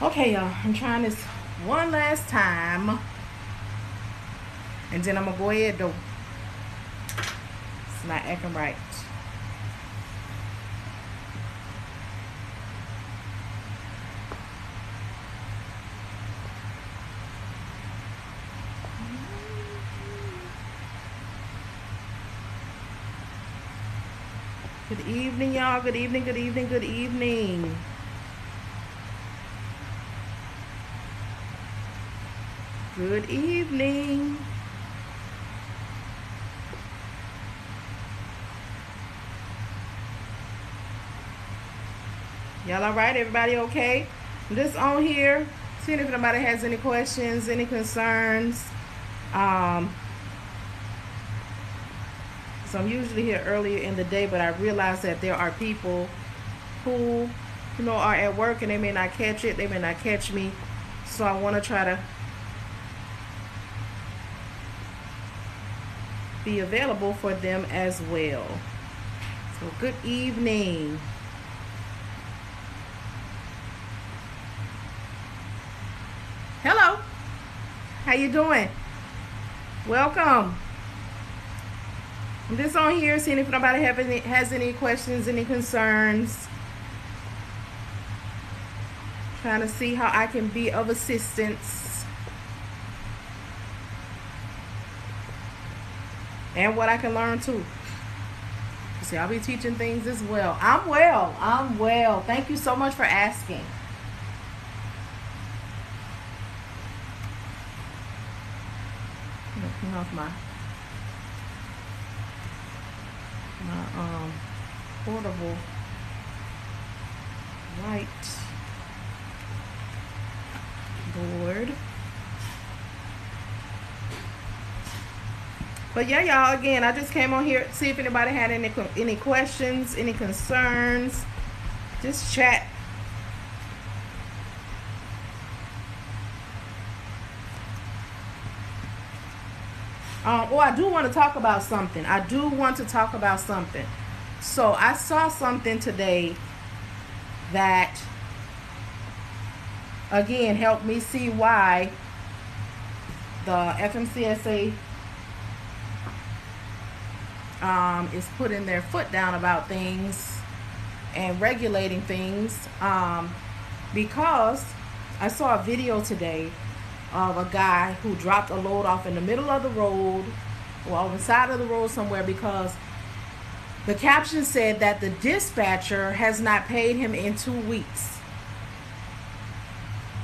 Okay, y'all, I'm trying this one last time, and then I'm gonna go ahead though. It's not acting right. Good evening, y'all. Good evening, good evening, good evening. Good evening. Y'all all right? Everybody okay? I'm just on here, seeing if anybody has any questions, any concerns. So I'm usually here earlier in the day, but I realize that there are people who, are at work and they may not catch it. They may not catch me. So I want to try to be available for them as well. So good evening. Hello. How you doing? Welcome. I'm just on here seeing if nobody has any questions, any concerns. Trying to see how I can be of assistance. And what I can learn too. See, I'll be teaching things as well. I'm well. Thank you so much for asking. I'm gonna turn off my portable white board. But yeah, y'all, again, I just came on here to see if anybody had any questions, any concerns. Just chat. I do want to talk about something. So I saw something today that, again, helped me see why the FMCSA is putting their foot down about things and regulating things, because I saw a video today of a guy who dropped a load off in the middle of the road or on the side of the road somewhere, because the caption said that the dispatcher has not paid him in 2 weeks.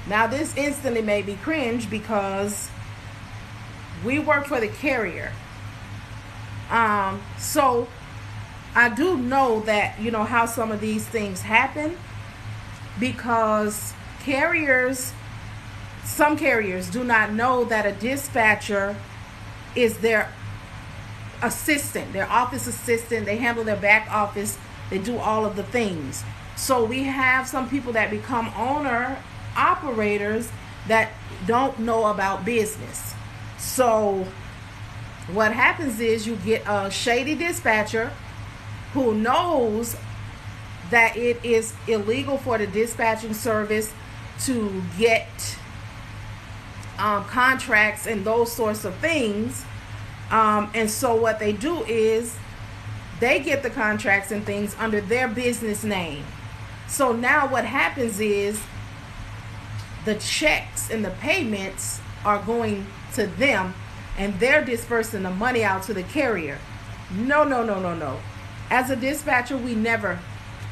Now this instantly made me cringe because we work for the carrier. So I do know that, how some of these things happen, because some carriers do not know that a dispatcher is their assistant, their office assistant. They handle their back office. They do all of the things. So we have some people that become owner operators that don't know about business. So what happens is you get a shady dispatcher who knows that it is illegal for the dispatching service to get contracts and those sorts of things. And so what they do is they get the contracts and things under their business name. So now what happens is the checks and the payments are going to them, and they're dispersing the money out to the carrier. No. As a dispatcher, we never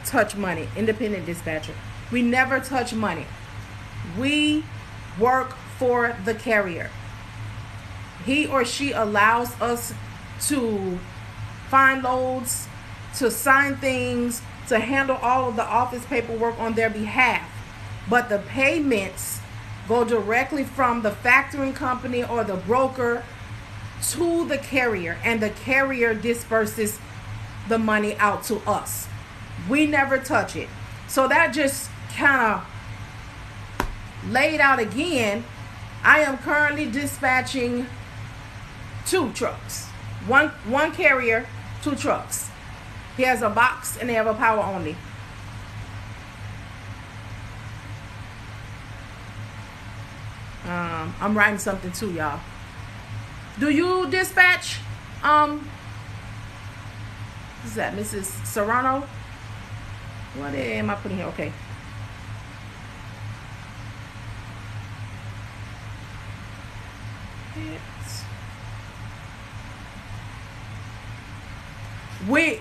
touch money. Independent dispatcher, we never touch money. We work for the carrier. He or she allows us to find loads, to sign things, to handle all of the office paperwork on their behalf. But the payments go directly from the factoring company or the broker to the carrier, and the carrier disperses the money out to us. We never touch it. So that just kind of laid out again. I am currently dispatching 2 trucks. One carrier, 2 trucks. He has a box and they have a power only. I'm writing something too, y'all. Do you dispatch? Is that Mrs. Serrano? What am I putting here? Okay.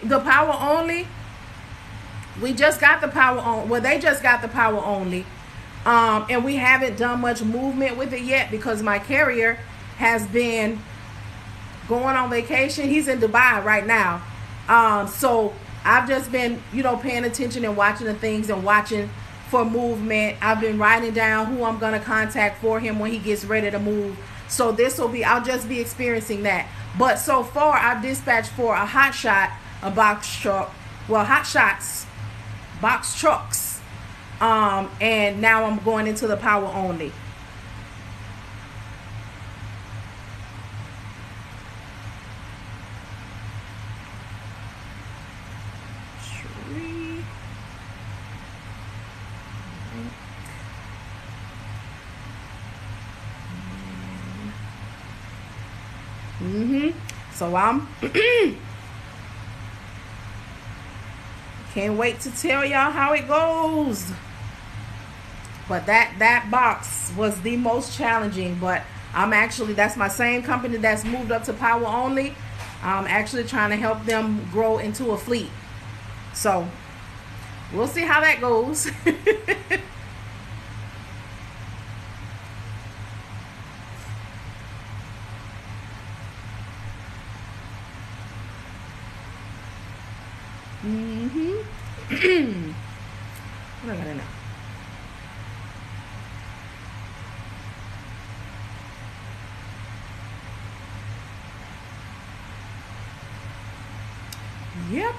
The power only. We just got the power on. Well, they just got the power only. And we haven't done much movement with it yet because my carrier has been going on vacation. He's in Dubai right now. So I've just been, paying attention and watching the things and watching for movement. I've been writing down who I'm going to contact for him when he gets ready to move. So I'll just be experiencing that. But so far, I've dispatched for a hot shot, a box truck. Well, hot shots, box trucks. And now I'm going into the power only. So I'm can't wait to tell y'all how it goes. But that box was the most challenging. But that's my same company that's moved up to power only. I'm actually trying to help them grow into a fleet. So we'll see how that goes. What I gotta know? Yep.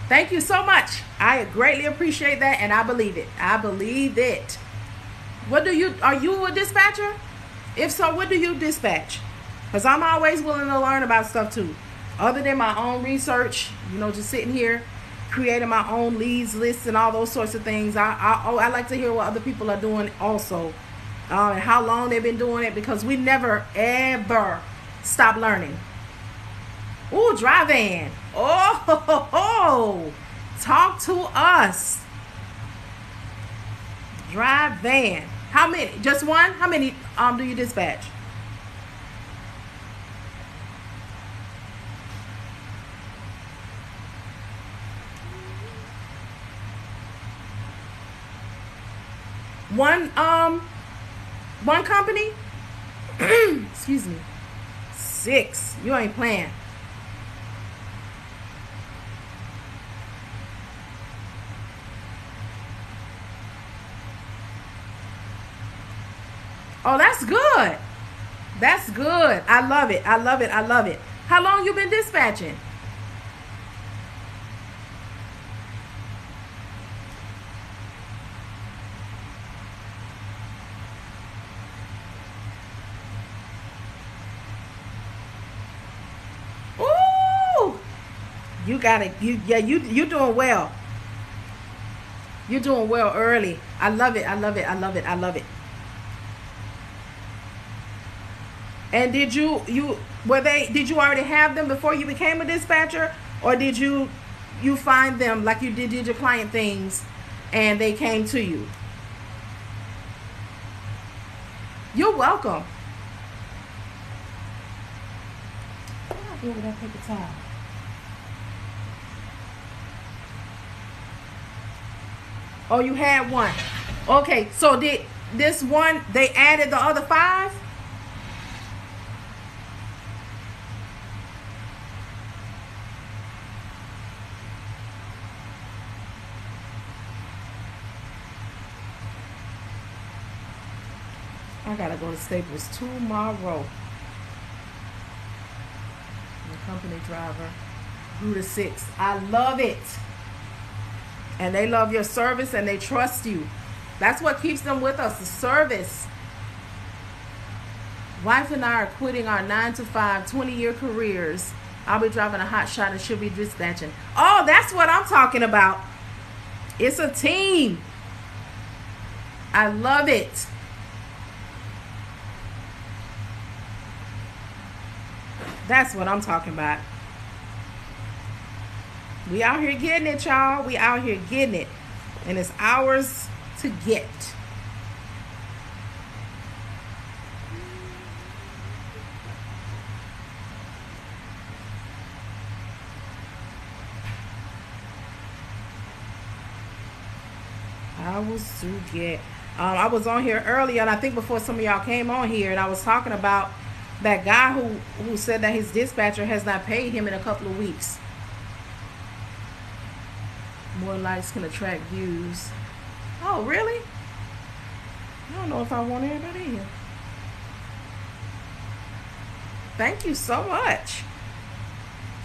Thank you so much. I greatly appreciate that, and I believe it. I believe it. Are you a dispatcher? If so, what do you dispatch? Because I'm always willing to learn about stuff too. Other than my own research, just sitting here, creating my own leads, lists, and all those sorts of things. I like to hear what other people are doing also. And how long they've been doing it, because we never, ever stop learning. Ooh, drive van. Oh, talk to us. Drive van. How many? Just one? How many do you dispatch? One company? Excuse me. 6. You ain't playing. Oh, that's good. That's good. I love it. I love it. I love it. How long you been dispatching? You got it. You doing well. You're doing well early. I love it. I love it. I love it. I love it. And did you already have them before you became a dispatcher, or did you find them like you did your client things and they came to you? You're welcome. What do I do with that paper towel? Oh, you had one. Okay, so did this one, they added the other 5? I gotta go to Staples tomorrow. The company driver grew to 6. I love it. And they love your service and they trust you. That's what keeps them with us, the service. Wife and I are quitting our 9-to-5, 20-year careers. I'll be driving a hot shot and she'll be dispatching. Oh, that's what I'm talking about. It's a team. I love it. That's what I'm talking about. We out here getting it, y'all. We out here getting it. And it's ours to get. Ours to get. I was on here earlier, and I think before some of y'all came on here, and I was talking about that guy who said that his dispatcher has not paid him in a couple of weeks. More likes can attract views. Oh, really? I don't know if I want everybody here. Thank you so much.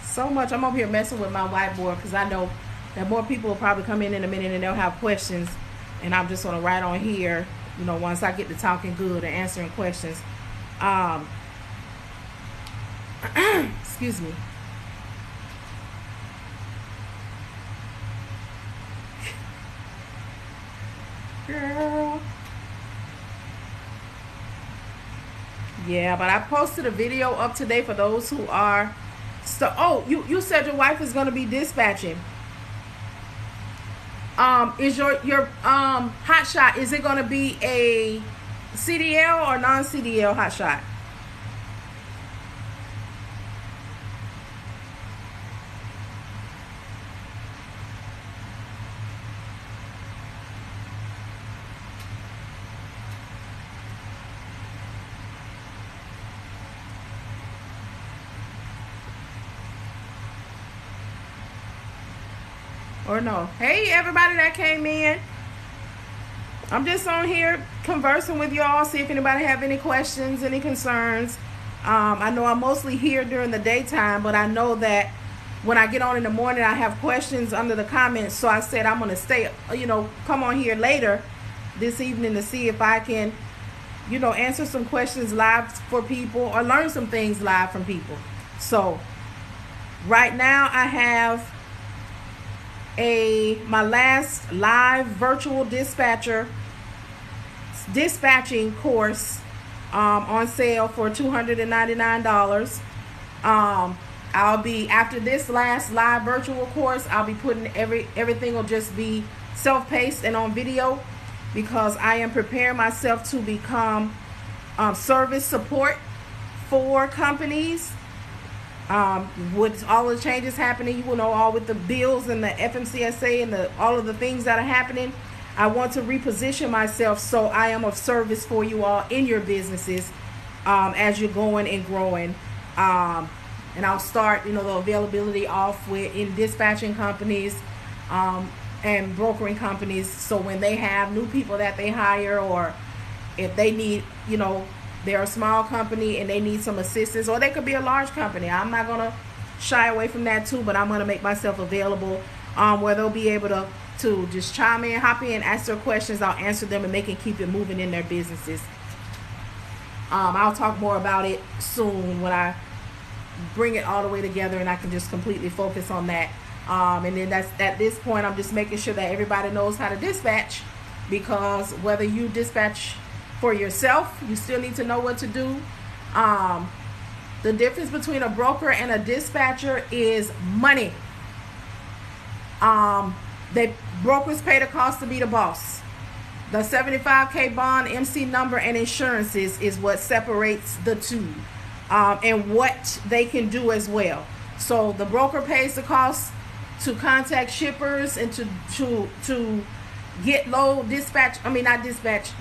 So much. I'm over here messing with my whiteboard because I know that more people will probably come in a minute and they'll have questions. And I'm just going to write on here, you know, once I get to talking good and answering questions. Excuse me. Girl. Yeah, but I posted a video up today for those who are oh, you said your wife is going to be dispatching. Is your hot shot, is it going to be a CDL or non-CDL hot shot? Or no? Hey, everybody that came in. I'm just on here conversing with y'all, see if anybody have any questions, any concerns. I know I'm mostly here during the daytime, but I know that when I get on in the morning, I have questions under the comments. So I said I'm going to stay, you know, come on here later this evening to see if I can, you know, answer some questions live for people or learn some things live from people. So right now I have my last live virtual dispatching course on sale for $299. I'll be, after this last live virtual course, I'll be putting everything will just be self-paced and on video, because I am preparing myself to become service support for companies. With all the changes happening, you know, all with the bills and the FMCSA and all of the things that are happening, I want to reposition myself so I am of service for you all in your businesses as you're going and growing. And I'll start, you know, the availability off in dispatching companies and brokering companies. So when they have new people that they hire, or if they need, you know, they're a small company and they need some assistance, or they could be a large company. I'm not going to shy away from that too, but I'm going to make myself available where they'll be able to just chime in, hop in, ask their questions. I'll answer them and they can keep it moving in their businesses. I'll talk more about it soon when I bring it all the way together and I can just completely focus on that. And then that's at this point, I'm just making sure that everybody knows how to dispatch, because whether you dispatch for yourself, you still need to know what to do. The difference between a broker and a dispatcher is money. Brokers pay the cost to be the boss. The 75K bond, MC number, and insurances is what separates the two, and what they can do as well. So the broker pays the cost to contact shippers and to get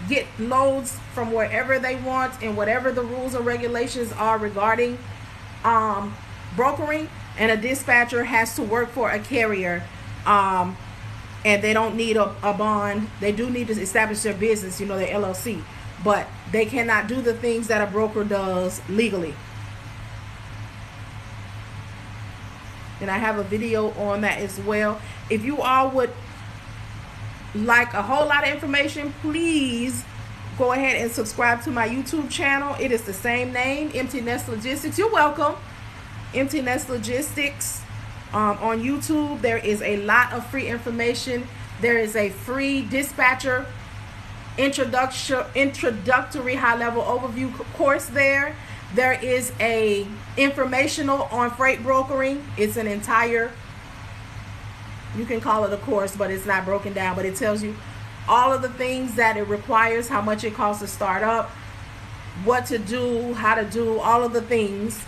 get loads from wherever they want, and whatever the rules and regulations are regarding brokering. And a dispatcher has to work for a carrier, and they don't need a bond. They do need to establish their business, you know, their LLC, but they cannot do the things that a broker does legally. And I have a video on that as well. If you all would like a whole lot of information, please go ahead and subscribe to my YouTube channel. It is the same name, Empty Nest Logistics. You're welcome. Empty Nest Logistics on YouTube. There is a lot of free information. There is a free dispatcher introductory high-level overview course there. There is a informational on freight brokering. It's an entire, you can call it a course, but it's not broken down, but it tells you all of the things that it requires, how much it costs to start up, what to do, how to do all of the things.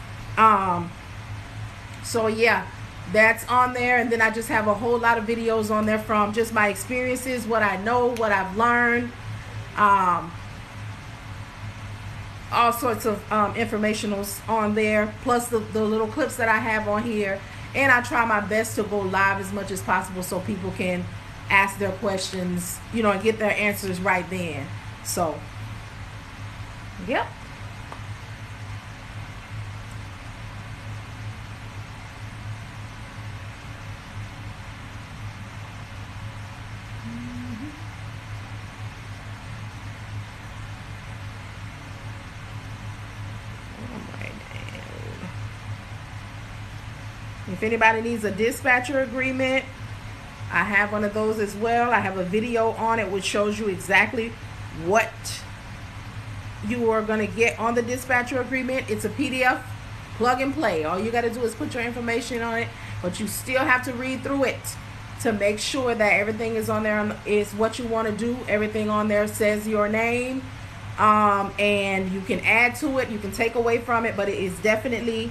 So yeah, that's on there. And then I just have a whole lot of videos on there from just my experiences, what I know, what I've learned, all sorts of informationals on there, plus the little clips that I have on here. And I try my best to go live as much as possible so people can ask their questions, you know, and get their answers right then. So yep. If anybody needs a dispatcher agreement, I have one of those as well. I have a video on it which shows you exactly what you are going to get on the dispatcher agreement. It's a PDF, plug and play. All you got to do is put your information on it, but you still have to read through it to make sure that everything is on there is what you want to do. Everything on there says your name, and you can add to it, you can take away from it, but it is definitely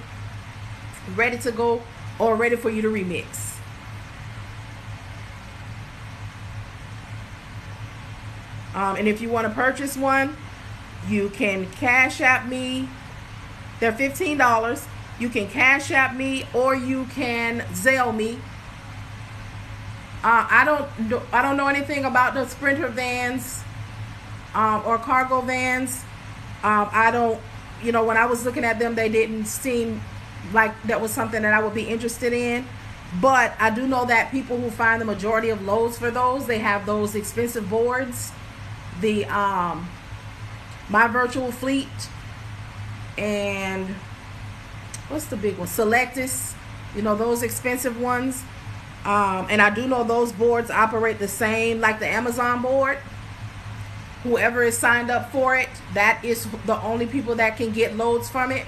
ready to go or ready for you to remix. And if you want to purchase one, you can Cash App me. They're $15. You can Cash App me, or you can Zelle me. I don't know anything about the Sprinter vans or cargo vans. I don't, you know, when I was looking at them, they didn't seem like that was something that I would be interested in. But I do know that people who find the majority of loads for those, they have those expensive boards. The My Virtual Fleet, and what's the big one? Selectus, you know, those expensive ones. And I do know those boards operate the same like the Amazon board. Whoever is signed up for it, that is the only people that can get loads from it.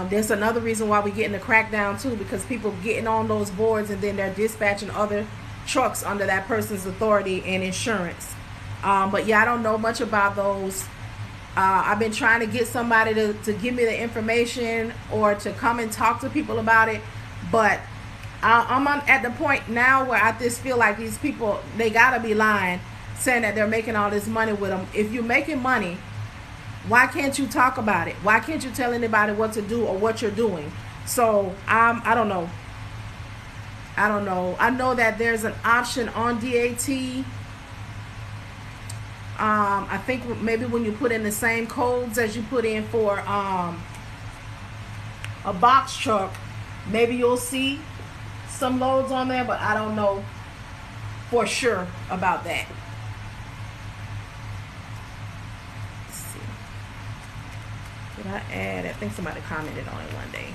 There's another reason why we're getting the crackdown too, because people getting on those boards and then they're dispatching other trucks under that person's authority and insurance. But yeah, I don't know much about those. I've been trying to get somebody to give me the information or to come and talk to people about it, but I'm at the point now where I just feel like these people, they gotta be lying, saying that they're making all this money with them. If you're making money, why can't you talk about it? Why can't you tell anybody what to do or what you're doing? So I don't know. I know that there's an option on DAT. I think maybe when you put in the same codes as you put in for a box truck, maybe you'll see some loads on there, but I don't know for sure about that. Let's see. Did I add? I think somebody commented on it one day.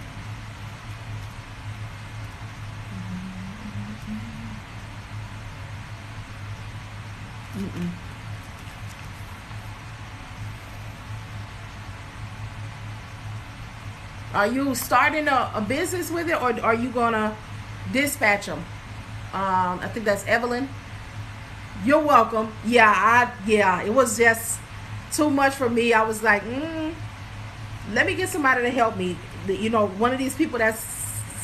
Are you starting a business with it, or are you gonna dispatch them? I think that's Evelyn. You're welcome. Yeah, it was just too much for me. I was like, let me get somebody to help me. You know, one of these people that's,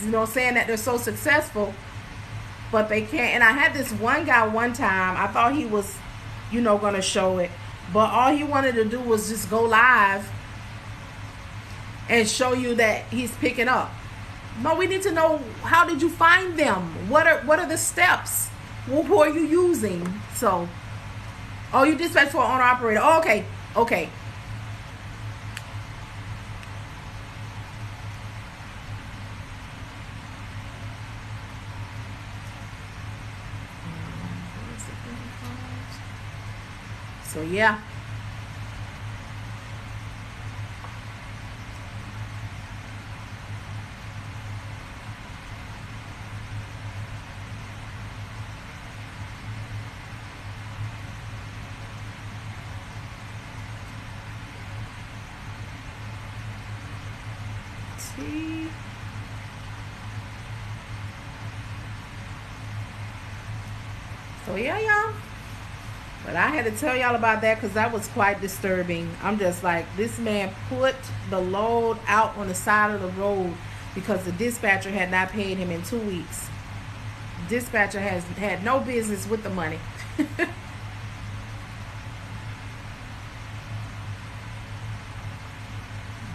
you know, saying that they're so successful, but they can't. And I had this one guy one time, I thought he was, you know, gonna show it, but all he wanted to do was just go live and show you that he's picking up. No, we need to know, how did you find them? What are the steps? Who are you using? So, oh, you dispatch for an owner operator. Oh, okay. So yeah. see. So yeah, y'all. But I had to tell y'all about that because that was quite disturbing. I'm just like, this man put the load out on the side of the road because the dispatcher had not paid him in 2 weeks. Dispatcher has had no business with the money.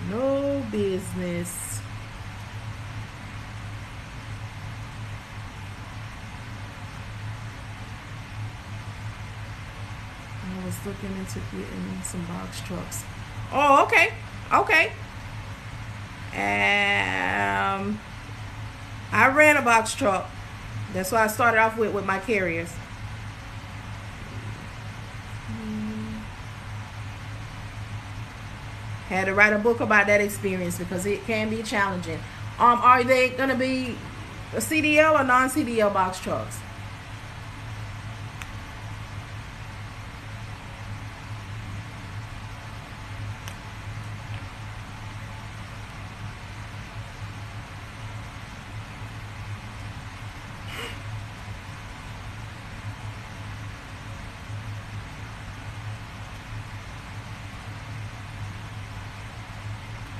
No business. I was looking into getting some box trucks. Oh, okay. Okay. I ran a box truck. That's what I started off with my carriers. Had to write a book about that experience because it can be challenging. Are they going to be a CDL or non-CDL box trucks?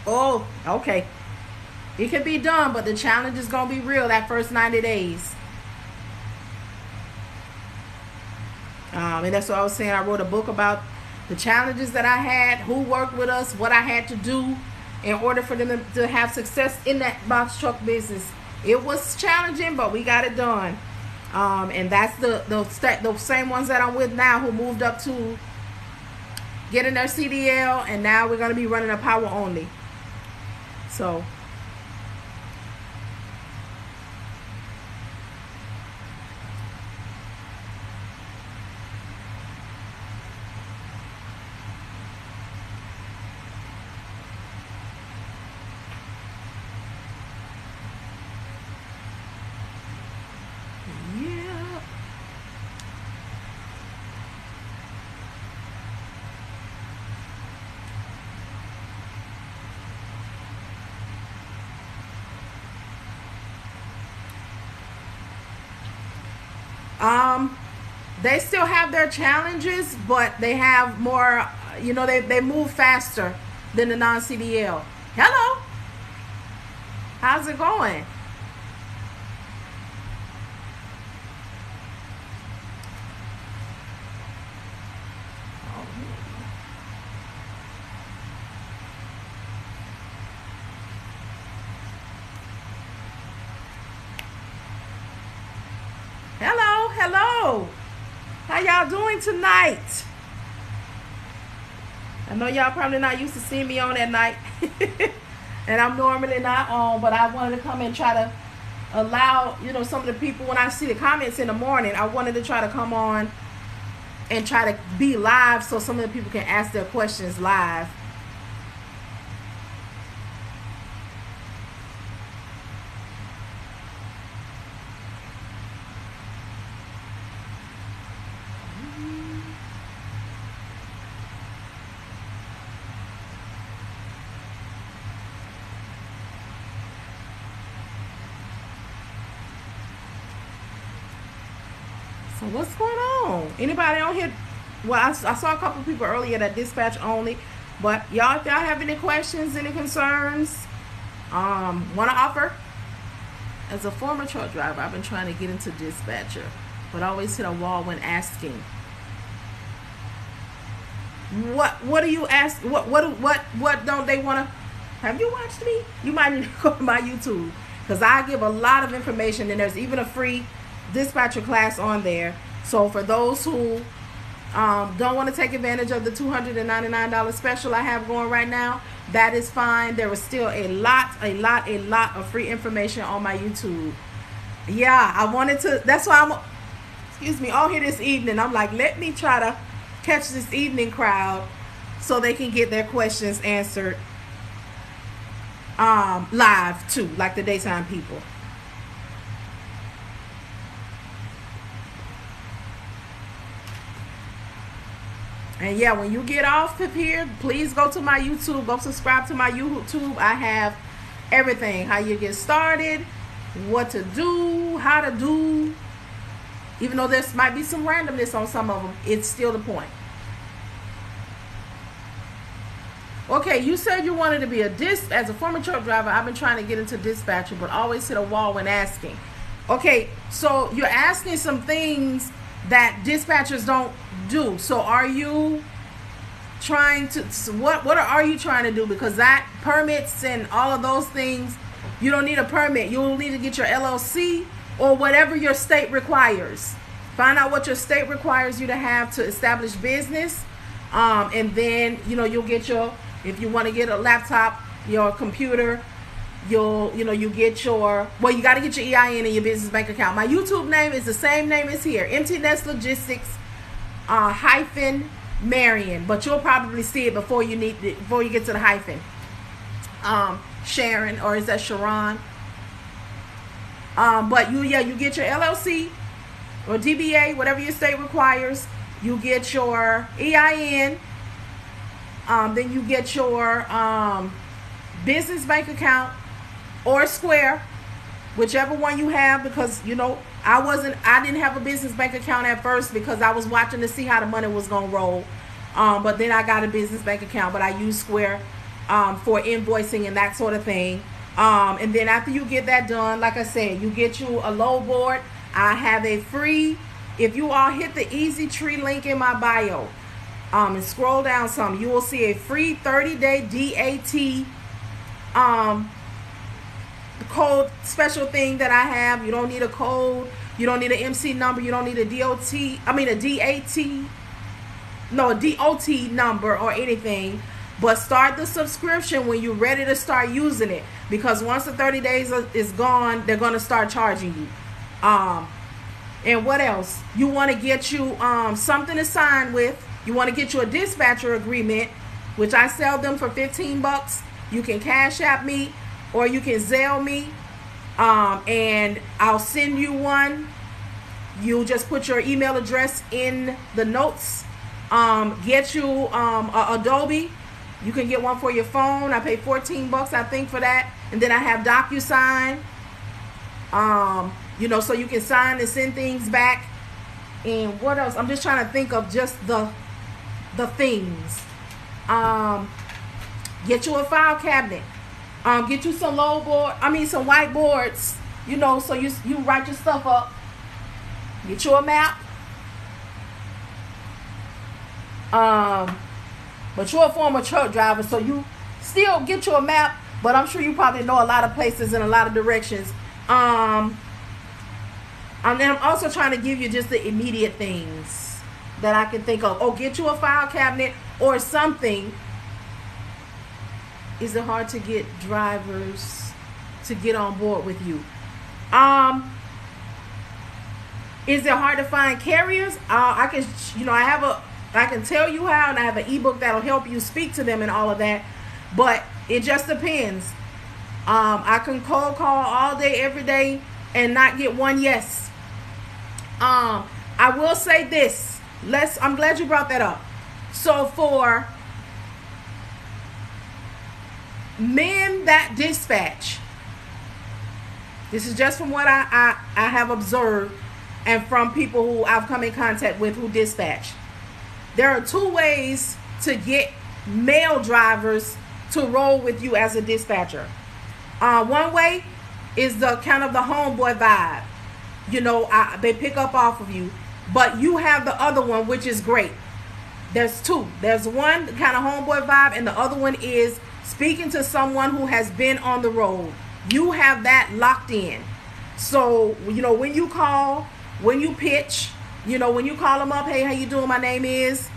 Oh, okay. It can be done, but the challenge is going to be real that first 90 days. And that's what I was saying. I wrote a book about the challenges that I had, who worked with us, what I had to do in order for them to have success in that box truck business. It was challenging, but we got it done. And that's the same ones that I'm with now who moved up to getting their CDL, and now we're going to be running a power only. So yeah. They still have their challenges, but they have more, they move faster than the non-CDL. Hello. How's it going? Hello, hello. How y'all doing tonight? I know y'all probably not used to seeing me on at night. And I'm normally not on, but I wanted to come and try to allow, some of the people, when I see the comments in the morning, I wanted to try to come on and try to be live so some of the people can ask their questions live. So what's going on? Anybody on here? Well, I saw a couple people earlier that dispatch only, but y'all, if y'all have any questions, any concerns, want to offer? As a former truck driver, I've been trying to get into dispatcher, but I always hit a wall when asking. What do you ask? What don't they want to? Have you watched me? You might need to go to my YouTube because I give a lot of information, and there's even a free dispatcher class on there. So for those who don't want to take advantage of the $299 special I have going right now, that is fine. There is still a lot of free information on my YouTube. Yeah, I wanted to, that's why I'm on here this evening. I'm like, let me try to catch this evening crowd so they can get their questions answered live too, like the daytime people. And yeah, when you get off of here, please go to my YouTube. Go subscribe to my YouTube. I have everything, how you get started, what to do, how to do. Even though there might be some randomness on some of them, it's still the point. Okay, you said you wanted to be as a former truck driver. I've been trying to get into dispatcher, but always hit a wall when asking. Okay, so you're asking some things that dispatchers don't do. So are you trying to, what are you trying to do? Because that permits and all of those things, you don't need a permit. You'll need to get your LLC or whatever your state requires. Find out what your state requires you to have to establish business. And then, you'll get if you want to get a laptop, your computer, you get you got to get your EIN and your business bank account. My YouTube name is the same name as here, Emmteenestlogistics-Marian, but you'll probably see it before you get to the hyphen. Sharon, or is that Sharon? But you get your LLC or DBA, whatever your state requires. You get your EIN. Then you get your business bank account or Square, whichever one you have, because I didn't have a business bank account at first because I was watching to see how the money was gonna roll. But then I got a business bank account, but I use Square for invoicing and that sort of thing. And then after you get that done, like I said, you get you a load board. I have a free, if you all hit the Easy Tree link in my bio, and scroll down some, you will see a free 30-day DAT code special thing that I have. You don't need a code, you don't need an MC number, you don't need a DOT number or anything. But start the subscription when you're ready to start using it, because once the 30 days is gone, they're going to start charging you. And what else? You want to get you something to sign with. You want to get you a dispatcher agreement, which I sell them for $15. You can Cash App me or you can Zelle me, and I'll send you one. You just put your email address in the notes. Get you Adobe. You can get one for your phone. I pay $14, I think, for that. And then I have DocuSign. So you can sign and send things back. And what else? I'm just trying to think of just the things. Get you a file cabinet. Get you some some whiteboards. So you write your stuff up. Get you a map. But you're a former truck driver, so you still get you a map. But I'm sure you probably know a lot of places in a lot of directions. And then I'm also trying to give you just the immediate things that I can think of. Get you a file cabinet or something. Is it hard to get drivers to get on board with you? Is it hard to find carriers? I can tell you how, and I have an ebook that'll help you speak to them and all of that. But it just depends. I can cold call all day, every day, and not get one yes. I will say this. I'm glad you brought that up. So for men that dispatch, this is just from what I have observed and from people who I've come in contact with who dispatch. There are two ways to get male drivers to roll with you as a dispatcher. One way is the kind of the homeboy vibe. They pick up off of you. But you have the other one, which is great. There's two. There's one kind of homeboy vibe, and the other one is speaking to someone who has been on the road. You have that locked in. So, when you call, when you pitch, when you call them up, hey, how you doing? My name is,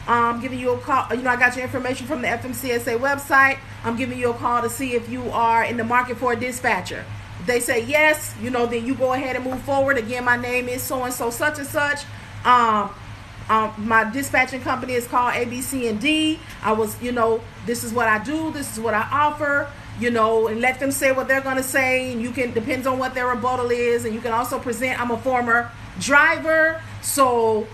I'm giving you a call. I got your information from the FMCSA website. I'm giving you a call to see if you are in the market for a dispatcher. If they say yes, then you go ahead and move forward. Again, my name is so-and-so, such and such. My dispatching company is called ABC and D. This is what I do. This is what I offer. And let them say what they're going to say. And depends on what their rebuttal is. And you can also present, I'm a former driver. So,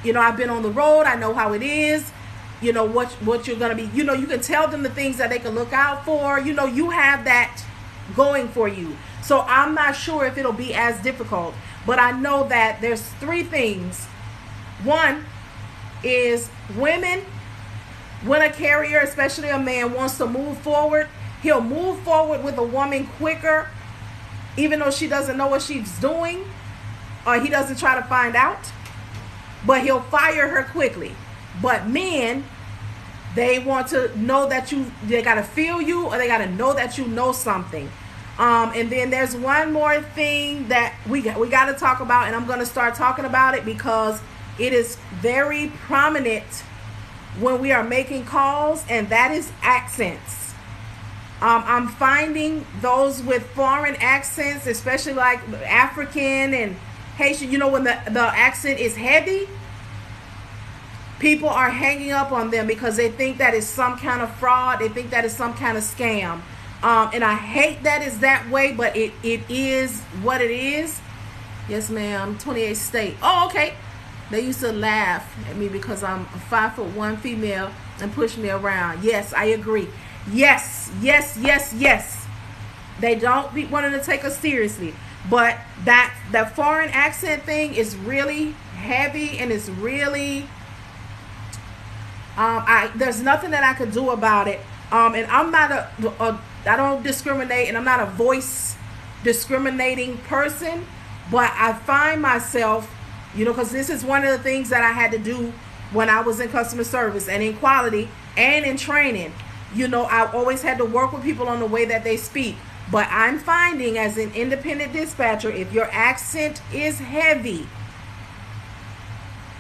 I've been on the road. I know how it is. What you're going to be, you can tell them the things that they can look out for. You have that going for you. So I'm not sure if it'll be as difficult, but I know that there's three things. One is women, when a carrier, especially a man, wants to move forward, he'll move forward with a woman quicker, even though she doesn't know what she's doing, or he doesn't try to find out, but he'll fire her quickly. But men, they want to know that they got to feel you, or they got to know that you know something. And then there's one more thing that we got to talk about, and I'm going to start talking about it because it is very prominent when we are making calls, and that is accents. I'm finding those with foreign accents, especially like African and Haitian, when the accent is heavy, people are hanging up on them because they think that is some kind of fraud. They think that is some kind of scam. And I hate that it's that way, but it is what it is. Yes, ma'am. 28 state. Oh, okay. They used to laugh at me because I'm a 5'1" female and push me around. Yes, I agree. Yes. They don't be wanting to take us seriously. But that foreign accent thing is really heavy, and it's really there's nothing that I could do about it. And I'm not I don't discriminate, and I'm not a voice discriminating person, but I find myself, because this is one of the things that I had to do when I was in customer service and in quality and in training. I always had to work with people on the way that they speak. But I'm finding, as an independent dispatcher, if your accent is heavy,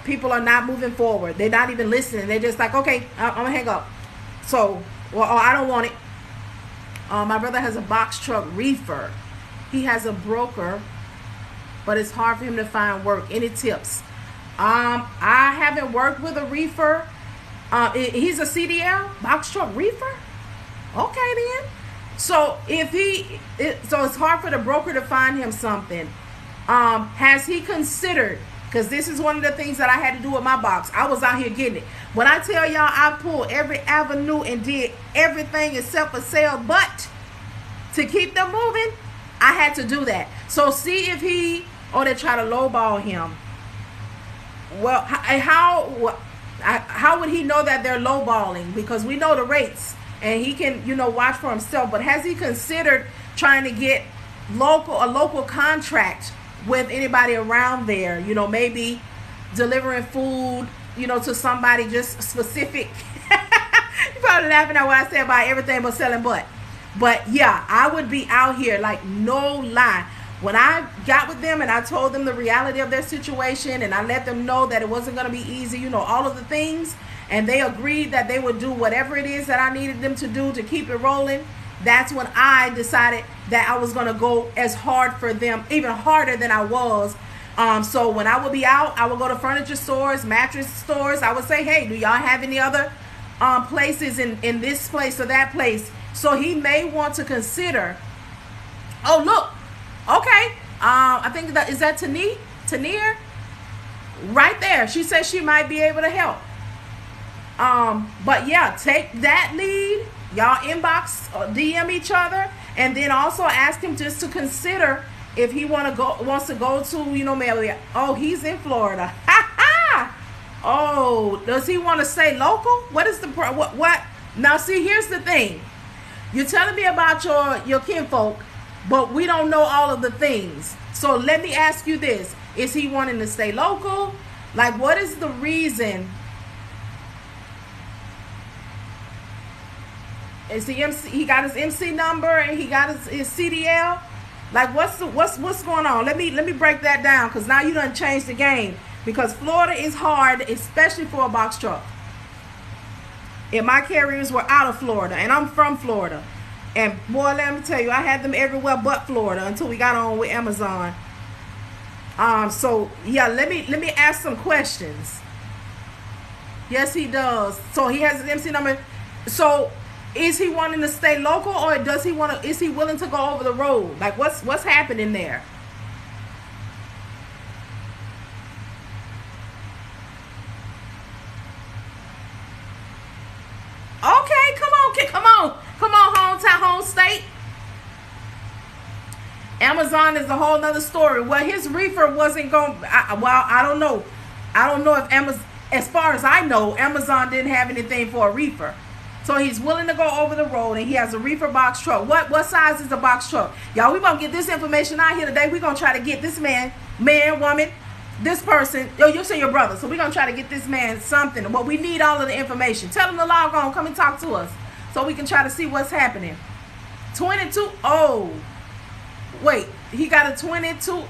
people are not moving forward. They're not even listening. They're just like, okay, I'm going to hang up. So, I don't want it. My brother has a box truck reefer. He has a broker, but it's hard for him to find work. Any tips? I haven't worked with a reefer. He's a CDL, box truck reefer? Okay, then. So so it's hard for the broker to find him something. Has he considered, because this is one of the things that I had to do with my box. I was out here getting it. When I tell y'all I pulled every avenue and did everything except for sale, but to keep them moving, I had to do that. So see if they try to lowball him. Well, how would he know that they're lowballing? Because we know the rates. And he can, watch for himself. But has he considered trying to get a local contract with anybody around there? Maybe delivering food, to somebody just specific. You're probably laughing at what I say about everything but selling butt. But yeah, I would be out here, like, no lie. When I got with them and I told them the reality of their situation, and I let them know that it wasn't going to be easy, all of the things, and they agreed that they would do whatever it is that I needed them to do to keep it rolling, that's when I decided that I was going to go as hard for them, even harder than I was. So when I would be out, I would go to furniture stores, mattress stores. I would say, hey, do y'all have any other places in this place or that place? So he may want to consider, oh, look, okay, I think is that Tania? Right there. She says she might be able to help. But yeah, take that lead. Y'all inbox, DM each other, and then also ask him just to consider if he wants to go to, maybe, oh, he's in Florida. Oh, does he want to stay local? What is the what? Now, see, here's the thing. You're telling me about your kinfolk, but we don't know all of the things. So let me ask you this: is he wanting to stay local? Like, what is the reason? Is he got his MC number and he got his CDL? Like, what's going on? Let me break that down, because now you done changed the game. Because Florida is hard, especially for a box truck. And my carriers were out of Florida, and I'm from Florida. And boy, let me tell you, I had them everywhere but Florida until we got on with Amazon. So yeah, let me ask some questions. Yes, he does. So he has his MC number. So is he wanting to stay local, or is he willing to go over the road? Like, what's happening there? Okay, come on, hometown, home state. Amazon is a whole nother story. Well, his reefer wasn't going. Well, I don't know. I don't know if Amazon, as far as I know, Amazon didn't have anything for a reefer. So he's willing to go over the road, and he has a reefer box truck. What size is the box truck? Y'all, we're going to get this information out here today. We're going to try to get this man, woman, this person. Yo, you'll say your brother. So we're going to try to get this man something. But we need all of the information. Tell him to log on. Come and talk to us so we can try to see what's happening. 22. Oh, wait. He got a 22.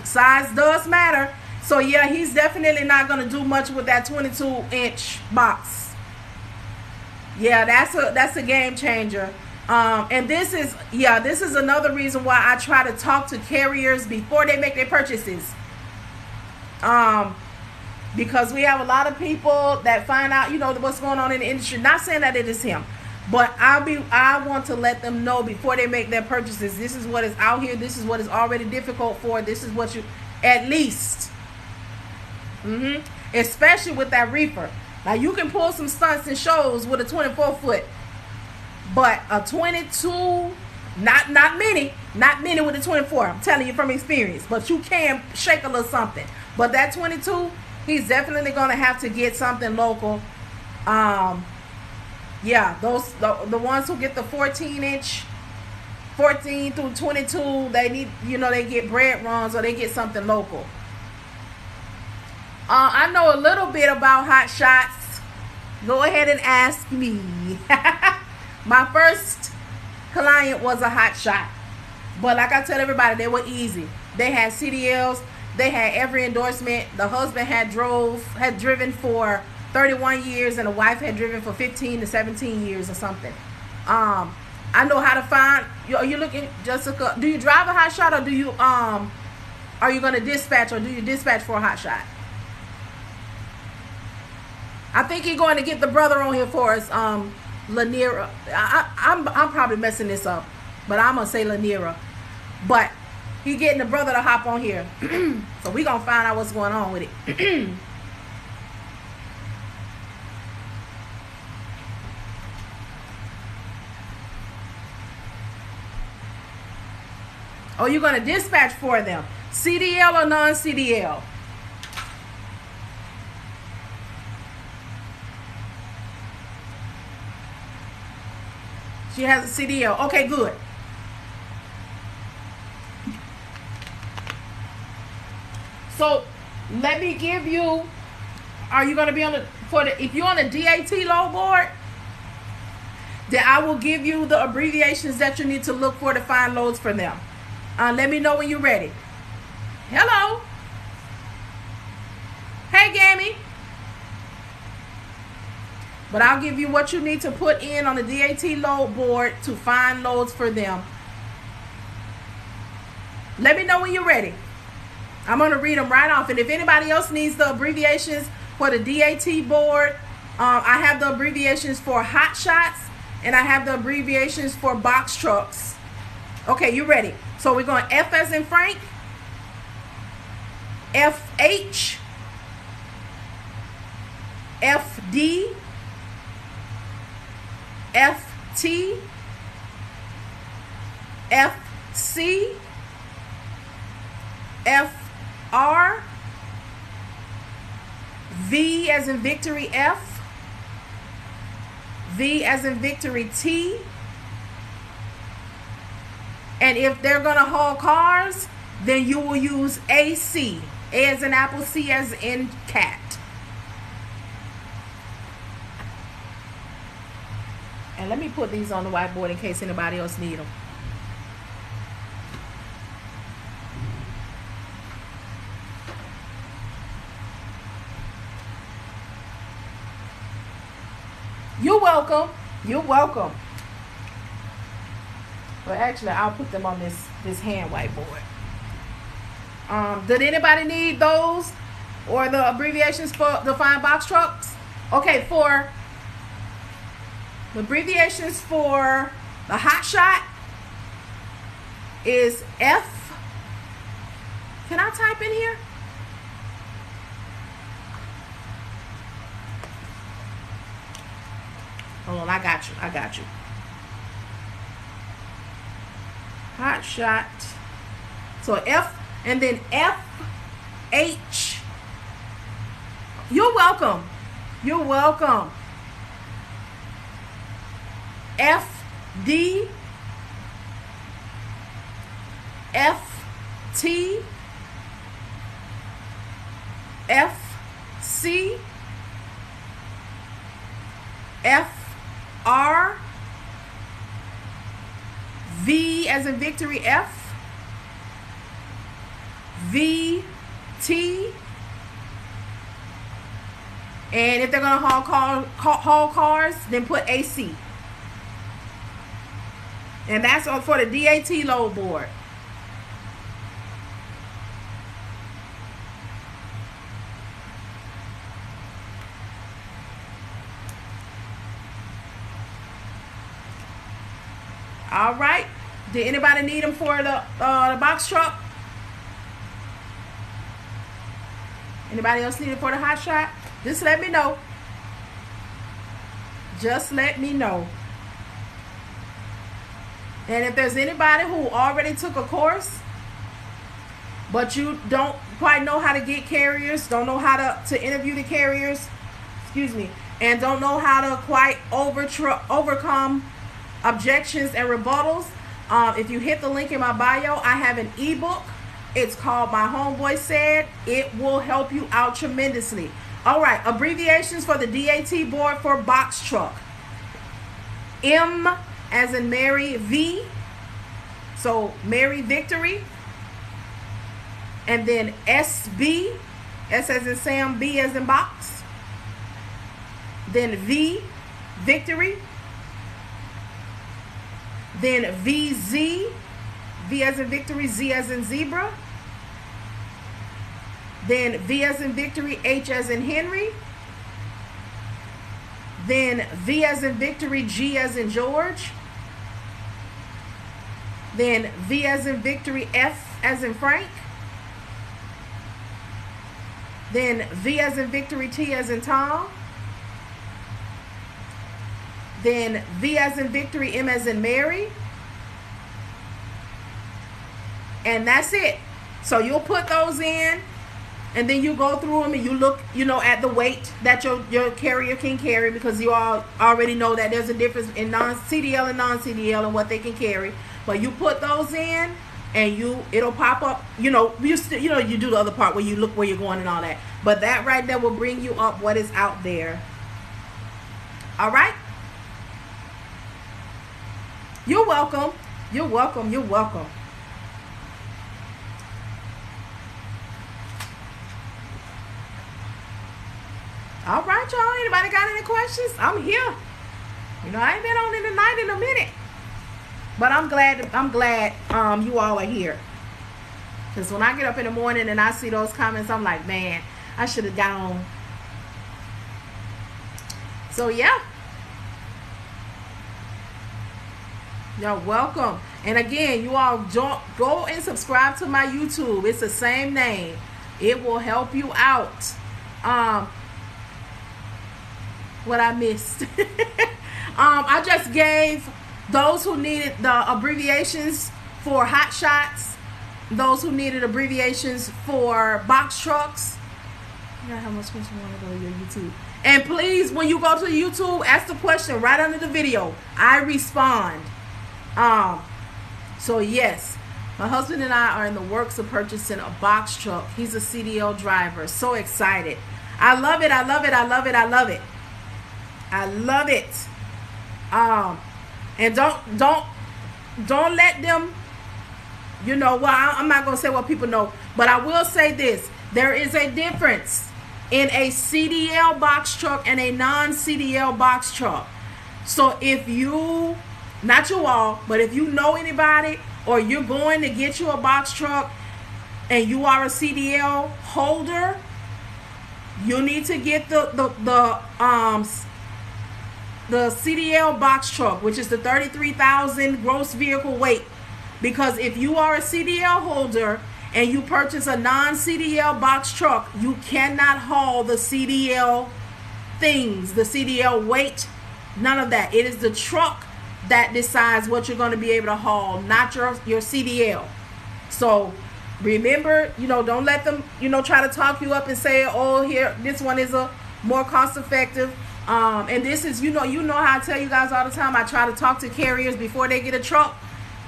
Size does matter. So, yeah, he's definitely not going to do much with that 22-inch box. Yeah, that's a game changer. And this is another reason why I try to talk to carriers before they make their purchases. Because we have a lot of people that find out, what's going on in the industry. Not saying that it is him, but I want to let them know before they make their purchases. This is what is out here. This is what is already difficult for. This is what you, at least, especially with that reefer. Now, you can pull some stunts and shows with a 24-foot, but a 22, not many with a 24. I'm telling you from experience, but you can shake a little something. But that 22, he's definitely going to have to get something local. Yeah, those the ones who get the 14-inch, 14 through 22, they need, they get bread runs or they get something local. I know a little bit about hot shots. Go ahead and ask me. My first client was a hot shot. But like I tell everybody, they were easy. They had CDLs. They had every endorsement. The husband had driven for 31 years and the wife had driven for 15 to 17 years or something. I know how to find. Are you looking, Jessica? Do you drive a hot shot or do you are you going to dispatch or do you dispatch for a hot shot? I think he's going to get the brother on here for us, Lanira. I'm probably messing this up, but I'm going to say Lanira. But he getting the brother to hop on here. So we're going to find out what's going on with it. Oh, you're going to dispatch for them. CDL or non-CDL? She has a CDL. Okay, good. So let me give you. Are you going to be on if you're on a DAT load board? Then I will give you the abbreviations that you need to look for to find loads for them. Let me know when you're ready. Hello. Hey, Gammy. But I'll give you what you need to put in on the DAT load board to find loads for them. Let me know when you're ready. I'm going to read them right off. And if anybody else needs the abbreviations for the DAT board, I have the abbreviations for hot shots and I have the abbreviations for box trucks. Okay, you ready? So we're going F as in Frank, FH, FD, FT, FC, FR, V as in victory F, V as in victory T, and if they're going to haul cars, then you will use AC, A as in apple, C as in cat. And let me put these on the whiteboard in case anybody else need them. You're welcome. You're welcome. Well, actually, I'll put them on this hand whiteboard. Did anybody need those or the abbreviations for the fine box trucks? Okay, for the abbreviations for the hot shot is F. Can I type in here? Hold on, I got you. Hot shot So F and then FH. You're welcome. You're welcome. FD. FT. FC. FR. V as in victory, F. VT. And if they're going to haul cars, then put AC. And that's for the DAT load board. All right. Did anybody need them for the box truck? Anybody else need it for the hot shot? Just let me know. Just let me know. And if there's anybody who already took a course, but you don't quite know how to get carriers, don't know how to interview the carriers, excuse me, and don't know how to quite overcome objections and rebuttals, if you hit the link in my bio, I have an ebook. It's called My Homeboy Said. It will help you out tremendously. All right, abbreviations for the DAT board for box truck. M as in Mary, V. So Mary Victory. And then SB, S as in Sam, B as in box. Then V, Victory. Then VZ, V as in Victory, Z as in Zebra. Then V as in Victory, H as in Henry. Then V as in Victory, G as in George. Then V as in Victory, F as in Frank. Then V as in Victory, T as in Tom. Then V as in Victory, M as in Mary. And that's it. So you'll put those in, and then you go through them and you look, at the weight that your carrier can carry, because you all already know that there's a difference in non-CDL and non-CDL and what they can carry. But you put those in, and it'll pop up. You do the other part where you look where you're going and all that. But that right there will bring you up what is out there. All right. You're welcome. You're welcome. You're welcome. All right, y'all. Anybody got any questions? I'm here. I ain't been on in the night in a minute, but I'm glad you all are here. Because when I get up in the morning and I see those comments, I'm like, man, I should have got on. So yeah. You're welcome. And again, you all go and subscribe to my YouTube. It's the same name. It will help you out. What I missed. I just gave those who needed the abbreviations for hot shots, those who needed abbreviations for box trucks. How much question you want to go to your YouTube? And please, when you go to YouTube, ask the question right under the video. I respond. So yes, my husband and I are in the works of purchasing a box truck. He's a CDL driver. So excited. I love it. I love it. I love it. I love it. I love it. And don't let them, I'm not going to say what people know, but I will say this. There is a difference in a CDL box truck and a non-CDL box truck. So if you, not you all, but if you know anybody, or you're going to get you a box truck and you are a CDL holder, you need to get the CDL box truck, which is the 33,000 gross vehicle weight. Because if you are a CDL holder and you purchase a non-CDL box truck, you cannot haul the CDL things, the CDL weight, none of that. It is the truck that decides what you're going to be able to haul, not your CDL. So Remember, don't let them, try to talk you up and say, oh, here, this one is a more cost effective. And this is, how I tell you guys all the time, I try to talk to carriers before they get a truck.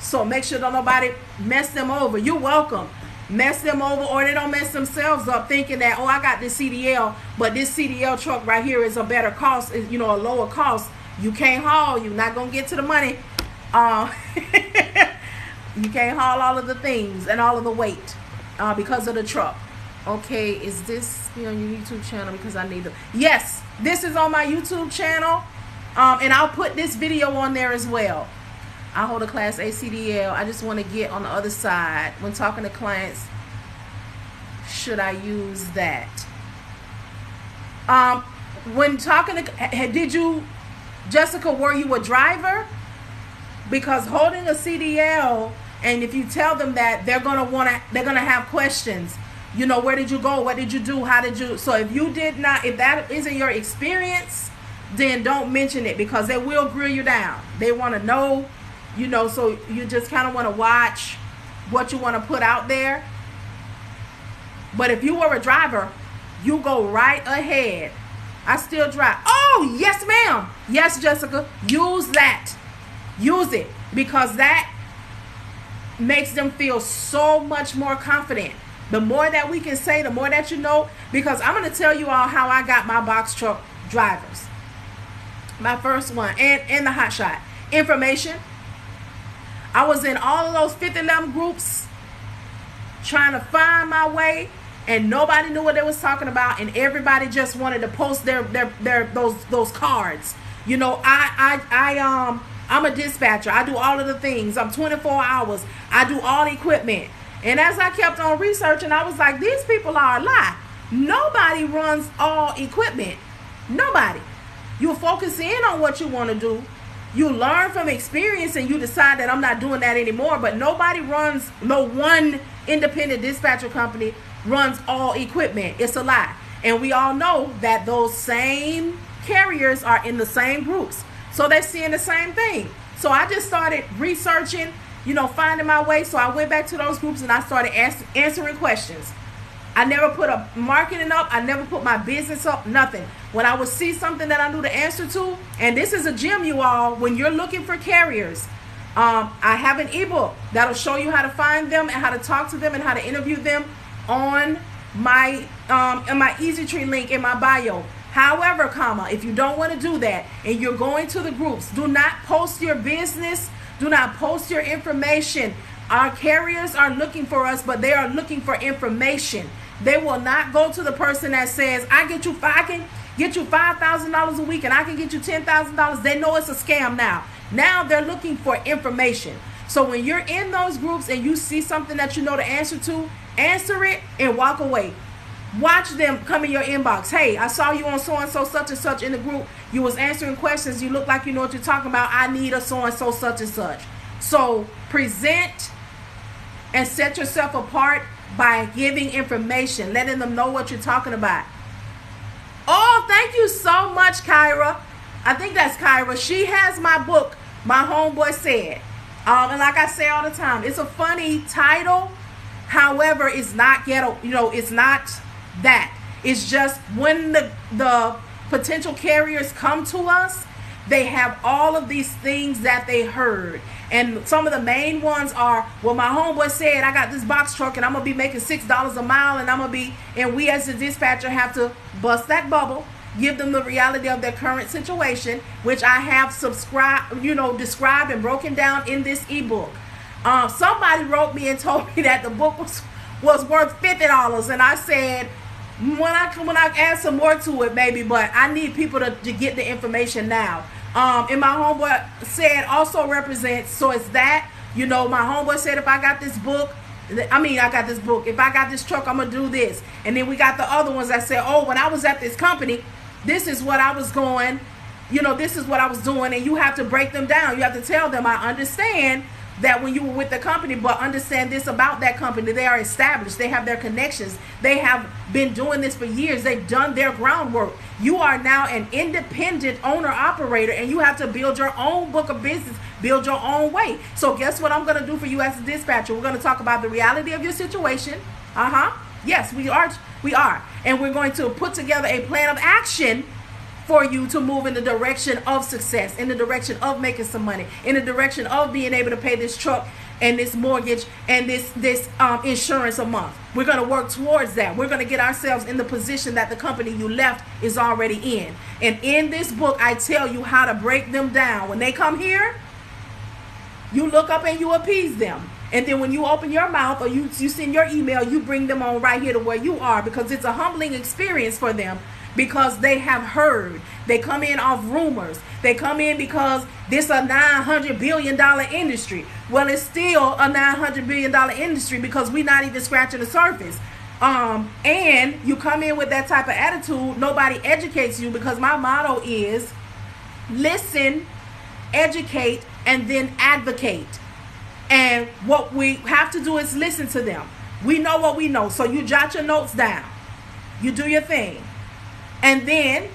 So make sure don't nobody mess them over. You're welcome. Mess them over, or they don't mess themselves up thinking that, oh, I got this CDL, but this CDL truck right here is a better cost, a lower cost. You can't haul. You're not going to get to the money. You can't haul all of the things and all of the weight because of the truck. Okay, is this on your YouTube channel? Because I need to. Yes, this is on my YouTube channel. And I'll put this video on there as well. I hold a Class A CDL. I just want to get on the other side. When talking to clients, should I use that? When talking to, Jessica, were you a driver? Because holding a CDL, and if you tell them that, they're gonna have questions. Where did you go? What did you do? How did you? So if that isn't your experience, then don't mention it, because they will grill you down. They want to know, so you just kind of want to watch what you want to put out there. But if you were a driver, you go right ahead. I still drive. Oh, yes, ma'am. Yes, Jessica. Use that. Use it, because that makes them feel so much more confident. The more that we can say, the more that because I'm going to tell you all how I got my box truck drivers. My first one, and the hot shot. Information. I was in all of those 50-11 groups trying to find my way, and nobody knew what they was talking about, and everybody just wanted to post their those cards. I'm a dispatcher. I do all of the things. I'm 24 hours. I do all equipment. And as I kept on researching, I was like, these people are a lie. Nobody runs all equipment. Nobody. You focus in on what you want to do. You learn from experience, and you decide that I'm not doing that anymore. But no one independent dispatcher company runs all equipment. It's a lie. And we all know that those same carriers are in the same groups. So they're seeing the same thing. So I just started researching, finding my way. So I went back to those groups and I started answering questions. I never put a marketing up. I never put my business up, nothing. When I would see something that I knew the answer to, and this is a gem, you all, when you're looking for carriers, I have an ebook that'll show you how to find them and how to talk to them and how to interview them on my Easy Tree link in my bio. However, if you don't want to do that and you're going to the groups, do not post your business. Do not post your information. Our carriers are looking for us, but they are looking for information. They will not go to the person that says, I can get you $5,000 a week and I can get you $10,000. They know it's a scam now. Now they're looking for information. So when you're in those groups and you see something that you know the answer to, answer it and walk away. Watch them come in your inbox. Hey, I saw you on so-and-so such and such in the group. You was answering questions. You look like you know what you're talking about. I need a so-and-so such and such. So present and set yourself apart by giving information, letting them know what you're talking about. Oh, thank you so much, Kyra. I think that's Kyra. She has my book, My Homeboy Said. And like I say all the time, it's a funny title. However, it's not ghetto. It's not that. It's just when the potential carriers come to us, they have all of these things that they heard. And some of the main ones are, well, my homeboy said I got this box truck and I'm going to be making $6 a mile and we as a dispatcher have to bust that bubble, give them the reality of their current situation, which I have described and broken down in this ebook. Somebody wrote me and told me that the book was worth $50, and I said, when I add some more to it, maybe, but I need people to get the information now. And my homeboy said also represents, so it's that, my homeboy said if I got this book, if I got this truck, I'm going to do this. And then we got the other ones that said, oh, when I was at this company, this is what I was going, this is what I was doing. And you have to break them down. You have to tell them, I understand, that when you were with the company, but understand this about that company: they are established, they have their connections, they have been doing this for years, they've done their groundwork. You are now an independent owner operator, and you have to build your own book of business, build your own way. So guess what I'm going to do for you as a dispatcher? We're going to talk about the reality of your situation. Yes, we are, and we're going to put together a plan of action for you to move in the direction of success, in the direction of making some money, in the direction of being able to pay this truck and this mortgage and this insurance a month. We're going to work towards that. We're going to get ourselves in the position that the company you left is already in. And in this book, I tell you how to break them down. When they come here, you look up and you appease them. And then when you open your mouth or you send your email, you bring them on right here to where you are, because it's a humbling experience for them, because they have heard. They come in off rumors. They come in because this is a $900 billion industry. Well, it's still a $900 billion industry because we're not even scratching the surface. And you come in with that type of attitude, nobody educates you, because my motto is listen, educate, and then advocate. And what we have to do is listen to them. We know what we know. So you jot your notes down. You do your thing. And then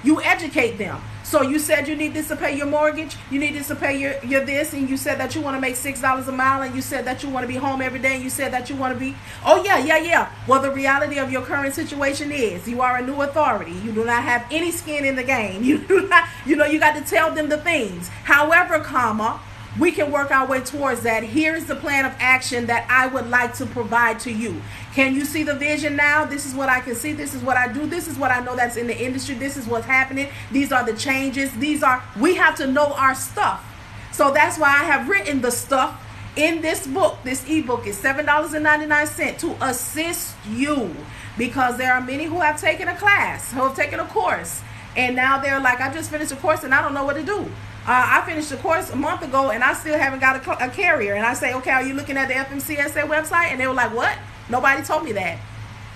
you educate them. So you said you need this to pay your mortgage. You need this to pay your this. And you said that you want to make $6 a mile. And you said that you want to be home every day. And you said that you want to be, oh yeah. Well, the reality of your current situation is you are a new authority. You do not have any skin in the game. You do not, you got to tell them the things. However, we can work our way towards that. Here's the plan of action that I would like to provide to you. Can you see the vision now? This is what I can see. This is what I do. This is what I know that's in the industry. This is what's happening. These are the changes. We have to know our stuff. So that's why I have written the stuff in this book. This ebook is $7.99 to assist you, because there are many who have taken a class, who have taken a course, and now they're like, I just finished a course and I don't know what to do. I finished the course a month ago and I still haven't got a carrier. And I say, okay, are you looking at the FMCSA website? And they were like, what? Nobody told me that.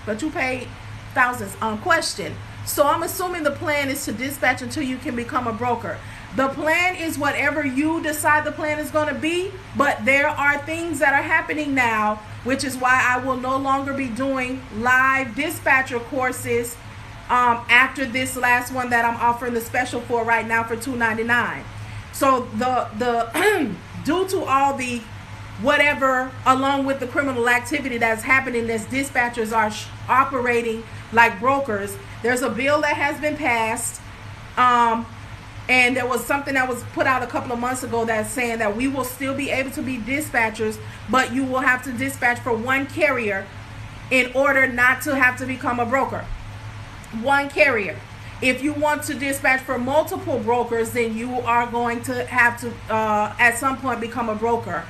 But you paid thousands. Question. So I'm assuming the plan is to dispatch until you can become a broker. The plan is whatever you decide the plan is going to be. But there are things that are happening now, which is why I will no longer be doing live dispatcher courses after this last one that I'm offering the special for right now for $2.99. So the due to all the whatever, along with the criminal activity that's happening, as dispatchers are operating like brokers, there's a bill that has been passed, and there was something that was put out a couple of months ago that's saying that we will still be able to be dispatchers, but you will have to dispatch for one carrier in order not to have to become a broker. One carrier. If you want to dispatch for multiple brokers, then you are going to have to at some point become a broker.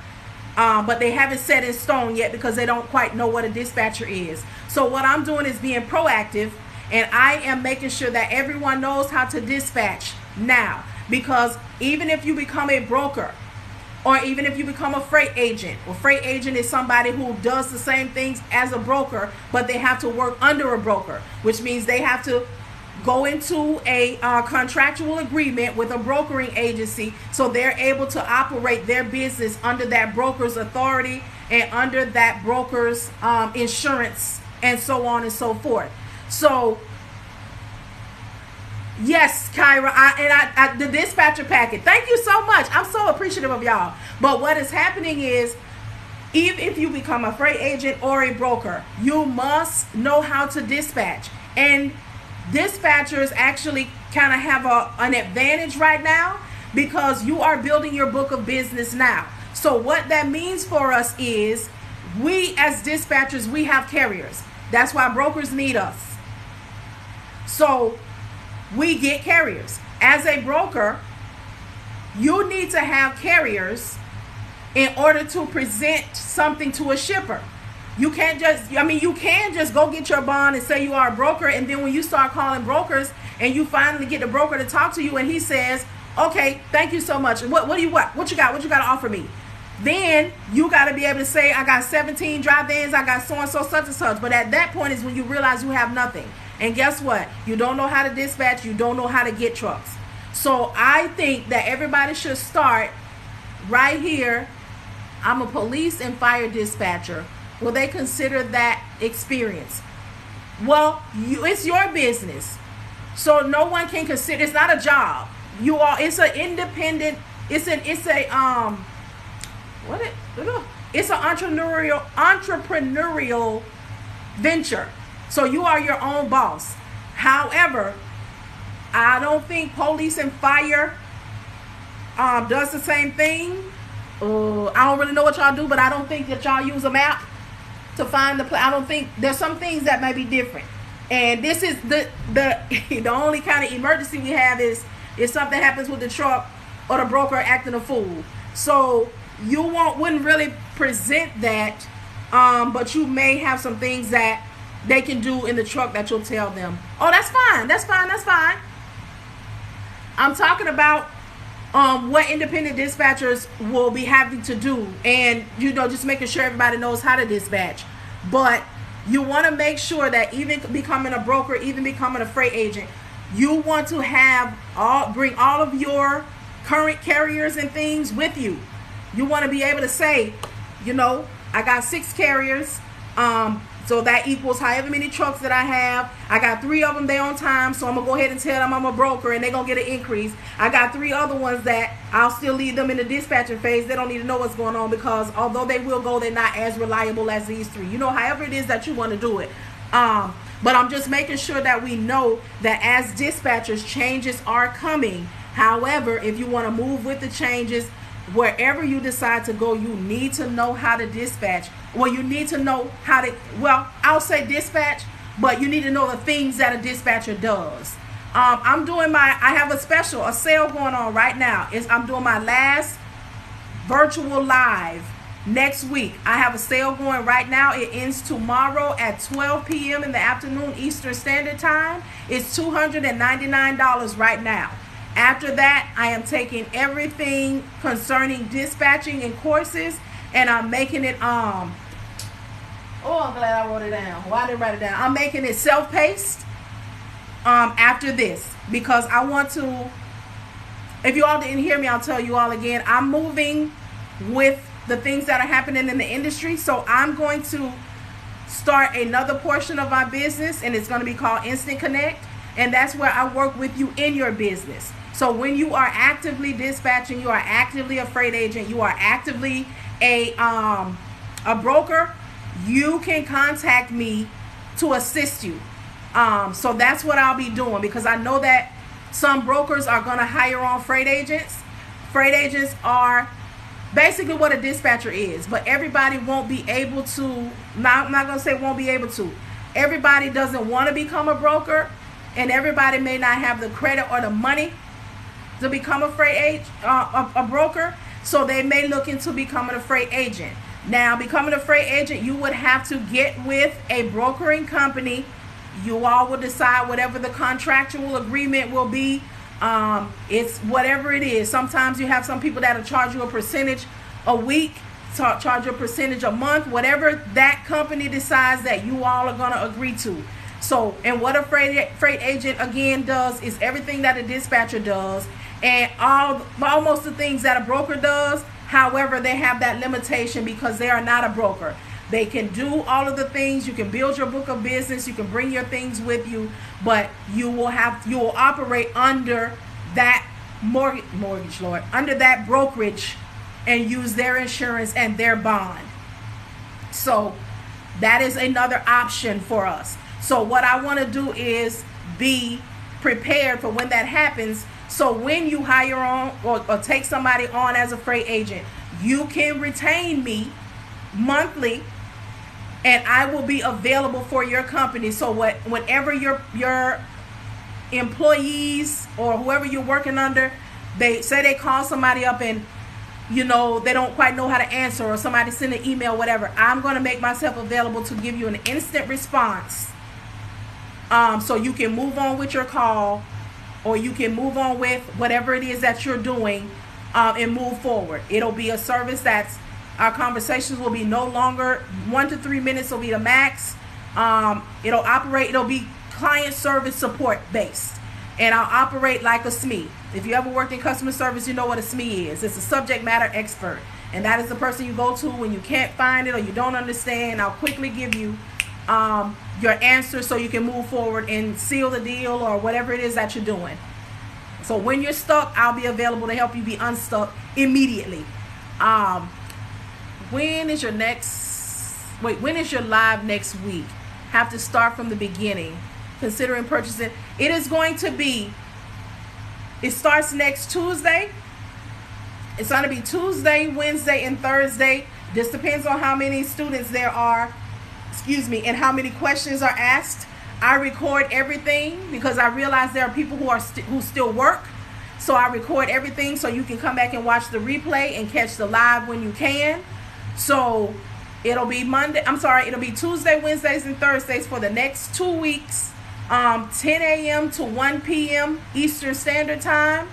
But they haven't set in stone yet because they don't quite know what a dispatcher is. So what I'm doing is being proactive, and I am making sure that everyone knows how to dispatch now. Because even if you become a broker, or even if you become a freight agent, well, freight agent is somebody who does the same things as a broker, but they have to work under a broker, which means they have to go into a contractual agreement with a brokering agency, so they're able to operate their business under that broker's authority and under that broker's insurance, and so on and so forth. So yes, Kyra, the dispatcher packet. Thank you so much. I'm so appreciative of y'all. But what is happening is, even if you become a freight agent or a broker, you must know how to dispatch. And dispatchers actually kind of have an advantage right now, because you are building your book of business now. So what that means for us is, we as dispatchers, we have carriers. That's why brokers need us. So we get carriers. As a broker, you need to have carriers in order to present something to a shipper. You can't just, you can just go get your bond and say you are a broker, and then when you start calling brokers and you finally get the broker to talk to you and he says, okay, thank you so much. What you got to offer me? Then you got to be able to say, I got 17 drive-ins, I got so-and-so, such and such. But at that point is when you realize you have nothing. And guess what? You don't know how to dispatch. You don't know how to get trucks. So I think that everybody should start right here I'm a police and fire dispatcher. Will they consider that experience? Well, it's your business. So no one can consider, it's not a job. It's an independent, it's an entrepreneurial venture. So you are your own boss. However, I don't think police and fire does the same thing. I don't really know what y'all do, but I don't think that y'all use a map to find the place. I don't think, there's some things that may be different. And this is the only kind of emergency we have is if something happens with the truck or the broker acting a fool. So you wouldn't really present that, but you may have some things that they can do in the truck that you'll tell them, oh, that's fine. I'm talking about what independent dispatchers will be having to do, and just making sure everybody knows how to dispatch. But you want to make sure that even becoming a broker, even becoming a freight agent, you want to bring all of your current carriers and things with you. You want to be able to say, I got 6 carriers, so that equals however many trucks that I have. I got 3 of them, they on time, so I'm going to go ahead and tell them I'm a broker and they're going to get an increase. I got 3 other ones that I'll still leave them in the dispatching phase. They don't need to know what's going on, because although they will go, they're not as reliable as these 3. However it is that you want to do it. But I'm just making sure that we know that as dispatchers, changes are coming. However, if you want to move with the changes, wherever you decide to go, you need to know how to dispatch. Well, you need to know how to, I'll say dispatch, but you need to know the things that a dispatcher does. I have a sale going on right now. I'm doing my last virtual live next week. I have a sale going right now. It ends tomorrow at 12 p.m. in the afternoon Eastern Standard Time. It's $299 right now. After that, I am taking everything concerning dispatching and courses, and I'm making it, I'm glad I wrote it down. Why didn't I write it down? I'm making it self-paced after this, because I want to, if you all didn't hear me, I'll tell you all again. I'm moving with the things that are happening in the industry, so I'm going to start another portion of my business, and it's going to be called Instant Connect, and that's where I work with you in your business. So when you are actively dispatching, you are actively a freight agent, you are actively a broker, you can contact me to assist you. So that's what I'll be doing, because I know that some brokers are going to hire on freight agents. Freight agents are basically what a dispatcher is, but everybody won't be able to. I'm not going to say won't be able to. Everybody doesn't want to become a broker, and everybody may not have the credit or the money to become a freight agent, a broker. So they may look into becoming a freight agent. Now, becoming a freight agent, you would have to get with a brokering company. You all will decide whatever the contractual agreement will be. It's whatever it is. Sometimes you have some people that'll charge you a percentage a week, charge you a percentage a month, whatever that company decides that you all are going to agree to. So, and what a freight agent again does is everything that a dispatcher does, and almost the things that a broker does. However, they have that limitation because they are not a broker. They can do all of the things. You can build your book of business. You can bring your things with you, but you will operate under that mortgage lord, under that brokerage, and use their insurance and their bond. So that is another option for us. So what I want to do is be prepared for when that happens. So when you hire on or take somebody on as a freight agent, you can retain me monthly, and I will be available for your company. So whenever your employees or whoever you're working under, they call somebody up and they don't quite know how to answer, or somebody send an email, whatever, I'm going to make myself available to give you an instant response. So you can move on with your call, or you can move on with whatever it is that you're doing, and move forward. It'll be a service our conversations will be no longer 1 to 3 minutes will be the max. It'll be client service support based, and I'll operate like a SME. If you ever worked in customer service, you know what a SME is. It's a subject matter expert. And that is the person you go to when you can't find it or you don't understand. I'll quickly give you your answer so you can move forward and seal the deal or whatever it is that you're doing. So when you're stuck, I'll be available to help you be unstuck immediately. When is your live next week? Have to start from the beginning. Considering purchasing. It is going to be, it starts next Tuesday. It's going to be Tuesday, Wednesday, and Thursday. This depends on how many students there are, and how many questions are asked. I record everything because I realize there are people who still work. So I record everything so you can come back and watch the replay and catch the live when you can. So it'll be it'll be Tuesday, Wednesdays, and Thursdays for the next 2 weeks. 10 a.m. to 1 p.m. Eastern Standard Time.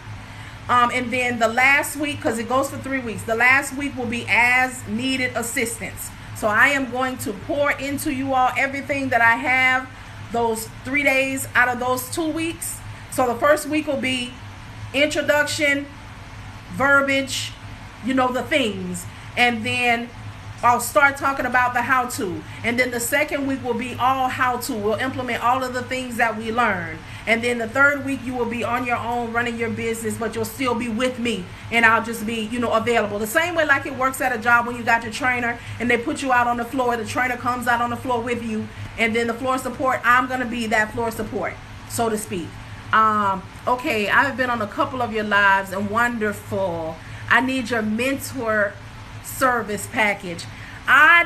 And then the last week, because it goes for 3 weeks, the last week will be as needed assistance. So I am going to pour into you all everything that I have those 3 days out of those 2 weeks. So the first week will be introduction, verbiage, the things. And then I'll start talking about the how-to. And then the second week will be all how-to. We'll implement all of the things that we learned. And then the third week you will be on your own running your business, but you'll still be with me. And I'll just be, available. The same way like it works at a job when you got your trainer and they put you out on the floor. The trainer comes out on the floor with you. And then the floor support, I'm going to be that floor support, so to speak. Okay, I've been on a couple of your lives and wonderful. I need your mentor service package. I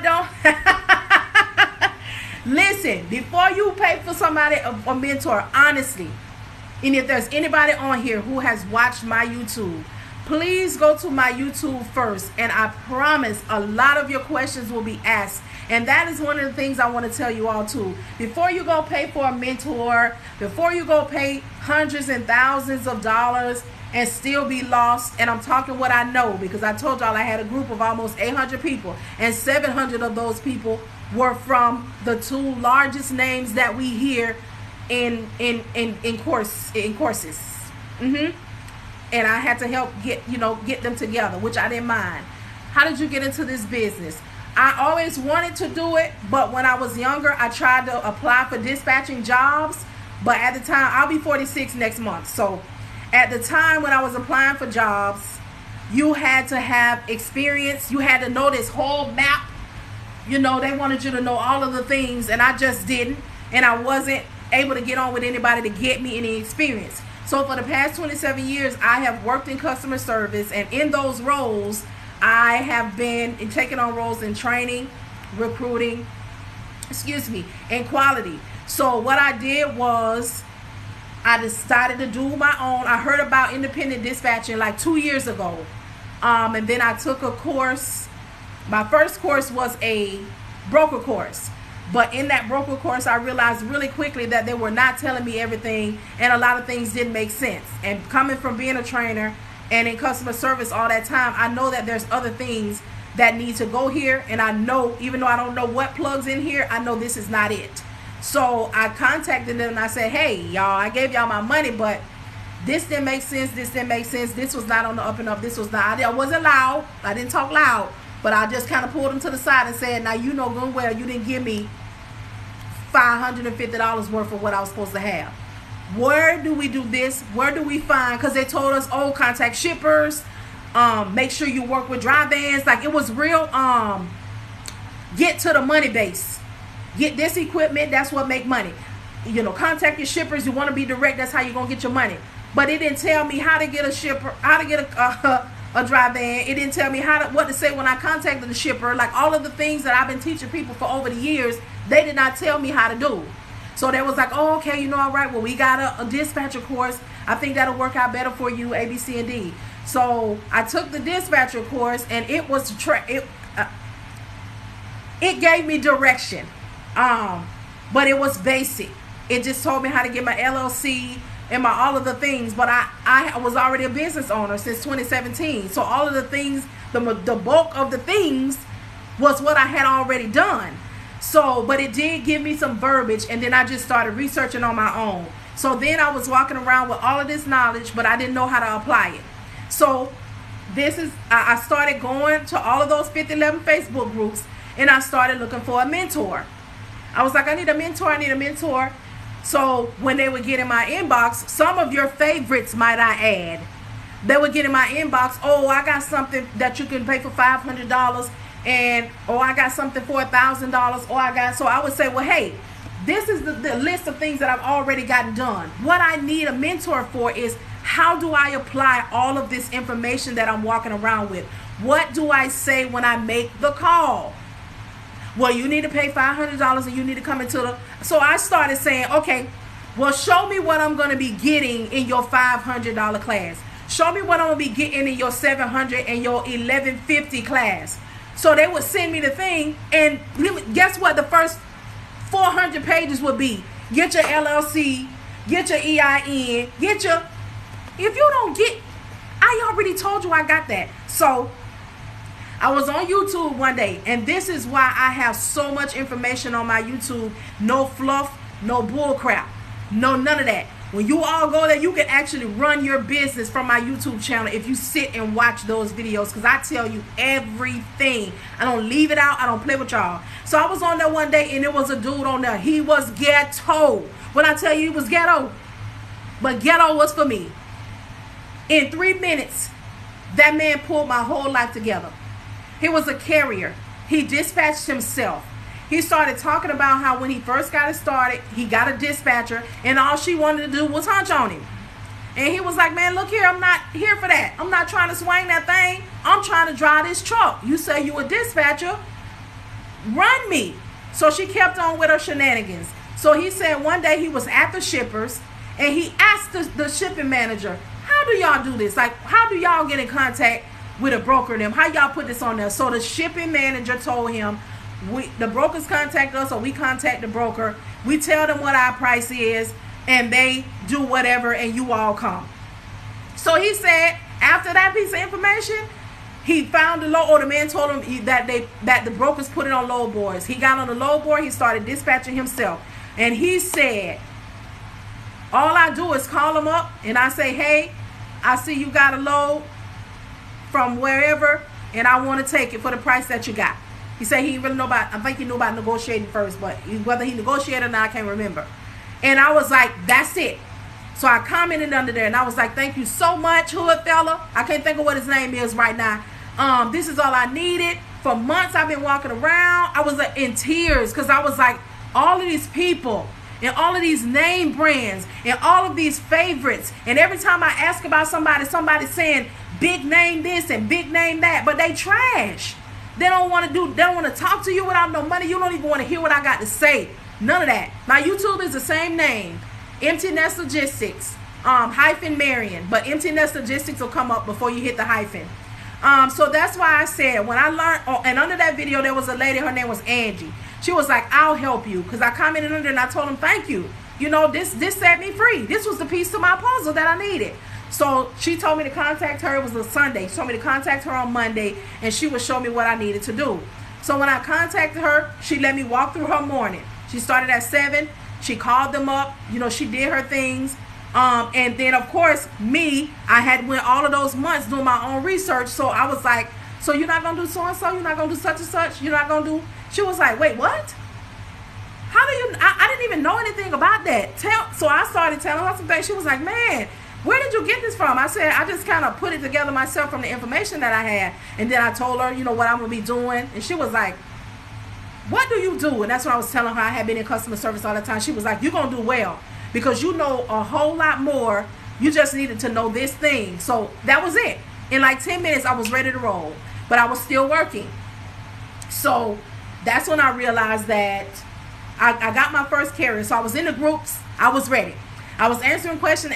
don't listen, before you pay for somebody a mentor, honestly, and if there's anybody on here who has watched my YouTube, please go to my YouTube first, and I promise a lot of your questions will be asked. And that is one of the things I want to tell you all too. Before you go pay for a mentor, before you go pay hundreds and thousands of dollars and still be lost, and I'm talking what I know because I told y'all I had a group of almost 800 people, and 700 of those people were from the 2 largest names that we hear in courses. And I had to help get them together, which I didn't mind. How did you get into this business? I always wanted to do it, but when I was younger, I tried to apply for dispatching jobs. But at the time, I'll be 46 next month. So at the time when I was applying for jobs, you had to have experience. You had to know this whole map. They wanted you to know all of the things, and I just didn't. And I wasn't able to get on with anybody to get me any experience. So for the past 27 years, I have worked in customer service, and in those roles, I have been taking on roles in training, recruiting, and quality. So what I did was I decided to do my own. I heard about independent dispatching like 2 years ago. And then I took a course. My first course was a broker course. But in that broker course, I realized really quickly that they were not telling me everything, and a lot of things didn't make sense. And coming from being a trainer and in customer service all that time, I know that there's other things that need to go here. And I know, even though I don't know what plugs in here, I know this is not it. So I contacted them and I said, hey, y'all, I gave y'all my money, but this didn't make sense. This didn't make sense. This was not on the up and up. This was not, I wasn't loud. I didn't talk loud, but I just kind of pulled them to the side and said, now, you know good and well, you didn't give me $550 worth of what I was supposed to have. Where do we do this? Where do we find? Because they told us, oh, contact shippers. Make sure you work with dry vans. Like, it was real. Get to the money base. Get this equipment. That's what make money. Contact your shippers. You want to be direct. That's how you're gonna get your money. But it didn't tell me how to get a shipper, how to get a dry van. It didn't tell me what to say when I contacted the shipper. Like, all of the things that I've been teaching people for over the years, they did not tell me how to do. So they was like, oh, okay, all right, well, we got a dispatcher course. I think that'll work out better for you, A, B, C, and D. So I took the dispatcher course, and it was it gave me direction, but it was basic. It just told me how to get my LLC and my all of the things. But I was already a business owner since 2017. So all of the things, the bulk of the things was what I had already done. So, but it did give me some verbiage, and then I just started researching on my own. So then I was walking around with all of this knowledge, but I didn't know how to apply it. So I started going to all of those 5011 Facebook groups, and I started looking for a mentor. I was like, I need a mentor. So when they would get in my inbox, some of your favorites, might I add, they would get in my inbox, oh, I got something that you can pay for $500, and I got something for $1,000, so I would say, well, hey, this is the list of things that I've already gotten done. What I need a mentor for is, how do I apply all of this information that I'm walking around with? What do I say when I make the call? Well, you need to pay $500 and you need to come into the... So I started saying, okay, well, show me what I'm going to be getting in your $500 class. Show me what I'm going to be getting in your $700 and your $1,150 class. So they would send me the thing, and guess what? The first 400 pages would be, get your LLC, get your EIN, get your... If you don't get... I already told you I got that. So I was on YouTube one day, and this is why I have so much information on my YouTube. No fluff, no bull crap, no none of that. When you all go there, you can actually run your business from my YouTube channel if you sit and watch those videos, because I tell you everything. I don't leave it out. I don't play with y'all. So I was on there one day, and there was a dude on there. He was ghetto. When I tell you he was ghetto, but ghetto was for me. In 3 minutes, that man pulled my whole life together. He was a carrier. He dispatched himself. He started talking about how when he first got it started, he got a dispatcher, and all she wanted to do was hunch on him. And he was like, man, look here, I'm not here for that. I'm not trying to swing that thing. I'm trying to drive this truck. You say you a dispatcher, run me. So she kept on with her shenanigans. So he said one day he was at the shippers, and he asked the shipping manager, how do y'all do this? Like, how do y'all get in contact with a broker and them? How y'all put this on there? So the shipping manager told him, the brokers contact us, or we contact the broker. We tell them what our price is, and they do whatever, and you all come. So he said, after that piece of information, he found the low, or the man told him that the brokers put it on load boards. He got on the load board. He started dispatching himself, and he said, all I do is call them up, and I say, hey, I see you got a load from wherever, and I want to take it for the price that you got. He said he didn't really know about, I think he knew about negotiating first, but whether he negotiated or not, I can't remember. And I was like, that's it. So I commented under there, and I was like, thank you so much, hood fella. I can't think of what his name is right now. This is all I needed. For months I've been walking around. I was in tears, because I was like, all of these people and all of these name brands and all of these favorites, and every time I ask about somebody's saying big name this and big name that, but they trash. They don't want to talk to you without no money. You don't even want to hear what I got to say. None of that. My YouTube is the same name, Emmteenestlogistics-Marian, but Emmteenestlogistics will come up before you hit the hyphen. So that's why I said, when I learned, and under that video there was a lady, her name was Angie. She was like, I'll help you, because I commented under and I told him, thank you. You know, this set me free. This was the piece to my puzzle that I needed. So she told me to contact her. It was a Sunday. She told me to contact her on Monday, and she would show me what I needed to do. So when I contacted her, she let me walk through her morning. She started at 7. She called them up. You know, she did her things. And then, of course, I had went all of those months doing my own research. So I was like, so you're not going to do so-and-so? You're not going to do such and such? You're not going to do... She was like, wait, what? How do you... I didn't even know anything about that. So I started telling her some things. She was like, man, where did you get this from? I said, I just kind of put it together myself from the information that I had. And then I told her, you know, what I'm going to be doing. And she was like, what do you do? And that's what I was telling her. I had been in customer service all the time. She was like, you're going to do well, because you know a whole lot more. You just needed to know this thing. So that was it. In like 10 minutes, I was ready to roll. But I was still working. So that's when I realized that I got my first carrier. So I was in the groups. I was ready. I was answering questions.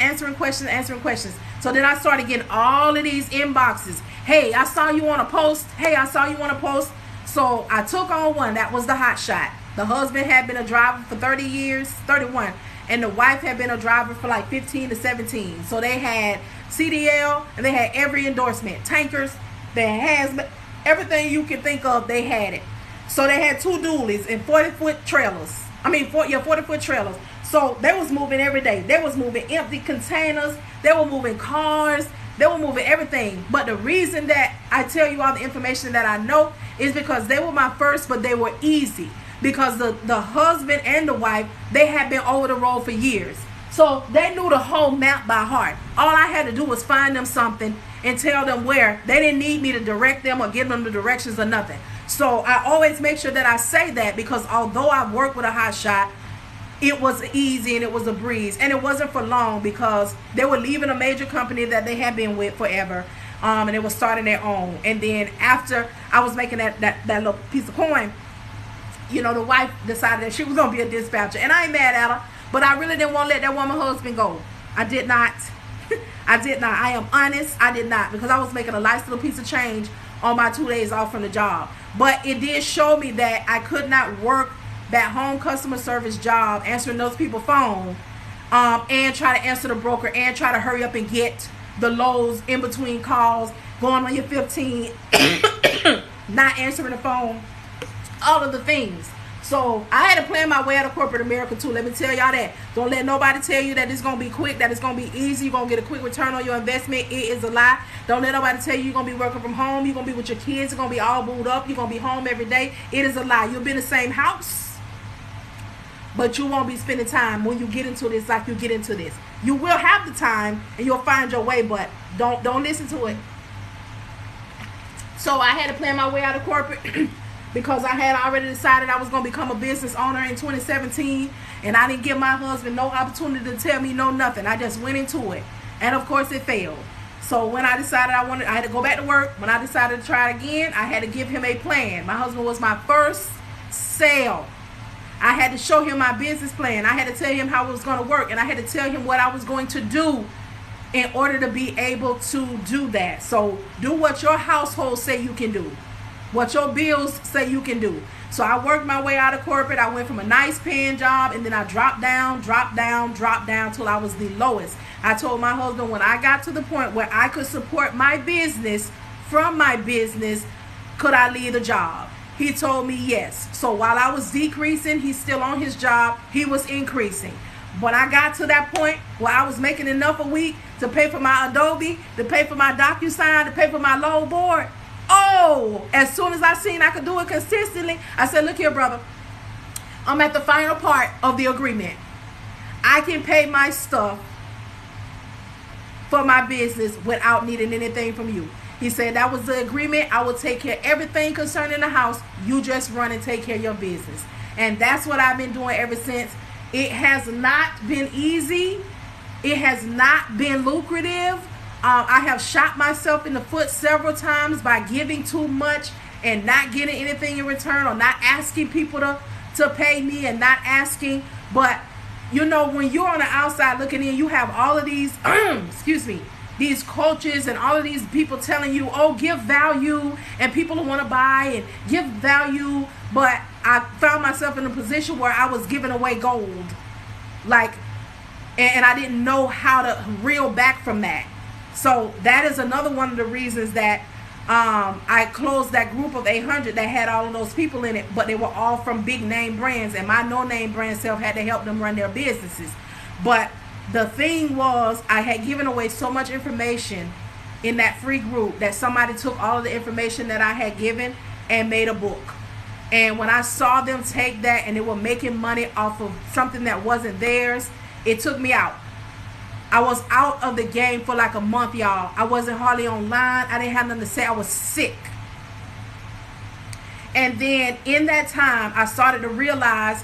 So then I started getting all of these inboxes. Hey, I saw you on a post. Hey, I saw you on a post. So I took on one. That was the hot shot. The husband had been a driver for 30 years, 31. And the wife had been a driver for like 15 to 17. So they had CDL, and they had every endorsement. Tankers, they had everything you can think of, they had it. So they had 2 dualies and 40-foot trailers. 40-foot trailers. So they was moving every day. They was moving empty containers. They were moving cars. They were moving everything. But the reason that I tell you all the information that I know is because they were my first, but they were easy. Because the husband and the wife, they had been over the road for years. So they knew the whole map by heart. All I had to do was find them something and tell them where. They didn't need me to direct them or give them the directions or nothing. So I always make sure that I say that, because although I worked with a hot shot, it was easy and it was a breeze. And it wasn't for long, because they were leaving a major company that they had been with forever. And they were starting their own. And then after I was making that little piece of coin, you know, the wife decided that she was going to be a dispatcher. And I ain't mad at her, but I really didn't want to let that woman husband go. I did not. I did not. I am honest. I did not, because I was making a nice little piece of change on my 2 days off from the job. But it did show me that I could not work that home customer service job, answering those people's phone, and try to answer the broker and try to hurry up and get the lows in between calls, going on your 15, not answering the phone, all of the things. So I had to plan my way out of corporate America too. Let me tell y'all that. Don't let nobody tell you that it's going to be quick, that it's going to be easy, you're going to get a quick return on your investment. It is a lie. Don't let nobody tell you you're going to be working from home, you're going to be with your kids, you're going to be all booed up, you're going to be home every day. It is a lie. You'll be in the same house, but you won't be spending time when you get into this like you get into this. You will have the time and you'll find your way, but don't listen to it. So I had to plan my way out of corporate because I had already decided I was going to become a business owner in 2017, and I didn't give my husband no opportunity to tell me no nothing. I just went into it, and of course it failed. So when I decided I had to go back to work, when I decided to try it again, I had to give him a plan. My husband was my first sale. I had to show him my business plan. I had to tell him how it was going to work, and I had to tell him what I was going to do in order to be able to do that. So do what your household say you can do, what your bills say you can do. So I worked my way out of corporate. I went from a nice paying job, and then I dropped down till I was the lowest. I told my husband when I got to the point where I could support my business from my business, could I leave the job? He told me yes. So while I was decreasing, he's still on his job, he was increasing. When I got to that point where I was making enough a week to pay for my Adobe, to pay for my DocuSign, to pay for my load board, as soon as I seen I could do it consistently, I said, look here, brother, I'm at the final part of the agreement. I can pay my stuff for my business without needing anything from you. He said that was the agreement. I will take care of everything concerning the house. You just run and take care of your business. And that's what I've been doing ever since. It has not been easy. It has not been lucrative. I have shot myself in the foot several times by giving too much and not getting anything in return, or not asking people to pay me and not asking. But you know, when you're on the outside looking in, you have all of these these coaches and all of these people telling you, oh, give value, and people who want to buy and give value. But I found myself in a position where I was giving away gold, and I didn't know how to reel back from that. So that is another one of the reasons that I closed that group of 800 that had all of those people in it, but they were all from big name brands, and my no name brand self had to help them run their businesses. But the thing was, I had given away so much information in that free group that somebody took all of the information that I had given and made a book. And when I saw them take that and they were making money off of something that wasn't theirs, it took me out. I was out of the game for like a month, y'all. I wasn't hardly online. I didn't have nothing to say. I was sick. And then in that time, I started to realize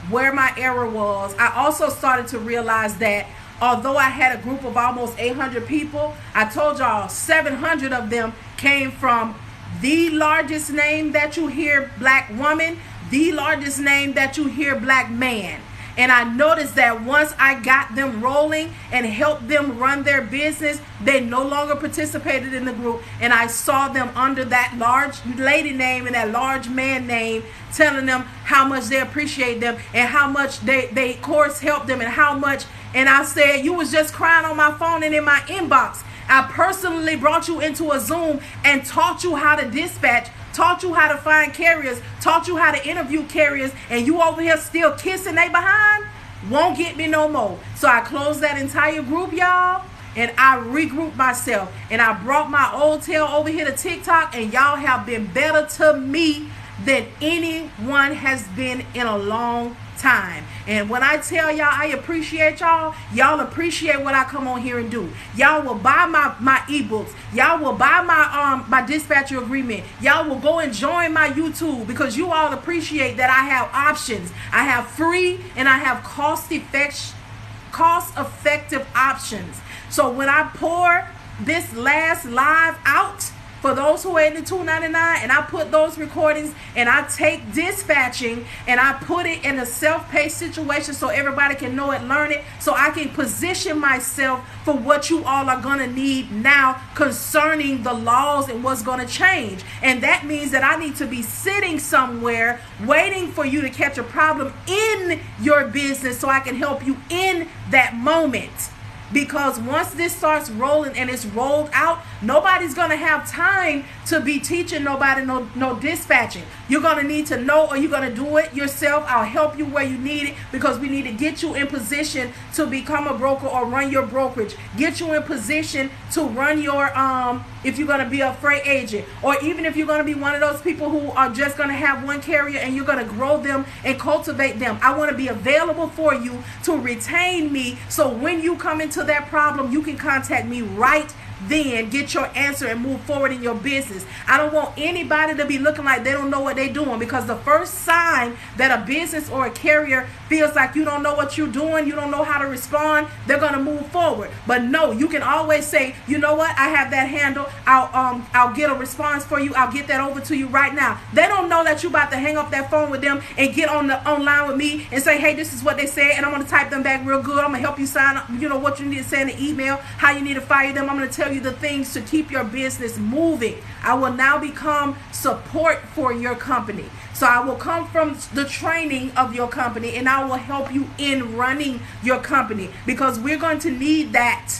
where my error was. I also started to realize that although I had a group of almost 800 people, I told y'all 700 of them came from the largest name that you hear, black woman, the largest name that you hear, black man. And I noticed that once I got them rolling and helped them run their business, they no longer participated in the group. And I saw them under that large lady name and that large man name, telling them how much they appreciate them and how much they of course helped them and how much. And I said, you was just crying on my phone and in my inbox. I personally brought you into a Zoom and taught you how to dispatch, taught you how to find carriers, taught you how to interview carriers, and you over here still kissing they behind? Won't get me no more. So I closed that entire group, y'all, and I regrouped myself, and I brought my old tail over here to TikTok, and y'all have been better to me than anyone has been in a long time. And when I tell y'all I appreciate y'all, y'all appreciate what I come on here and do. Y'all will buy my ebooks. Y'all will buy my dispatcher agreement. Y'all will go and join my YouTube, because you all appreciate that I have options. I have free and I have cost effective options. So when I pour this last live out for those who are in the $2.99, and I put those recordings, and I take dispatching and I put it in a self-paced situation so everybody can know it, learn it, so I can position myself for what you all are going to need now concerning the laws and what's going to change. And that means that I need to be sitting somewhere waiting for you to catch a problem in your business so I can help you in that moment. Because once this starts rolling and it's rolled out, nobody's going to have time to be teaching nobody no dispatching. You're going to need to know, or you're going to do it yourself. I'll help you where you need it, because we need to get you in position to become a broker or run your brokerage. Get you in position to run your, if you're going to be a freight agent, or even if you're going to be one of those people who are just going to have one carrier and you're going to grow them and cultivate them. I want to be available for you to retain me, so when you come into that problem, you can contact me right then, get your answer, and move forward in your business. I don't want anybody to be looking like they don't know what they're doing, because the first sign that a business or a carrier feels like you don't know what you're doing, you don't know how to respond, they're going to move forward. But no, you can always say, you know what, I have that handle, I'll get a response for you, I'll get that over to you right now. They don't know that you're about to hang up that phone with them and get online with me and say, hey, this is what they said, and I'm going to type them back real good. I'm going to help you sign up, you know, what you need to say in the email, how you need to fire them. I'm going to tell you the things to keep your business moving. I will now become support for your company. So I will come from the training of your company, and I will help you in running your company, because we're going to need that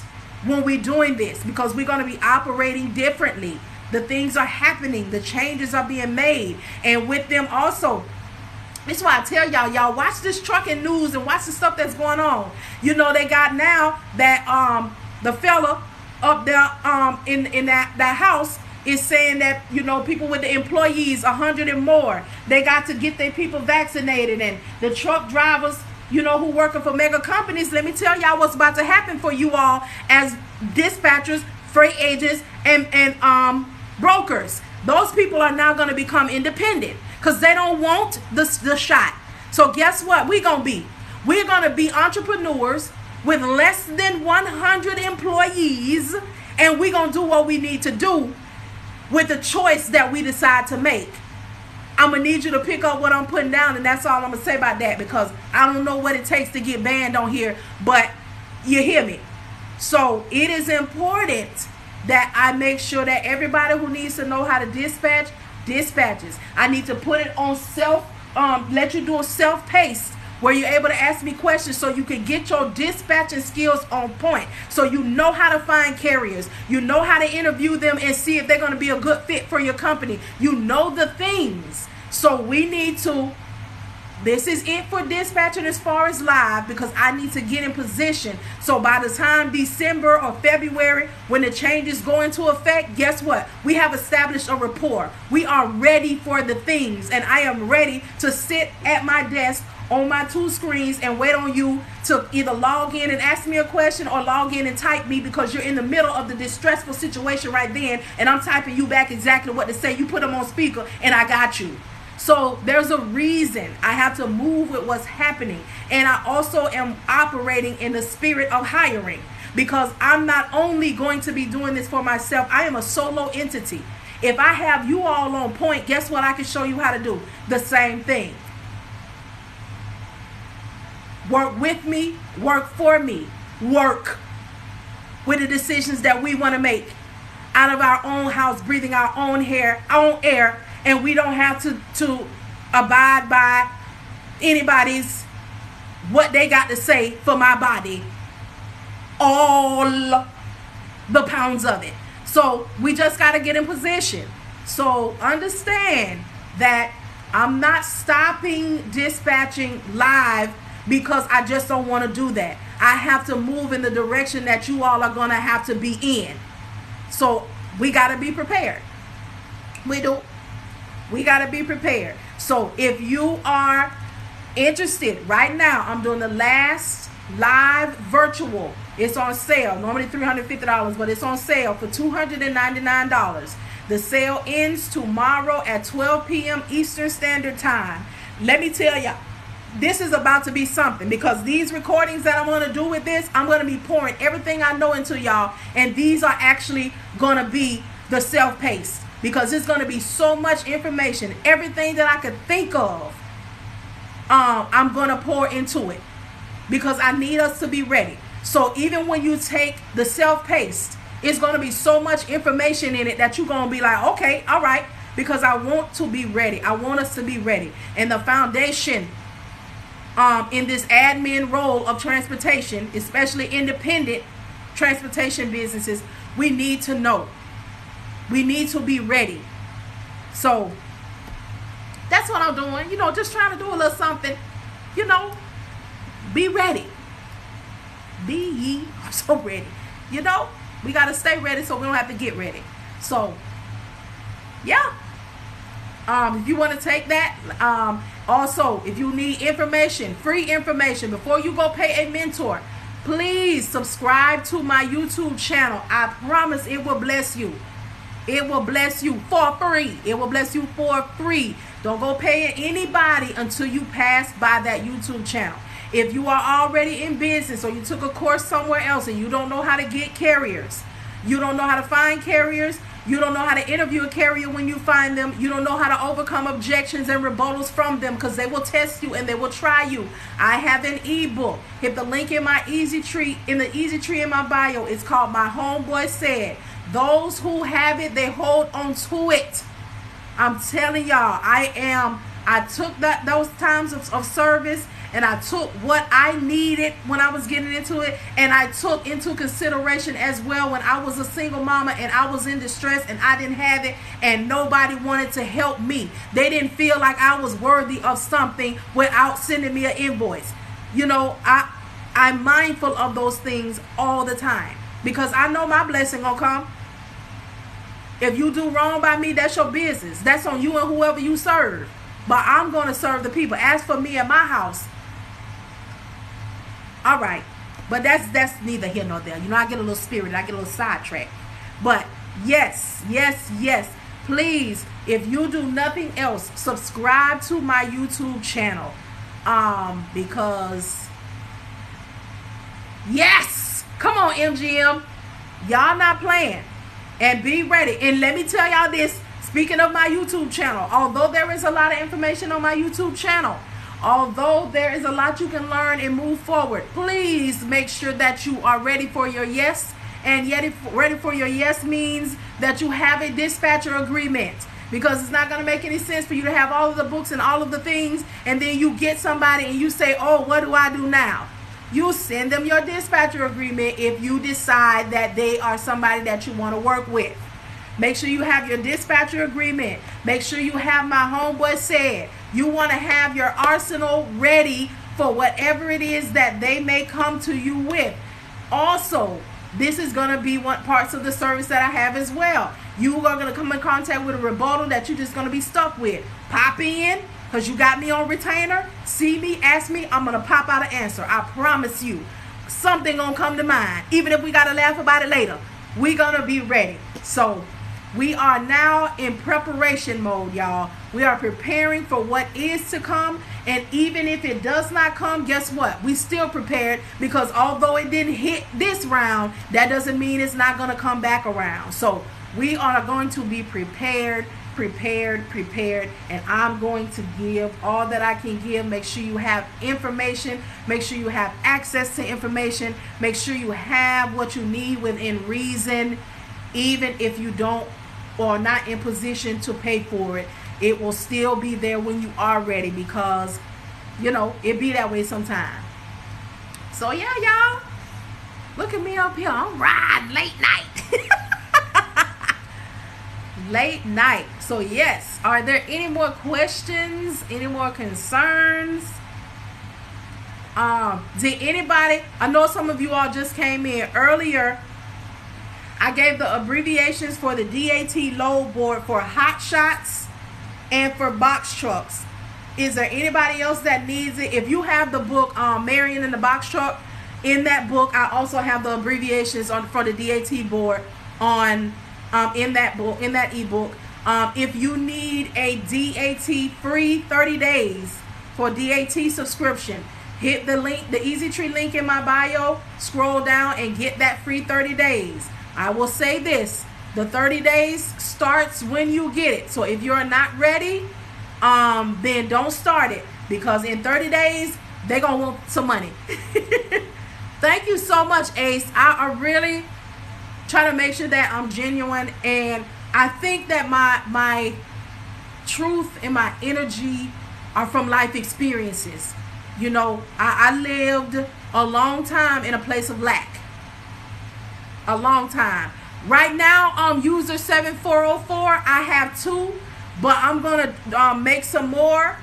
when we're doing this, because we're going to be operating differently. The things are happening, the changes are being made, and with them also, that's why I tell y'all watch this trucking news and watch the stuff that's going on. You know, they got now that the fella up there in that house is saying that, you know, people with the employees 100 and more, they got to get their people vaccinated, and the truck drivers, you know, who working for mega companies. Let me tell y'all what's about to happen for you all as dispatchers, freight agents, and brokers. Those people are now going to become independent, because they don't want the shot. So guess what we're going to be? We're going to be entrepreneurs with less than 100 employees, and we're going to do what we need to do with the choice that we decide to make. I'm going to need you to pick up what I'm putting down, and that's all I'm going to say about that, because I don't know what it takes to get banned on here, but you hear me. So it is important that I make sure that everybody who needs to know how to dispatch, dispatches. I need to put it on let you do a self-paced, where you're able to ask me questions so you can get your dispatching skills on point. So you know how to find carriers. You know how to interview them and see if they're going to be a good fit for your company. You know the things. So we need to, this is it for dispatching as far as live, because I need to get in position. So by the time December or February, when the changes go into effect, guess what? We have established a rapport. We are ready for the things, and I am ready to sit at my desk on my two screens and wait on you to either log in and ask me a question, or log in and type me, because you're in the middle of the distressful situation right then, and I'm typing you back exactly what to say. You put them on speaker and I got you. So there's a reason I have to move with what's happening. And I also am operating in the spirit of hiring, because I'm not only going to be doing this for myself, I am a solo entity. If I have you all on point, guess what I can show you how to do? The same thing. Work with me, work for me, work with the decisions that we want to make out of our own house, breathing our own air, and we don't have to abide by anybody's what they got to say for my body, all the pounds of it. So we just got to get in position. So understand that I'm not stopping dispatching live because I just don't want to do that. I have to move in the direction that you all are going to have to be in. So we got to be prepared. We do. We got to be prepared. So if you are interested, right now I'm doing the last live virtual. It's on sale. Normally $350, but it's on sale for $299. The sale ends tomorrow at 12 p.m. Eastern Standard Time. Let me tell you, this is about to be something, because these recordings that I'm going to do with this, I'm going to be pouring everything I know into y'all, and these are actually going to be the self-paced, because it's going to be so much information. Everything that I could think of, I'm going to pour into it, because I need us to be ready. So even when you take the self-paced, it's going to be so much information in it that you're going to be like, okay, all right, because I want to be ready. I want us to be ready. And the foundation in this admin role of transportation, especially independent transportation businesses, we need to know. We need to be ready. So that's what I'm doing. Just trying to do a little something. Be ready. Be ye so ready. We got to stay ready so we don't have to get ready. So, yeah. If you want to take that, also, if you need information, free information, before you go pay a mentor, please subscribe to my YouTube channel. I promise it will bless you. It will bless you for free. It will bless you for free. Don't go paying anybody until you pass by that YouTube channel. If you are already in business, or you took a course somewhere else and you don't know how to get carriers, you don't know how to find carriers, you don't know how to interview a carrier when you find them, you don't know how to overcome objections and rebuttals from them, because they will test you and they will try you. I have an ebook. Hit the link in my easy tree in my bio. It's called My Homeboy Said. Those who have it, they hold on to it. I'm telling y'all, I took those times of service, and I took what I needed when I was getting into it, and I took into consideration as well when I was a single mama and I was in distress and I didn't have it and nobody wanted to help me. They didn't feel like I was worthy of something without sending me an invoice. I'm mindful of those things all the time, because I know my blessing gonna come. If you do wrong by me, that's your business. That's on you and whoever you serve. But I'm going to serve the people. As for me and my house, all right. But that's neither here nor there. I get a little spirited. I get a little sidetracked. But yes. Please, if you do nothing else, subscribe to my YouTube channel. Because, yes. Come on, MGM. Y'all not playing. And be ready. And let me tell y'all this. Speaking of my YouTube channel, although there is a lot of information on my YouTube channel, although there is a lot you can learn and move forward, please make sure that you are ready for your yes. And yet, ready for your yes means that you have a dispatcher agreement, because it's not going to make any sense for you to have all of the books and all of the things, and then you get somebody and you say, oh, what do I do now? You send them your dispatcher agreement if you decide that they are somebody that you want to work with. Make sure you have your dispatcher agreement. Make sure you have My Homeboy Said. You want to have your arsenal ready for whatever it is that they may come to you with. Also, this is going to be one parts of the service that I have as well. You are going to come in contact with a rebuttal that you're just going to be stuck with. Pop in, because you got me on retainer. See me, ask me, I'm going to pop out an answer. I promise you. Something going to come to mind. Even if we got to laugh about it later, we're going to be ready. So, we are now in preparation mode, y'all. We are preparing for what is to come. And even if it does not come, guess what? We still prepared, because although it didn't hit this round, that doesn't mean it's not going to come back around. So we are going to be prepared. And I'm going to give all that I can give. Make sure you have information. Make sure you have access to information. Make sure you have what you need within reason. Even if you don't or not in position to pay for it, it will still be there when you are ready, because it be that way sometimes. So yeah, y'all, look at me up here. I'm riding late night. Late night. So yes, are there any more questions, any more concerns? Did anybody, I know some of you all just came in earlier. I gave the abbreviations for the DAT load board for hot shots and for box trucks. Is there anybody else that needs it? If you have the book, Marian and the Box Truck, in that book, I also have the abbreviations for the DAT board in that book, in that ebook. If you need a DAT free 30 days for DAT subscription, hit the link, the EasyTree link in my bio, scroll down and get that free 30 days. I will say this, the 30 days starts when you get it. So if you're not ready, then don't start it, because in 30 days, they're going to want some money. Thank you so much, Ace. I really try to make sure that I'm genuine, and I think that my truth and my energy are from life experiences. You know, I lived a long time in a place of lack. A long time. Right now, user 7404, I have 2, but I'm gonna make some more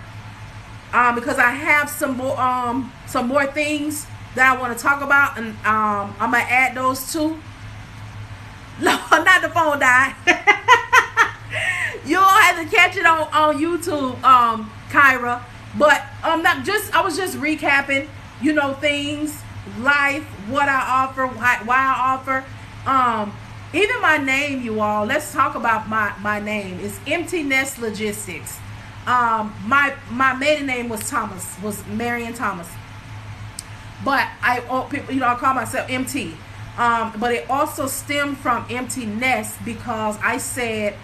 because I have some more things that I want to talk about, and I'm gonna add those too. No, not the phone died. You'll have to catch it on YouTube, Kyra. But I was just recapping, you know, things, life, what I offer, why I offer. Even my name, you all. Let's talk about my name. It's Empteenest Logistics. My maiden name was Marian Thomas. But I call myself MT. But it also stemmed from empty nest, because I said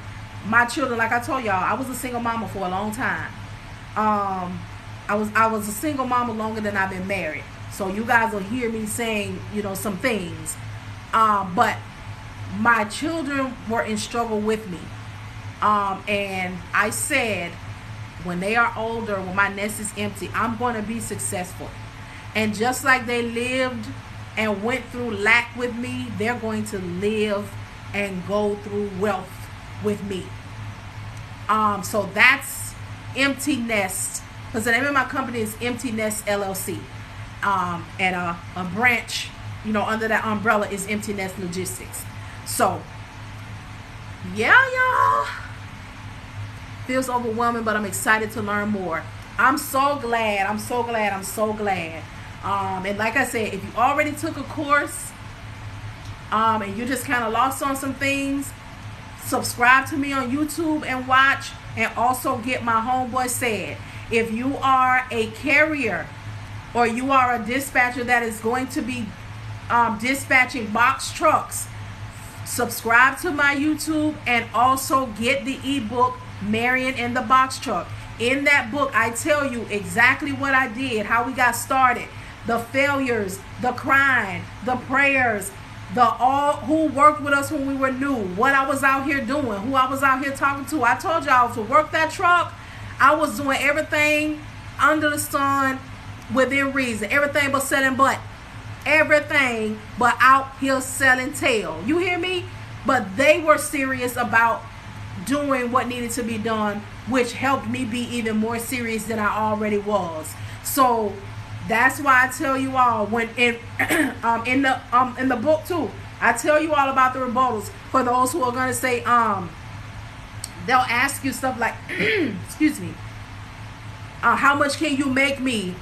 my children, like I told y'all, I was a single mama for a long time. I was a single mama longer than I've been married. So you guys will hear me saying, you know, some things. But my children were in struggle with me. And I said, when they are older, when my nest is empty, I'm going to be successful. And just like they lived and went through lack with me, they're going to live and go through wealth with me. So that's Empty Nest, because the name of my company is Empty Nest LLC. And a branch, you know, under that umbrella is Emmteenest Logistics. So, yeah, y'all. Feels overwhelming, but I'm excited to learn more. I'm so glad. And like I said, if you already took a course, and you just kind of lost on some things, subscribe to me on YouTube and watch, and also get my homeboy said. If you are a carrier or you are a dispatcher that is going to be dispatching box trucks, subscribe to my YouTube and also get the ebook Marian and the Box Truck. In that book, I tell you exactly what I did, how we got started, the failures, the crying, the prayers, who worked with us when we were new, what I was out here doing, who I was out here talking to. I told y'all, to work that truck, I was doing everything under the sun within reason. Everything but selling butt. Everything but out here selling tail. You hear me? But they were serious about doing what needed to be done, which helped me be even more serious than I already was. So that's why I tell you all, when in the book too, I tell you all about the rebuttals. For those who are gonna say, they'll ask you stuff like, excuse me, how much can you make me?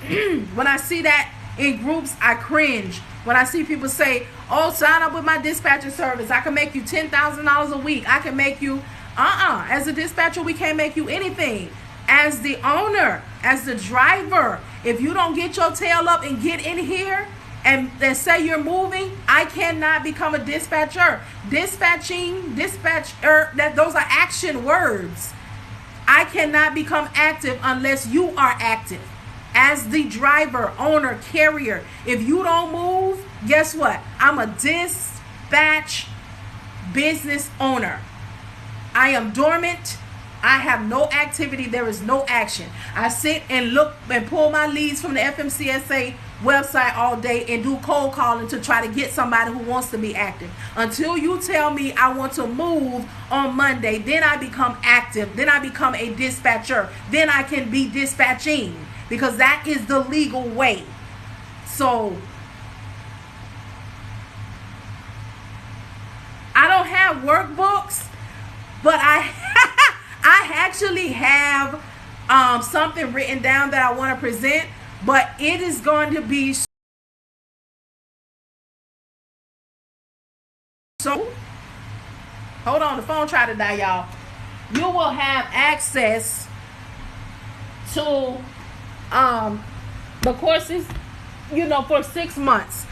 When I see that in groups, I cringe. When I see people say, oh, sign up with my dispatcher service, I can make you $10,000 a week, I can make you, as a dispatcher, we can't make you anything. As the owner, as the driver, if you don't get your tail up and get in here and say you're moving, I cannot become a dispatcher. Dispatcher, those are action words. I cannot become active unless you are active. As the driver, owner, carrier, if you don't move, guess what? I'm a dispatch business owner. I am dormant. I have no activity. There is no action. I sit and look and pull my leads from the FMCSA website all day and do cold calling to try to get somebody who wants to be active. Until you tell me I want to move on Monday, then I become active. Then I become a dispatcher. Then I can be dispatching, because that is the legal way. So I don't have workbooks, but I I actually have something written down that I want to present, but it is going to be so. Hold on, the phone tried to die, y'all. You will have access to the courses, for 6 months.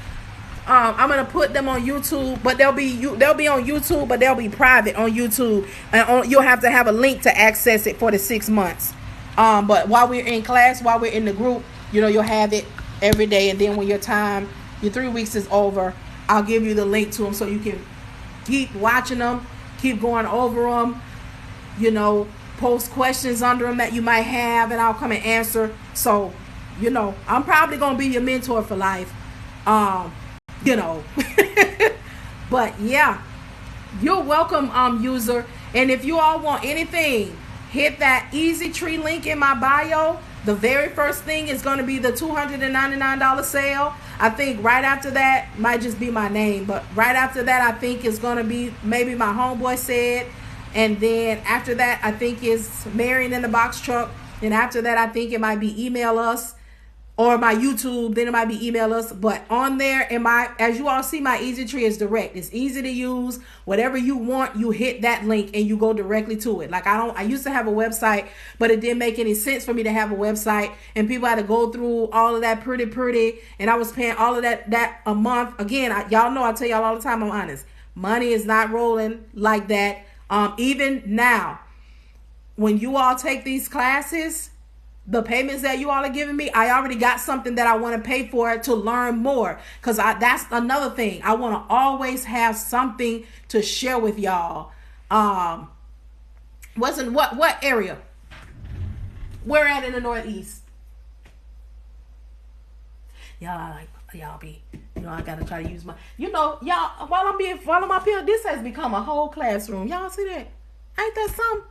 I'm gonna put them on YouTube, but they'll be on YouTube, but they'll be private on YouTube, and you'll have to have a link to access it for the 6 months. But while we're in class, while we're in the group, you'll have it every day, and then when your 3 weeks is over, I'll give you the link to them so you can keep watching them, keep going over them. Post questions under them that you might have, and I'll come and answer. So, I'm probably gonna be your mentor for life. But yeah, you're welcome, user. And if you all want anything, hit that Easy Tree link in my bio. The very first thing is going to be the $299 sale. I think right after that might just be my name, but right after that I think is going to be maybe my homeboy said, and then after that I think is Marian in the Box Truck, and after that I think it might be email us, or my YouTube, then it might be email us. But on there, as you all see, my Easy Tree is direct. It's easy to use. Whatever you want, you hit that link and you go directly to it. Like I used to have a website, but it didn't make any sense for me to have a website, and people had to go through all of that pretty, and I was paying all of that a month. Again, y'all know I tell y'all all the time, I'm honest. Money is not rolling like that. Even now, when you all take these classes, the payments that you all are giving me, I already got something that I want to pay for to learn more. Because that's another thing. I want to always have something to share with y'all. What area? Where at in the Northeast? Y'all be, I gotta try to use my, y'all, while I'm up here, this has become a whole classroom. Y'all see that? Ain't that something?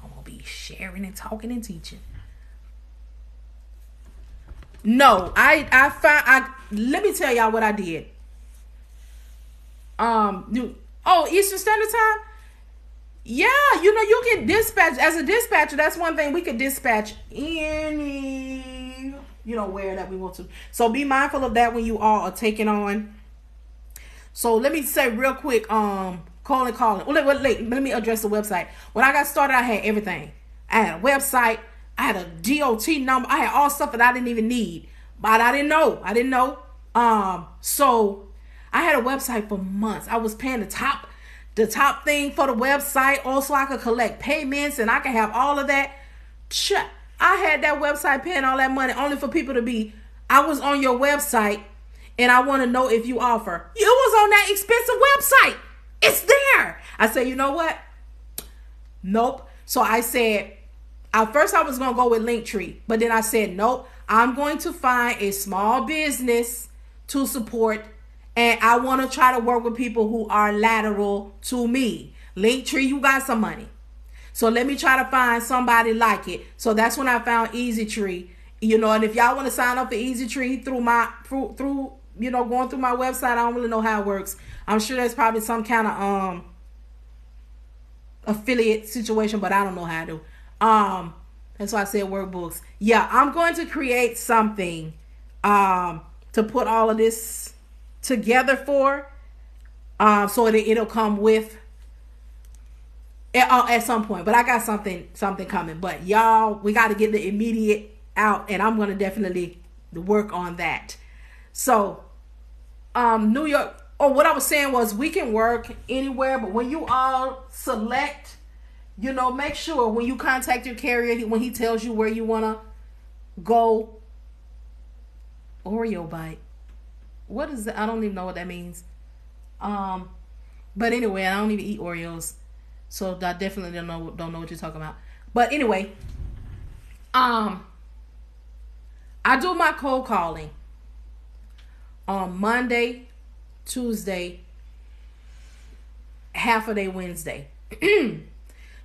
I'm gonna be sharing and talking and teaching. No, let me tell y'all what I did. Eastern Standard Time? Yeah, you can dispatch as a dispatcher. That's one thing, we could dispatch any, where that we want to. So be mindful of that when you all are taking on. So let me say real quick, calling. Well, let me address the website. When I got started, I had everything. I had a website. I had a DOT number. I had all stuff that I didn't even need, but I didn't know. So I had a website for months. I was paying the top thing for the website, also I could collect payments and I could have all of that. I had that website paying all that money only for people to be, I was on your website and I want to know if you offer. You was on that expensive website. It's there. I said, you know what? Nope. So I said, at first I was going to go with Linktree, but then I said, nope, I'm going to find a small business to support, and I want to try to work with people who are lateral to me. Linktree, you got some money. So let me try to find somebody like it. So that's when I found Easy Tree. And if y'all want to sign up for Easy Tree through going through my website, I don't really know how it works. I'm sure there's probably some kind of affiliate situation, but I don't know how to. That's why I said workbooks. Yeah, I'm going to create something to put all of this together for, so that it'll come with at some point. But I got something coming. But y'all, we got to get the immediate out, and I'm going to definitely work on that. So, New York. Oh, what I was saying was we can work anywhere, but when you all select, make sure when you contact your carrier, when he tells you where you want to go. Oreo bite. What is that? I don't even know what that means. But anyway, I don't even eat Oreos, so I definitely don't know what you're talking about. But anyway, I do my cold calling on Monday, Tuesday, half a day Wednesday.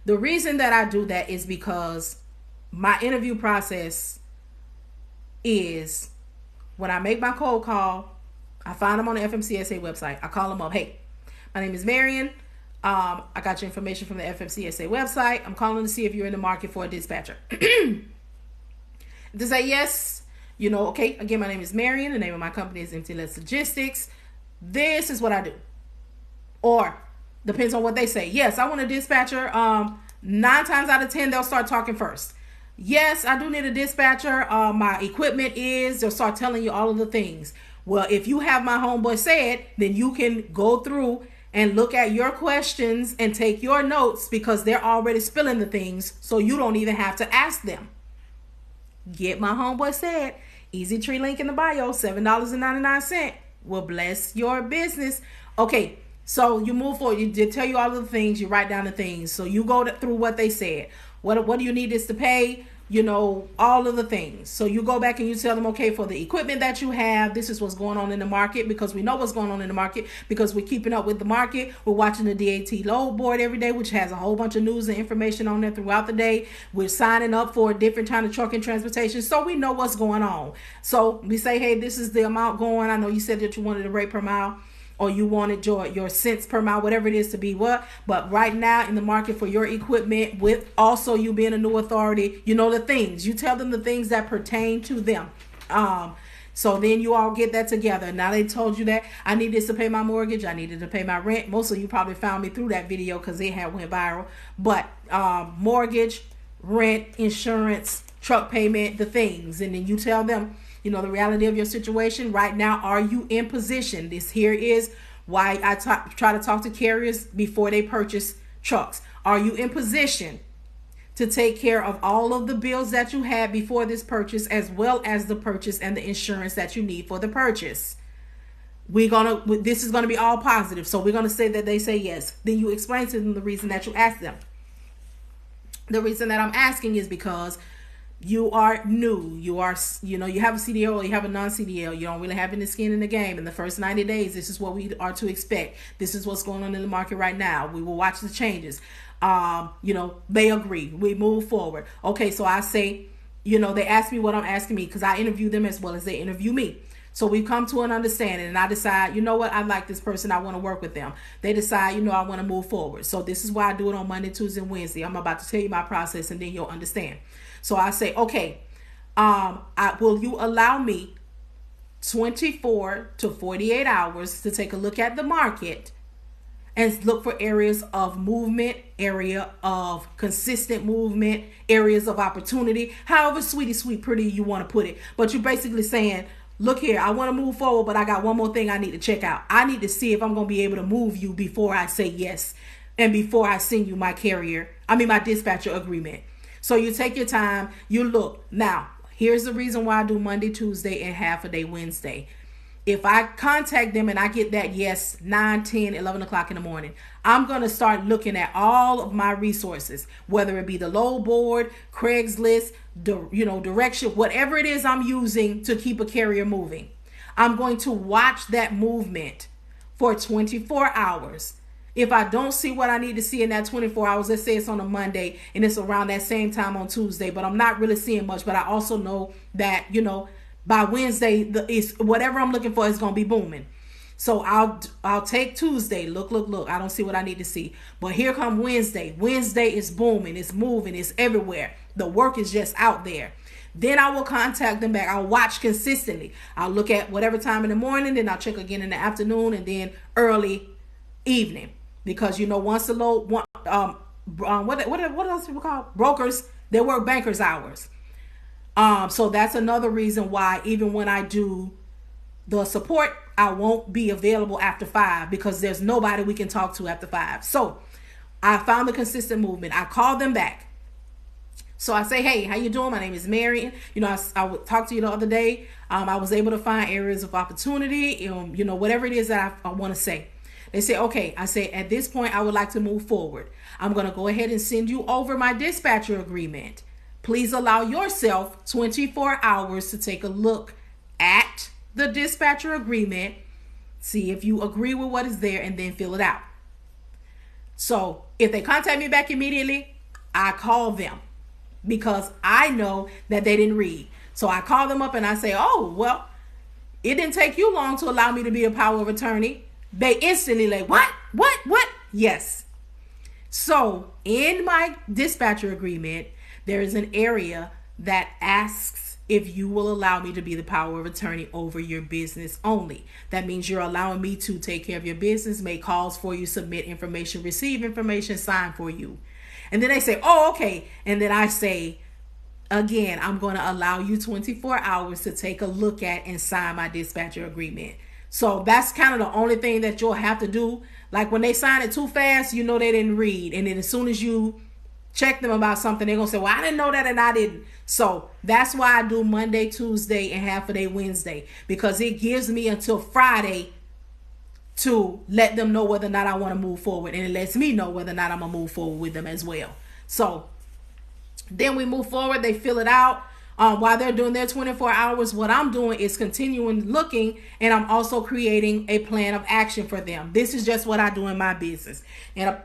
The reason that I do that is because my interview process is When I make my cold call, I find them on the FMCSA website. I call them up. Hey, my name is Marian. I got your information from the FMCSA website. I'm calling to see if you're in the market for a dispatcher. They say yes. Okay, again, my name is Marian. The name of my company is Emmteenestlogistics Logistics. This is what I do. Or, depends on what they say. Yes, I want a dispatcher. 9 times out of 10, they'll start talking first. Yes, I do need a dispatcher. My equipment is, they'll start telling you all of the things. Well, if you have my homeboy say it, then you can go through and look at your questions and take your notes, because they're already spilling the things, so you don't even have to ask them. Get my homeboy said. Easy Tree link in the bio, $7.99 will bless your business. Okay, so you move forward. They tell you all of the things. You write down the things. So you go through what they said. What do you need this to pay? All of the things. So you go back and you tell them, okay, for the equipment that you have, this is what's going on in the market, because we know what's going on in the market, because we're keeping up with the market. We're watching the DAT load board every day, which has a whole bunch of news and information on there throughout the day. We're signing up for a different kind of trucking transportation, so we know what's going on. So we say, hey, this is the amount going. I know you said that you wanted a rate per mile, or you wanted your cents per mile, whatever it is to be what. But right now in the market for your equipment, with also you being a new authority, the things. You tell them the things that pertain to them. So then you all get that together. Now they told you that I need this to pay my mortgage. I needed to pay my rent. Most of you probably found me through that video because it had went viral. But mortgage, rent, insurance, truck payment, the things. And then you tell them, the reality of your situation right now. Are you in position? This here is why I try to talk to carriers before they purchase trucks. Are you in position to take care of all of the bills that you had before this purchase, as well as the purchase and the insurance that you need for the purchase? This is gonna be all positive. So we're gonna say that they say yes. Then you explain to them the reason that you asked them. The reason that I'm asking is because you are new. You have a CDL or you have a non-CDL. You don't really have any skin in the game. In the first 90 days, this is what we are to expect. This is what's going on in the market right now. We will watch the changes. They agree. We move forward. Okay, so I say, they ask me what I'm asking me, because I interview them as well as they interview me. So we come to an understanding, and I decide, I like this person. I want to work with them. They decide, I want to move forward. So this is why I do it on Monday, Tuesday, and Wednesday. I'm about to tell you my process, and then you'll understand. So I say, okay, will you allow me 24 to 48 hours to take a look at the market and look for areas of movement, area of consistent movement, areas of opportunity, however sweet, pretty you want to put it. But you're basically saying, look here, I want to move forward, but I got one more thing I need to check out. I need to see if I'm going to be able to move you before I say yes, and before I send you my dispatcher agreement. So you take your time, you look. Now, here's the reason why I do Monday, Tuesday, and half a day Wednesday. If I contact them and I get that yes, 9, 10, 11 o'clock in the morning, I'm going to start looking at all of my resources, whether it be the load board, Craigslist, direction, whatever it is I'm using to keep a carrier moving. I'm going to watch that movement for 24 hours. If I don't see what I need to see in that 24 hours, let's say it's on a Monday and it's around that same time on Tuesday, but I'm not really seeing much, but I also know that, by Wednesday, whatever I'm looking for is going to be booming. So I'll take Tuesday. Look. I don't see what I need to see. But here come Wednesday. Wednesday is booming. It's moving. It's everywhere. The work is just out there. Then I will contact them back. I'll watch consistently. I'll look at whatever time in the morning. Then I'll check again in the afternoon, and then early evening. Because, once the load, what else people call brokers, they work bankers hours. So that's another reason why even when I do the support, I won't be available after 5, because there's nobody we can talk to after 5. So I found the consistent movement. I call them back. So I say, hey, how you doing? My name is Marian. I would talk to you the other day. I was able to find areas of opportunity, whatever it is that I want to say. They say, okay. I say, at this point, I would like to move forward. I'm going to go ahead and send you over my dispatcher agreement. Please allow yourself 24 hours to take a look at the dispatcher agreement, see if you agree with what is there, and then fill it out. So if they contact me back immediately, I call them, because I know that they didn't read. So I call them up and I say, oh, well, It didn't take you long to allow me to be a power of attorney. They instantly like, what? Yes. So in my dispatcher agreement, there is an area that asks if you will allow me to be the power of attorney over your business only. That means you're allowing me to take care of your business, make calls for you, submit information, receive information, sign for you. And then they say, oh, okay. And then I say, again, I'm going to allow you 24 hours to take a look at and sign my dispatcher agreement. So that's kind of the only thing that you'll have to do. Like when they sign it too fast, you know they didn't read. And then as soon as you check them about something, they're going to say, well, I didn't know that and I didn't. So that's why I do Monday, Tuesday, and half a day Wednesday. Because it gives me until Friday to let them know whether or not I want to move forward. And it lets me know whether or not I'm going to move forward with them as well. So then we move forward. They fill it out. While they're doing their 24 hours, what I'm doing is continuing looking, and I'm also creating a plan of action for them. This is just what I do in my business. And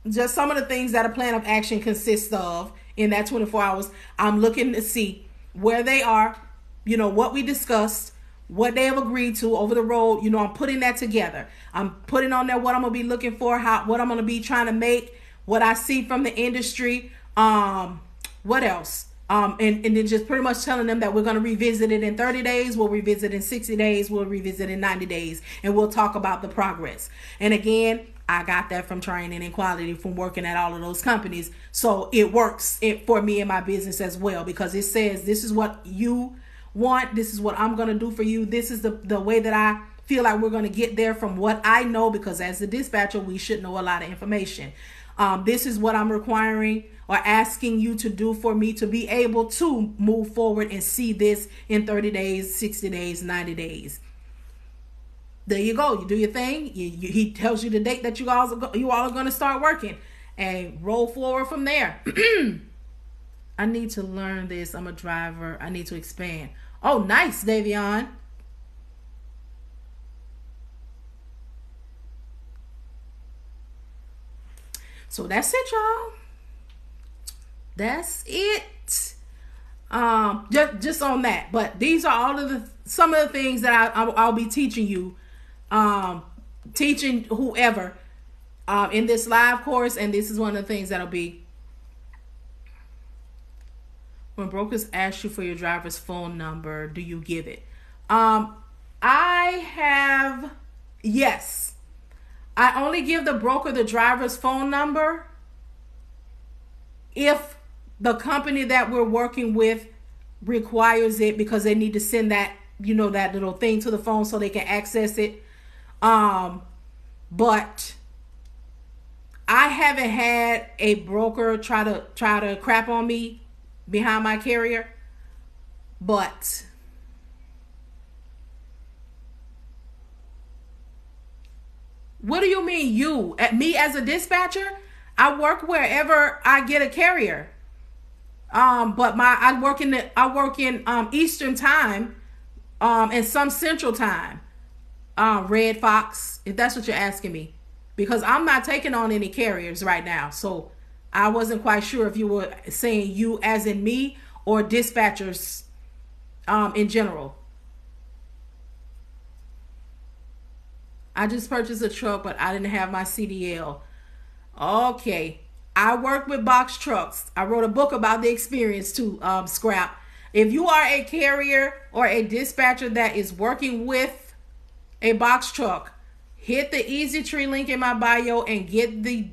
just some of the things that a plan of action consists of in that 24 hours, I'm looking to see where they are, what we discussed, what they have agreed to over the road. I'm putting that together. I'm putting on there what I'm going to be looking for, what I'm going to be trying to make, what I see from the industry. What else? And then just pretty much telling them that we're going to revisit it in 30 days. We'll revisit in 60 days. We'll revisit in 90 days. And we'll talk about the progress. And again, I got that from training and quality from working at all of those companies. So it works for me in my business as well, because it says this is what you want. This is what I'm going to do for you. This is the way that I feel like we're going to get there from what I know, because as the dispatcher, we should know a lot of information. This is what I'm requiring or asking you to do for me to be able to move forward and see this in 30 days, 60 days, 90 days. There you go. You do your thing. He tells you the date that you all are going to start working, and roll forward from there. I need to learn this. I'm a driver. I need to expand. Oh, nice, Davion. So that's it, y'all. That's it. Just on that. But these are all of some of the things that I'll be teaching you, teaching whoever, in this live course. And this is one of the things that'll be when brokers ask you for your driver's phone number, do you give it? Yes. I only give the broker the driver's phone number if the company that we're working with requires it, because they need to send that, that little thing to the phone so they can access it. But I haven't had a broker try to crap on me behind my carrier. But what do you mean you? At me as a dispatcher? I work wherever I get a carrier. But I work in Eastern time, and some Central time. Red Fox, if that's what you're asking me, because I'm not taking on any carriers right now. So I wasn't quite sure if you were saying you as in me or dispatchers, in general. I just purchased a truck, but I didn't have my CDL. Okay. I work with box trucks. I wrote a book about the experience too, Scrap. If you are a carrier or a dispatcher that is working with a box truck, hit the Easy Tree link in my bio and get the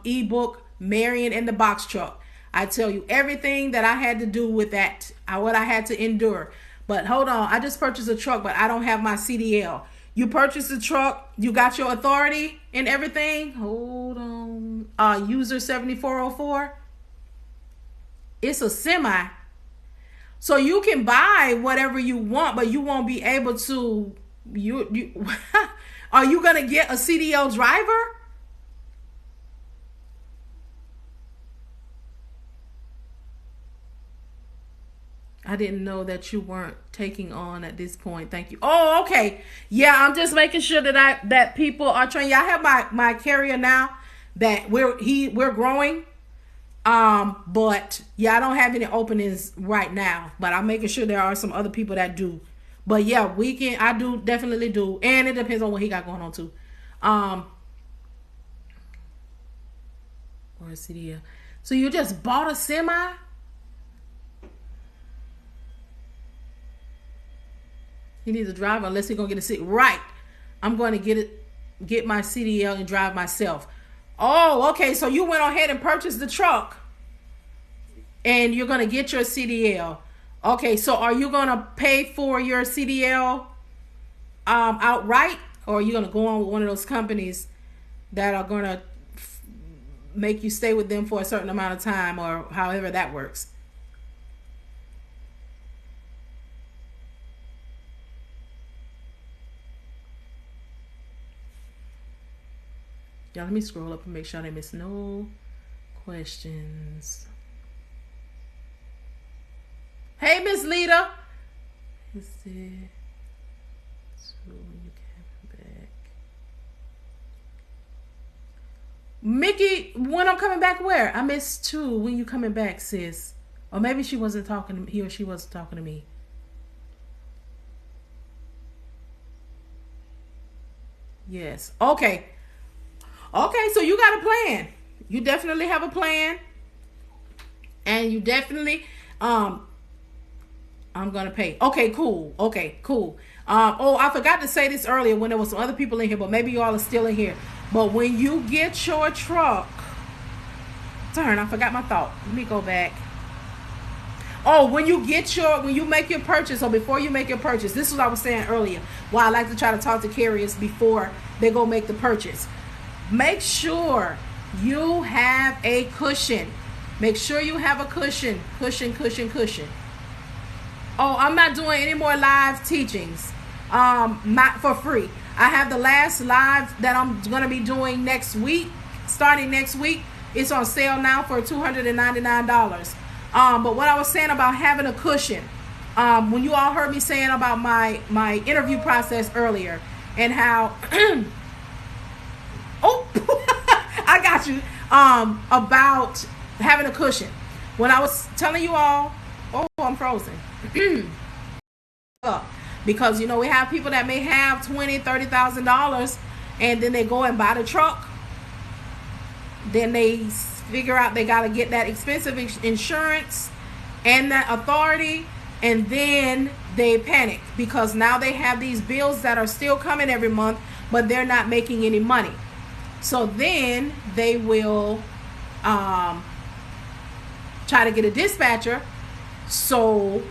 ebook Marian and the Box Truck. I tell you everything that I had to do with that, what I had to endure. But hold on, I just purchased a truck, but I don't have my CDL. You purchased a truck, you got your authority and everything. Hold on. User 7404. It's a semi. So you can buy whatever you want, but you won't be able to. Are you going to get a CDL driver? I didn't know that you weren't taking on at this point. Thank you. Oh, okay. Yeah, I'm just making sure that people are trained. Yeah, I have my carrier now that we're growing. But yeah, I don't have any openings right now, but I'm making sure there are some other people that do. But yeah, weekend I do definitely do, and it depends on what he got going on too. Or a CDL. So you just bought a semi? He needs a driver unless he's gonna get a seat. Right. I'm going to get my CDL and drive myself. Oh, okay. So you went ahead and purchased the truck, and you're gonna get your CDL. Okay. So are you gonna pay for your CDL outright, or are you gonna go on with one of those companies that are gonna make you stay with them for a certain amount of time, or however that works? Y'all, let me scroll up and make sure I didn't miss no questions. Hey, Miss Lita. Is it so when you came back? Mickey, when I'm coming back where? I missed two. When you coming back, sis? Or maybe she wasn't talking to me. He or she wasn't talking to me. Yes. Okay. Okay, so you got a plan. You definitely have a plan. And you definitely I'm gonna pay. Okay, cool. Okay, cool. Oh, I forgot to say this earlier when there was some other people in here, but maybe you all are still in here. But when you get your truck, I forgot my thought. Let me go back. Oh, when you make your purchase, or before you make your purchase, this is what I was saying earlier. Why I like to try to talk to carriers before they go make the purchase. Make sure you have a cushion. Make sure you have a cushion. Cushion. Oh, I'm not doing any more live teachings. Not for free. I have the last live that I'm going to be doing next week. Starting next week. It's on sale now for $299. But what I was saying about having a cushion. When you all heard me saying about my interview process earlier. And how... Oh, I got you. About having a cushion. When I was telling you all, oh, I'm frozen. Because we have people that may have $20,000-$30,000, and then they go and buy the truck. Then they figure out they got to get that expensive insurance and that authority, and then they panic because now they have these bills that are still coming every month, but they're not making any money. So then they will try to get a dispatcher. So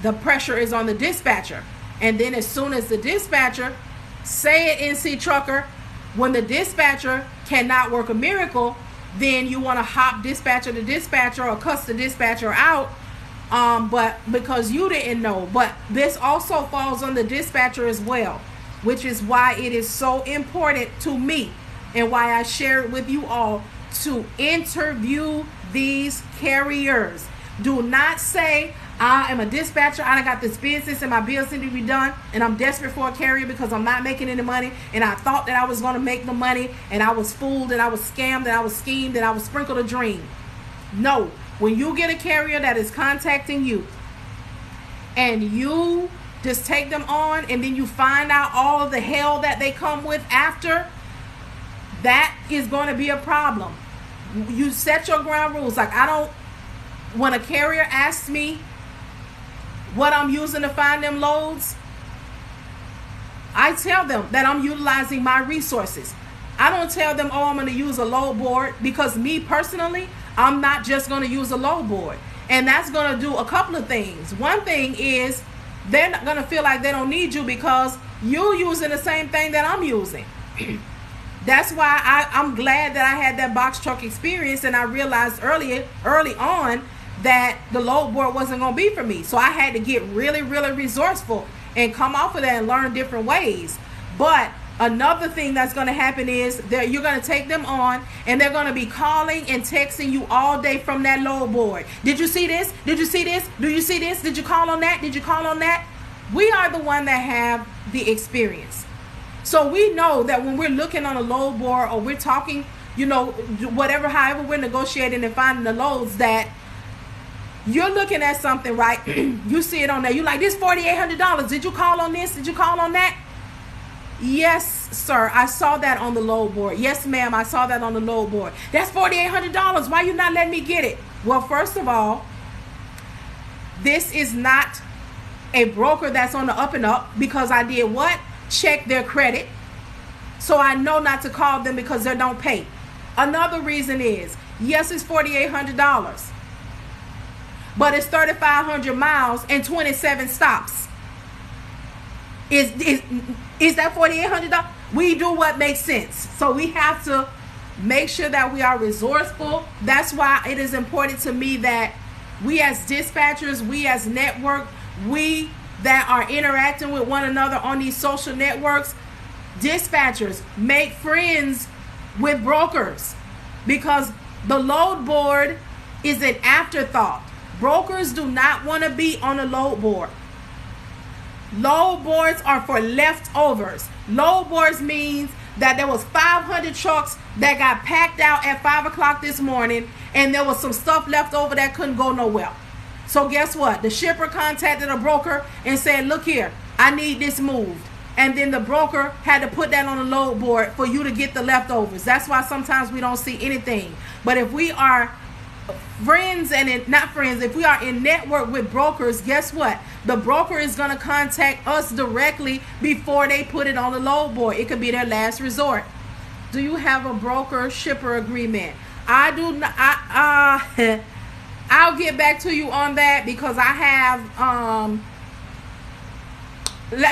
the pressure is on the dispatcher. And then as soon as the dispatcher, say it NC Trucker, when the dispatcher cannot work a miracle, then you want to hop dispatcher to dispatcher or cuss the dispatcher out. But because you didn't know. But this also falls on the dispatcher as well, which is why it is so important to me. And why I share it with you all to interview these carriers. Do not say, I am a dispatcher, I got this business and my bills need to be done, and I'm desperate for a carrier because I'm not making any money, and I thought that I was going to make the money, and I was fooled, and I was scammed, and I was schemed, and I was sprinkled a dream. No. When you get a carrier that is contacting you, and you just take them on, and then you find out all of the hell that they come with after, that is going to be a problem. You set your ground rules. Like, when a carrier asks me what I'm using to find them loads, I tell them that I'm utilizing my resources. I don't tell them, oh, I'm going to use a load board, because me personally, I'm not just going to use a load board. And that's going to do a couple of things. One thing is they're not going to feel like they don't need you because you're using the same thing that I'm using. That's why I'm glad that I had that box truck experience, and I realized early on that the load board wasn't going to be for me. So I had to get really, really resourceful and come off of that and learn different ways. But another thing that's going to happen is that you're going to take them on, and they're going to be calling and texting you all day from that load board. Did you see this? Did you see this? Do you see this? Did you call on that? Did you call on that? We are the one that have the experience. So we know that when we're looking on a load board, or we're talking, however we're negotiating and finding the loads, that you're looking at something, right? You see it on there. You like, this $4,800. Did you call on this? Did you call on that? Yes, sir. I saw that on the load board. Yes, ma'am. I saw that on the load board. That's $4,800. Why you not letting me get it? Well, first of all, this is not a broker that's on the up and up, because I did what? Check their credit. So I know not to call them because they don't pay. Another reason is, yes, it's $4,800, but it's 3,500 miles and 27 stops. Is that $4,800? We do what makes sense. So we have to make sure that we are resourceful. That's why it is important to me that we as dispatchers, we as network, we that are interacting with one another on these social networks, dispatchers, make friends with brokers, because the load board is an afterthought. Brokers do not want to be on a load board. Load boards are for leftovers. Load boards means that there was 500 trucks that got packed out at 5 o'clock this morning, and there was some stuff left over that couldn't go nowhere. So guess what? The shipper contacted a broker and said, look here, I need this moved. And then the broker had to put that on the load board for you to get the leftovers. That's why sometimes we don't see anything. But if we are friends if we are in network with brokers, guess what? The broker is going to contact us directly before they put it on the load board. It could be their last resort. Do you have a broker shipper agreement? I do not. I'll get back to you on that, because I have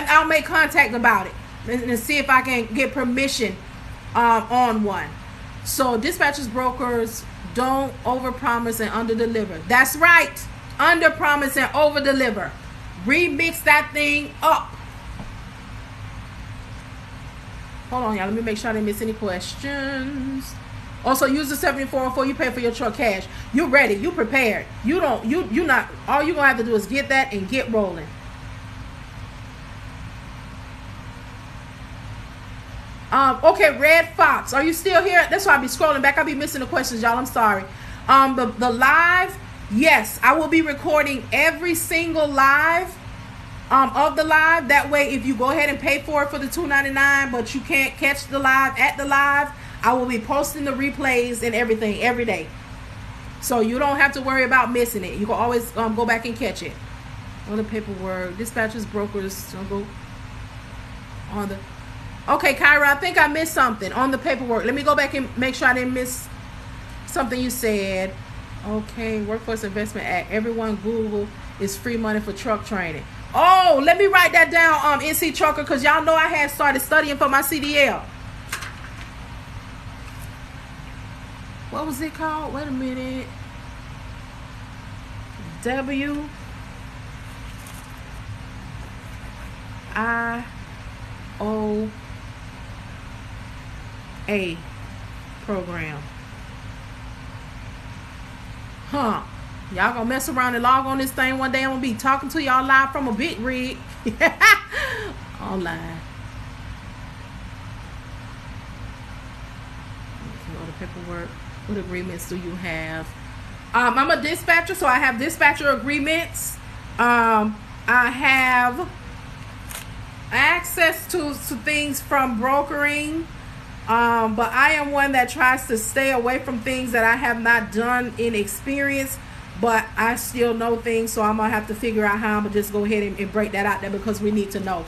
I'll make contact about it and see if I can get permission on one. So dispatchers, brokers, don't overpromise and underdeliver. That's right. Underpromise and overdeliver. Remix that thing up. Hold on, y'all. Let me make sure I didn't miss any questions. Also, use the 7404. You pay for your truck cash. You're ready. You prepared. You not. All you're gonna have to do is get that and get rolling. Okay, Red Fox, are you still here? That's why I'll be scrolling back. I'll be missing the questions, y'all. I'm sorry. The live, yes, I will be recording every single live of the live. That way, if you go ahead and pay for it for the $2.99, but you can't catch the live at the live, I will be posting the replays and everything every day. So you don't have to worry about missing it. You can always go back and catch it. On the paperwork, dispatchers, brokers, don't go on the... Okay, Kyra, I think I missed something on the paperwork. Let me go back and make sure I didn't miss something you said. Okay, Workforce Investment Act. Everyone Google is free money for truck training. Oh, let me write that down, NC Trucker, because y'all know I had started studying for my CDL. What was it called? Wait a minute. WIOA program. Huh. Y'all gonna mess around and log on this thing one day. I'm gonna be talking to y'all live from a big rig. Online. Okay, all the paperwork. What agreements do you have? I'm a dispatcher, so I have dispatcher agreements. I have access to things from brokering, but I am one that tries to stay away from things that I have not done in experience, but I still know things, so I'm gonna have to figure out how I'm gonna just go ahead and break that out there, because we need to know.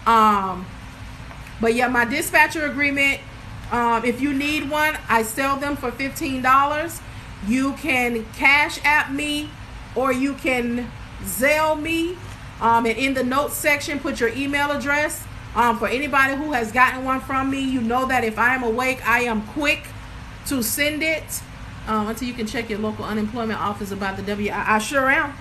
But yeah, my dispatcher agreement, if you need one, I sell them for $15. You can Cash App me, or you can Zelle me, and in the notes section put your email address. For anybody who has gotten one from me, you know that if I am awake, I am quick to send it. Until you can check your local unemployment office about the WI. I sure am.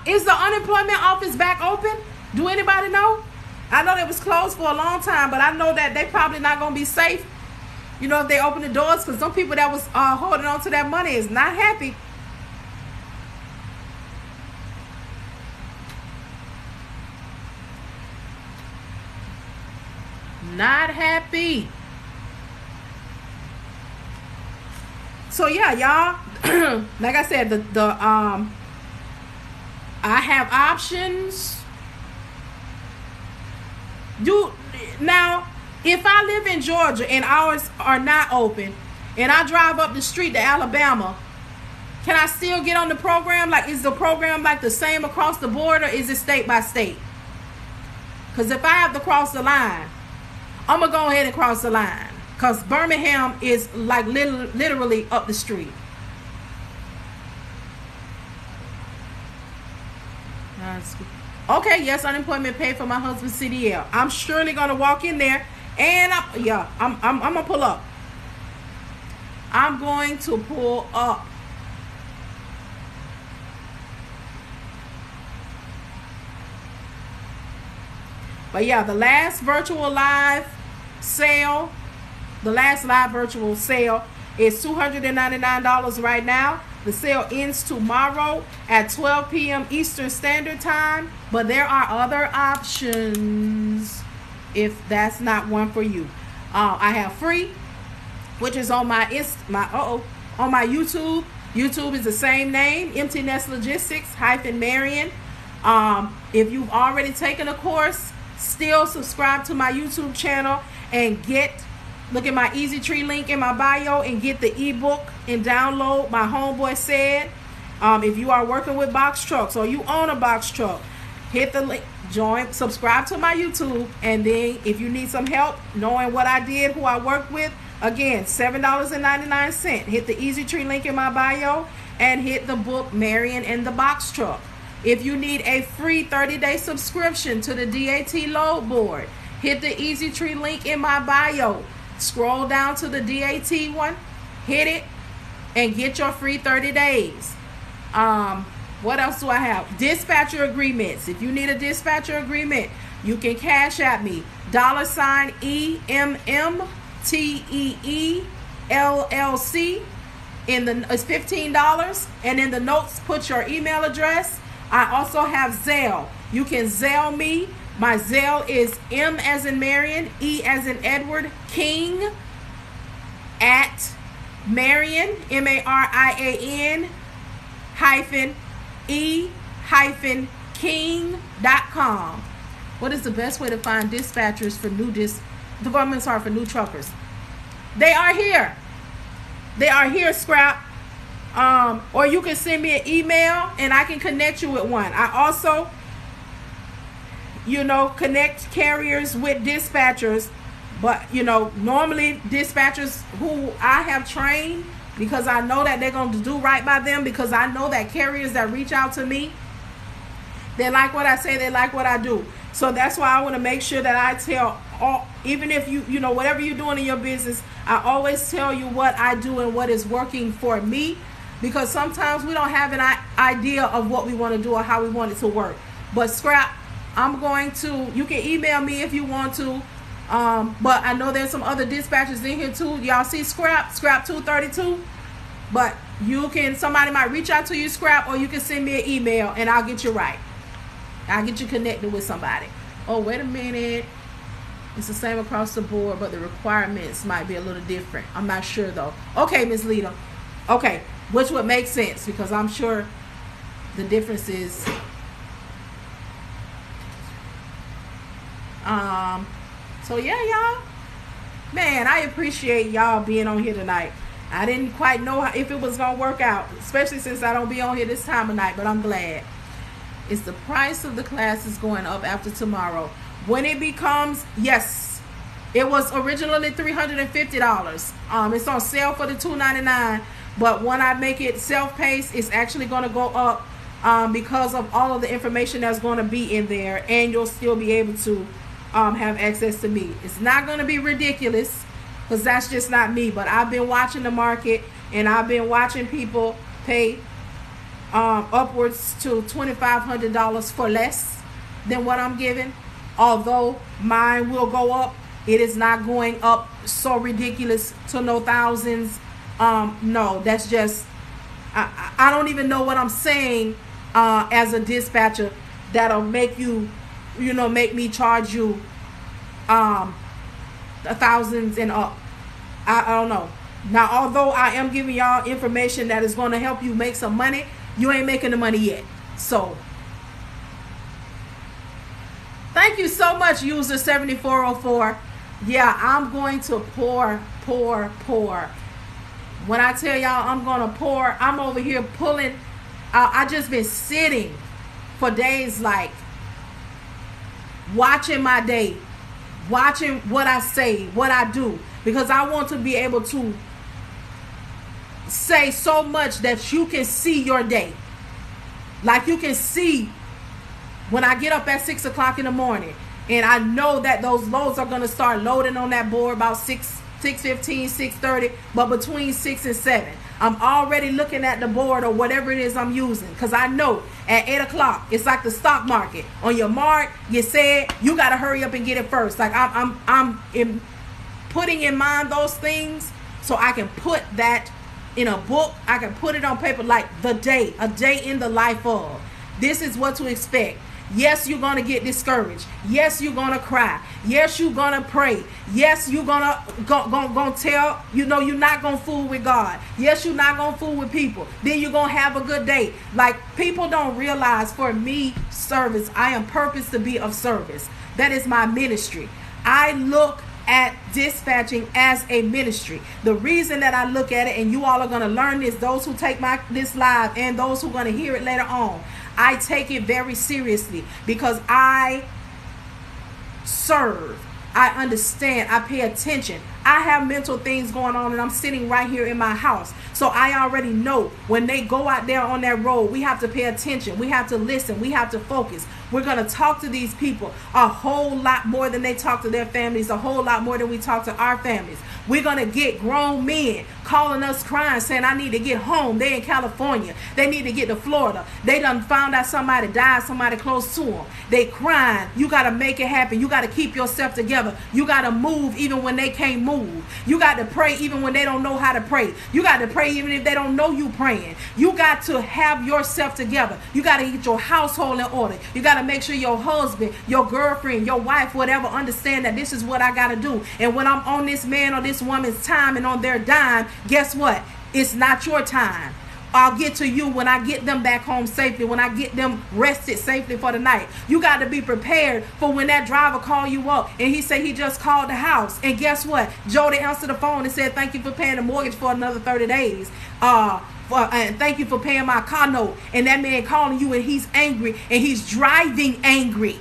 Is the unemployment office back open? Do anybody know? I know it was closed for a long time, but I know that they probably not going to be safe, you know, if they open the doors, because some people that was holding on to that money is not happy. Not happy. So yeah, y'all, like I said, I have options. Now, if I live in Georgia and ours are not open, and I drive up the street to Alabama, can I still get on the program? Like, is the program like the same across the board, or is it state by state? Because if I have to cross the line, I'm going to go ahead and cross the line. Because Birmingham is like literally up the street. Okay, yes, unemployment pay for my husband's CDL. I'm surely going to walk in there, and I'm going to pull up. I'm going to pull up. But yeah, the last live virtual sale is $299 right now. The sale ends tomorrow at 12 p.m. Eastern Standard Time. But there are other options if that's not one for you. I have free, which is on my on my YouTube. YouTube is the same name, Emmteenestlogistics-Marian. If you've already taken a course, still subscribe to my YouTube channel and look at my Easy Tree link in my bio and get the ebook and download My Homeboy Said. If you are working with box trucks or you own a box truck, hit the link, subscribe to my YouTube, and then if you need some help knowing what I did, who I worked with, again, $7.99. Hit the Easy Tree link in my bio and hit the book Marian and the Box Truck. If you need a free 30-day subscription to the DAT load board, hit the Easy Tree link in my bio. Scroll down to the DAT one, hit it, and get your free 30 days. What else do I have? Dispatcher agreements. If you need a dispatcher agreement, you can cash at me. $EMMTEELLC. It's $15, and in the notes put your email address. I also have Zelle. You can Zelle me. My Zelle is M as in Marian, E as in Edward, King at Marian, MARIAN -E-King.com. What is the best way to find dispatchers for for new truckers? They are here. They are here, Scrap. Or you can send me an email and I can connect you with one. I also, connect carriers with dispatchers. But, normally dispatchers who I have trained, because I know that they're going to do right by them, because I know that carriers that reach out to me, they like what I say, they like what I do. So that's why I want to make sure that I tell even if whatever you're doing in your business, I always tell you what I do and what is working for me, because sometimes we don't have an idea of what we want to do or how we want it to work. But Scrap, you can email me if you want to. But I know there's some other dispatchers in here too. Y'all see Scrap 232. But somebody might reach out to you, Scrap, or you can send me an email and I'll get you right. I'll get you connected with somebody. Oh, wait a minute. It's the same across the board, but the requirements might be a little different. I'm not sure though. Okay, Miss Lita. Okay, which would make sense, because I'm sure the difference is so yeah, y'all, man, I appreciate y'all being on here tonight. I didn't quite know if it was gonna work out, especially since I don't be on here this time of night, but I'm glad. It's the price of the class is going up after tomorrow. When it becomes, yes, it was originally $350. It's on sale for the $299, but when I make it self-paced, it's actually going to go up because of all of the information that's going to be in there, and you'll still be able to have access to me. It's not going to be ridiculous, because that's just not me, but I've been watching the market, and I've been watching people pay upwards to $2,500 for less than what I'm giving. Although mine will go up, it is not going up so ridiculous to no thousands. No, that's just, I don't even know what I'm saying as a dispatcher that'll make make me charge you thousands and up. I don't know. Now, although I am giving y'all information that is going to help you make some money, you ain't making the money yet. So, thank you so much, user 7404. Yeah, I'm going to pour. When I tell y'all I'm going to pour, I'm over here pulling. I just been sitting for days, like watching my day, watching what I say, what I do, because I want to be able to say so much that you can see your day. Like you can see when I get up at 6 o'clock in the morning, and I know that those loads are going to start loading on that board about 6:15, 6:30, but between 6 and 7. I'm already looking at the board or whatever it is I'm using, because I know at 8 o'clock, it's like the stock market. On your mark, you said, you got to hurry up and get it first. Like I'm putting in mind those things so I can put that in a book. I can put it on paper, like a day in the life of. This is what to expect. Yes, you're going to get discouraged. Yes, you're going to cry. Yes, you're going to pray. Yes, you're going to tell, you're not going to fool with God. Yes, you're not going to fool with people. Then you're going to have a good day. Like, people don't realize, for me, service, I am purposed to be of service. That is my ministry. I look at dispatching as a ministry. The reason that I look at it, and you all are going to learn this, those who take this live and those who are going to hear it later on, I take it very seriously because I serve. I understand. I pay attention. I have mental things going on, and I'm sitting right here in my house. So I already know when they go out there on that road, we have to pay attention. We have to listen. We have to focus. We're going to talk to these people a whole lot more than they talk to their families, a whole lot more than we talk to our families. We're going to get grown men calling us crying, saying, I need to get home. They in California. They need to get to Florida. They done found out somebody died, somebody close to them. They crying. You got to make it happen. You got to keep yourself together. You got to move even when they can't move. You got to pray even when they don't know how to pray. You got to pray even if they don't know you praying. You got to have yourself together. You got to get your household in order. You got to make sure your husband, your girlfriend, your wife, whatever, understand that this is what I got to do. And when I'm on this man or this woman's time and on their dime, guess what? It's not your time. I'll get to you when I get them back home safely, when I get them rested safely for the night. You got to be prepared for when that driver call you up and he say he just called the house. And guess what? Jody answered the phone and said, thank you for paying the mortgage for another 30 days. And thank you for paying my car note. And that man calling you and he's angry and he's driving angry.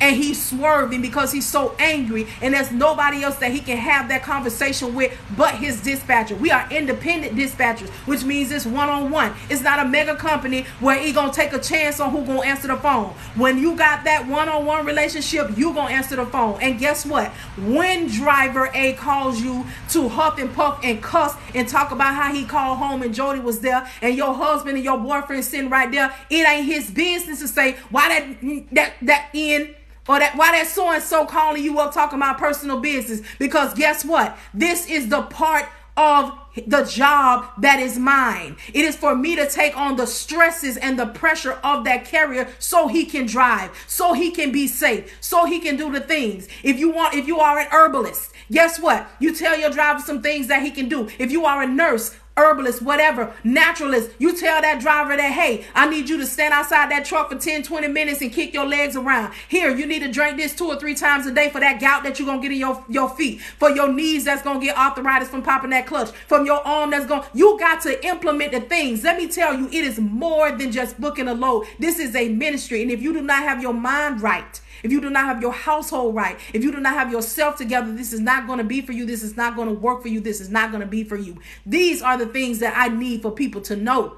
And he's swerving because he's so angry, and there's nobody else that he can have that conversation with but his dispatcher. We are independent dispatchers, which means it's one-on-one. It's not a mega company where he gonna take a chance on who gonna answer the phone. When you got that one-on-one relationship, you gonna answer the phone. And guess what? When driver A calls you to huff and puff and cuss and talk about how he called home and Jody was there and your husband and your boyfriend sitting right there, it ain't his business to say why that in or that why that so-and-so calling you up talking about personal business. Because guess what? This is the part of the job that is mine. It is for me to take on the stresses and the pressure of that carrier so he can drive, so he can be safe, so he can do the things. If you are an herbalist, guess what? You tell your driver some things that he can do. If you are a nurse, herbalist, whatever, naturalist, you tell that driver that, hey, I need you to stand outside that truck for 10-20 minutes and kick your legs around. Here, you need to drink this 2 or 3 times a day for that gout that you're going to get in your feet, for your knees that's going to get arthritis from popping that clutch, from your arm that's going, you got to implement the things. Let me tell you, it is more than just booking a load. This is a ministry. And if you do not have your mind right, if you do not have your household right, if you do not have yourself together, this is not going to be for you. This is not going to work for you. This is not going to be for you. These are the things that I need for people to know.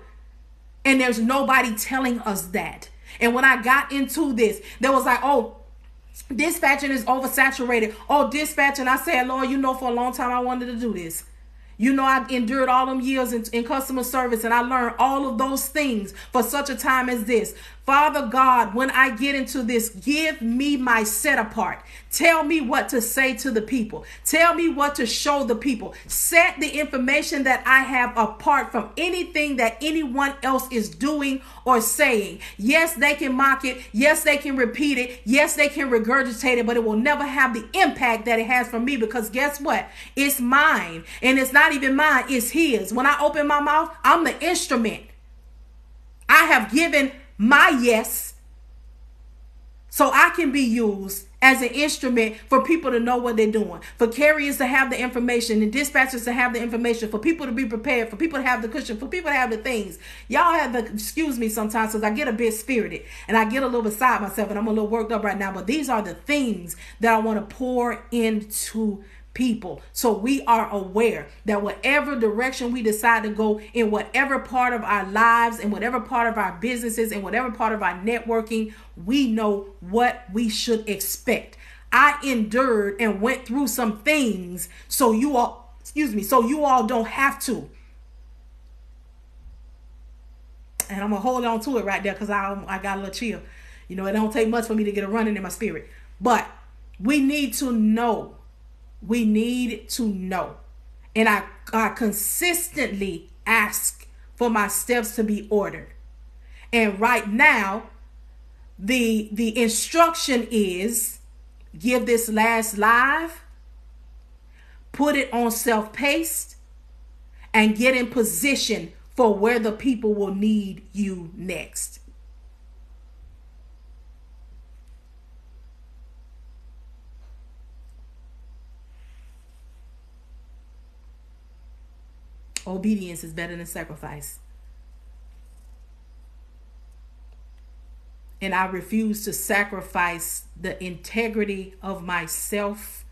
And there's nobody telling us that. And when I got into this, there was like, oh, dispatching is oversaturated. Oh, dispatching. I said, Lord, for a long time I wanted to do this. I endured all them years in customer service, and I learned all of those things for such a time as this. Father God, when I get into this, give me my set apart. Tell me what to say to the people. Tell me what to show the people. Set the information that I have apart from anything that anyone else is doing or saying. Yes, they can mock it. Yes, they can repeat it. Yes, they can regurgitate it, but it will never have the impact that it has for me, because guess what? It's mine. And it's not even mine, it's his. When I open my mouth, I'm the instrument. I have given my yes so I can be used as an instrument for people to know what they're doing, for carriers to have the information and dispatchers to have the information, for people to be prepared, for people to have the cushion, for people to have the things. Y'all have to excuse me sometimes because I get a bit spirited and I get a little beside myself and I'm a little worked up right now, but these are the things that I want to pour into people, so we are aware that whatever direction we decide to go in whatever part of our lives and whatever part of our businesses and whatever part of our networking, we know what we should expect. I endured and went through some things so you all don't have to. And I'm gonna hold on to it right there because I got a little chill. It don't take much for me to get a running in my spirit, but we need to know. We need to know. And I consistently ask for my steps to be ordered. And right now, the instruction is give this last live, put it on self-paced, and get in position for where the people will need you next. Obedience is better than sacrifice. And I refuse to sacrifice the integrity of myself,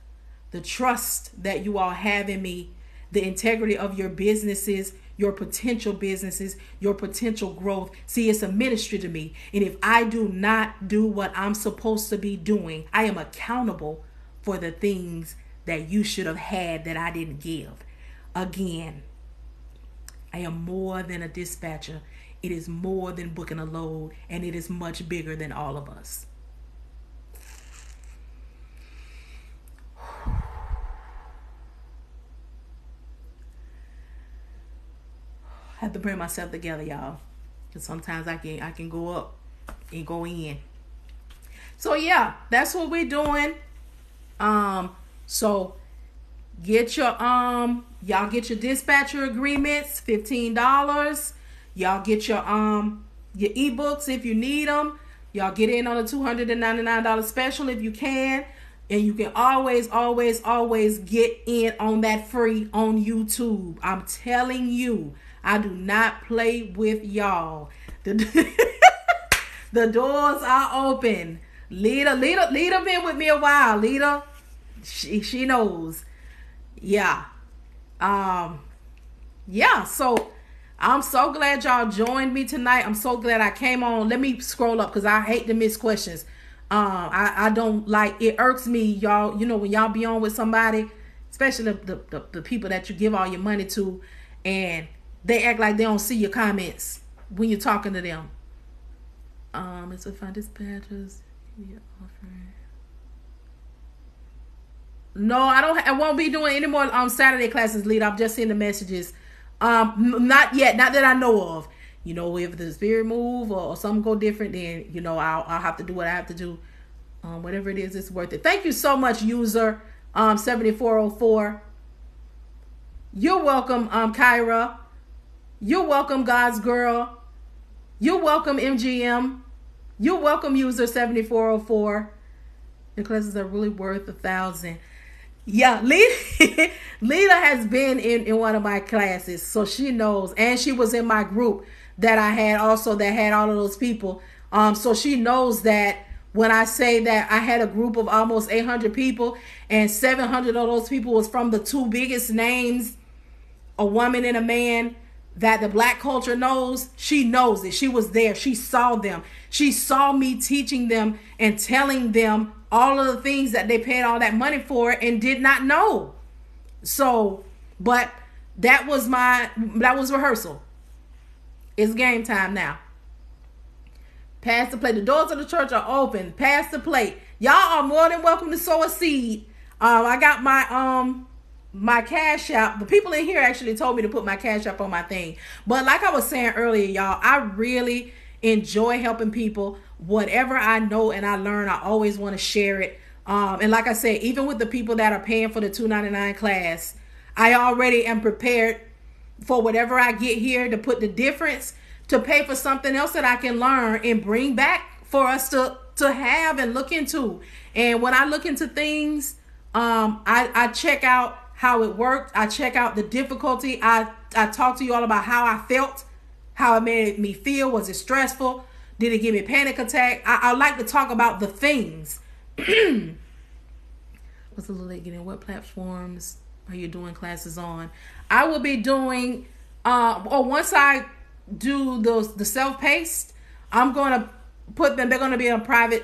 the trust that you all have in me, the integrity of your businesses, your potential businesses, your potential growth. See, it's a ministry to me. And if I do not do what I'm supposed to be doing, I am accountable for the things that you should have had that I didn't give. Again, I am more than a dispatcher. It is more than booking a load, and it is much bigger than all of us. I have to bring myself together, y'all, because sometimes I can go up and go in. So yeah, that's what we're doing. So get your y'all get your dispatcher agreements, $15. Y'all get your ebooks if you need them. Y'all get in on a $299 special if you can. And you can always get in on that free on YouTube. I'm telling you, I do not play with y'all. The doors are open. Lita been with me a while. Lita, she knows. Yeah. So I'm so glad y'all joined me tonight. I'm so glad I came on. Let me scroll up because I hate to miss questions. I don't like, it irks me, y'all. When y'all be on with somebody, especially the people that you give all your money to, and they act like they don't see your comments when you're talking to them. It's if I dispatchers. No, I won't be doing any more Saturday classes, Lead. I'm just seeing the messages. Not yet, not that I know of. If the spirit move or something go different, then I'll have to do what I have to do. Whatever it is, it's worth it. Thank you so much, user 7404. You're welcome, Kyra. You're welcome, God's girl. You're welcome, MGM. You're welcome, user 7404. The classes are really worth $1,000. Yeah, Lita has been in one of my classes, so she knows, and she was in my group that I had also that had all of those people. So she knows that when I say that I had a group of almost 800 people, and 700 of those people was from the two biggest names, a woman and a man, that the black culture knows. She knows it. She was there. She saw them. She saw me teaching them and telling them all of the things that they paid all that money for and did not know. So, but that was rehearsal. It's game time now. Pass the plate. The doors of the church are open. Pass the plate. Y'all are more than welcome to sow a seed. I got my Cash App. The people in here actually told me to put my Cash App on my thing. But like I was saying earlier, y'all, I really enjoy helping people. Whatever I know and I learn, I always want to share it. And like I said, even with the people that are paying for the $2.99 class, I already am prepared for whatever I get here to put the difference to pay for something else that I can learn and bring back for us to have and look into. And when I look into things, I check out how it worked. I check out the difficulty. I talk to you all about how I felt, how it made me feel. Was it stressful? Did it give me a panic attack? I like to talk about the things. What's a little late getting? What platforms are you doing classes on? I will be doing, once I do the self-paced, I'm going to put them, they're going to be a private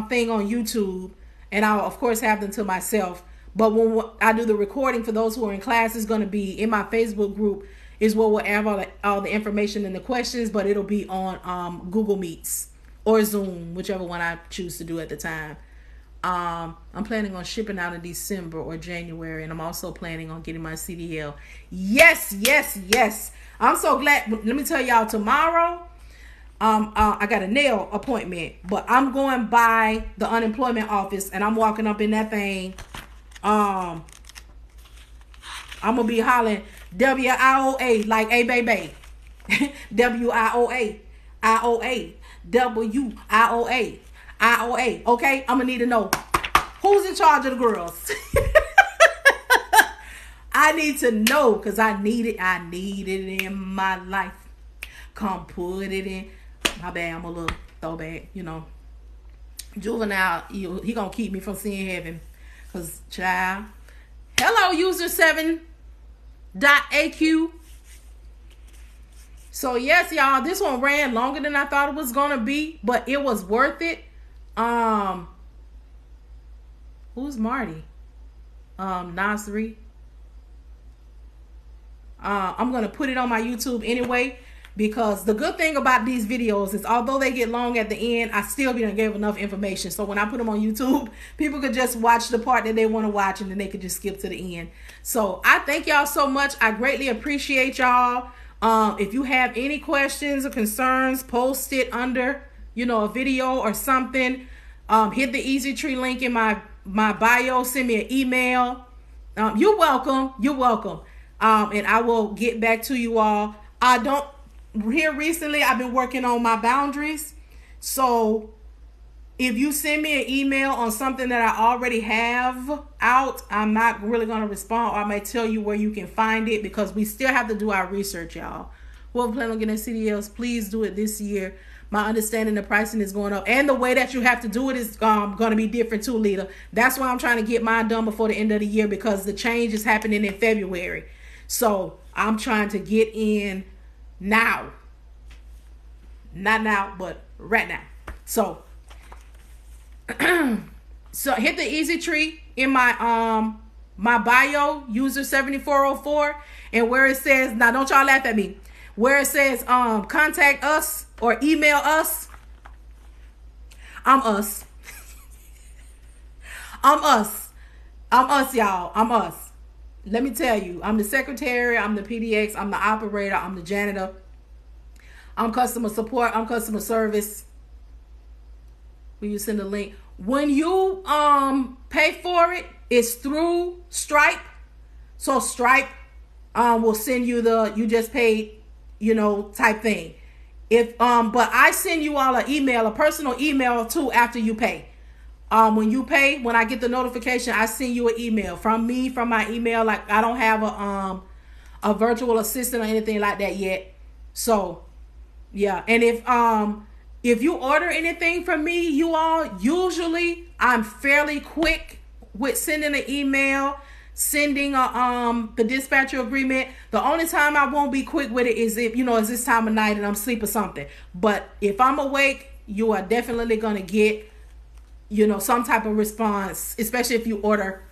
thing on YouTube, and I'll of course have them to myself. But when I do the recording for those who are in class, it's going to be in my Facebook group, is where we'll have all the information and the questions, but it'll be on Google Meets or Zoom, whichever one I choose to do at the time. I'm planning on shipping out in December or January, and I'm also planning on getting my CDL. Yes. I'm so glad. Let me tell y'all, tomorrow, I got a nail appointment, but I'm going by the unemployment office, and I'm walking up in that thing. I'm gonna be hollering WIOA, like a baby. WIOA, IOA, WIOA, IOA. Okay, I'm gonna need to know who's in charge of the girls. I need to know, because I need it in my life. Come put it in. My bad, I'm a little throwback, Juvenile, he gonna keep me from seeing heaven. Because, child. Hello, user 7.AQ. So, yes, y'all, this one ran longer than I thought it was gonna be, but it was worth it. Who's Marty? Nasri. I'm going to put it on my YouTube anyway, because the good thing about these videos is, although they get long at the end, I still gave enough information. So when I put them on YouTube, people could just watch the part that they want to watch, and then they could just skip to the end. So I thank y'all so much. I greatly appreciate y'all. If you have any questions or concerns, post it under, a video or something. Hit the Easy Tree link in my bio. Send me an email. You're welcome. And I will get back to you all. Here recently, I've been working on my boundaries. So if you send me an email on something that I already have out, I'm not really going to respond, or I may tell you where you can find it, because we still have to do our research, y'all. Whoever plan on getting CDLs, please do it this year. My understanding, the pricing is going up, and the way that you have to do it is going to be different too, Lita. That's why I'm trying to get mine done before the end of the year, because the change is happening in February. So I'm trying to get in now. Not now, but right now. So hit the Easy Tree in my my bio, user 7404, and where it says, now don't y'all laugh at me, where it says contact us or email us. I'm us. I'm us, y'all. I'm us. Let me tell you, I'm the secretary, I'm the PDX, I'm the operator, I'm the janitor, I'm customer support, I'm customer service. Will you send a link? When you pay for it, it's through Stripe. So Stripe will send you you just paid, type thing. If but I send you all an email, a personal email too, after you pay. When you pay, when I get the notification, I send you an email from my email. Like, I don't have a virtual assistant or anything like that yet. So yeah. And if you order anything from me, you all, usually I'm fairly quick with sending an email, sending the dispatcher agreement. The only time I won't be quick with it is if, it's this time of night and I'm asleep or something. But if I'm awake, you are definitely going to get, some type of response, especially if you order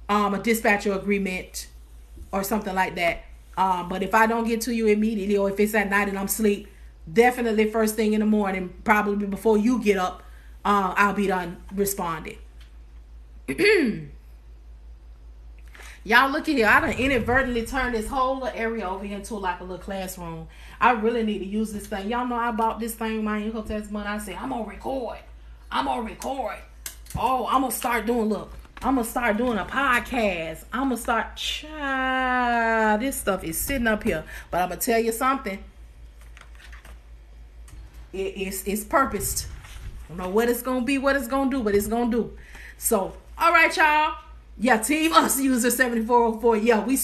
a dispatcher agreement or something like that. But if I don't get to you immediately, or if it's at night and I'm asleep, definitely first thing in the morning, probably before you get up, I'll be done responding. Y'all look at here. I done inadvertently turned this whole little area over here into like a little classroom. I really need to use this thing. Y'all know I bought this thing my income tax money. I said, I'm going to record. Oh, I'm going to start doing, look. I'm going to start doing a podcast. I'm going to start, this stuff is sitting up here. But I'm going to tell you something. It's purposed. I don't know what it's going to be, what it's going to do, but it's going to do. So, all right, y'all. Yeah, Team Us User 7404. Yeah, we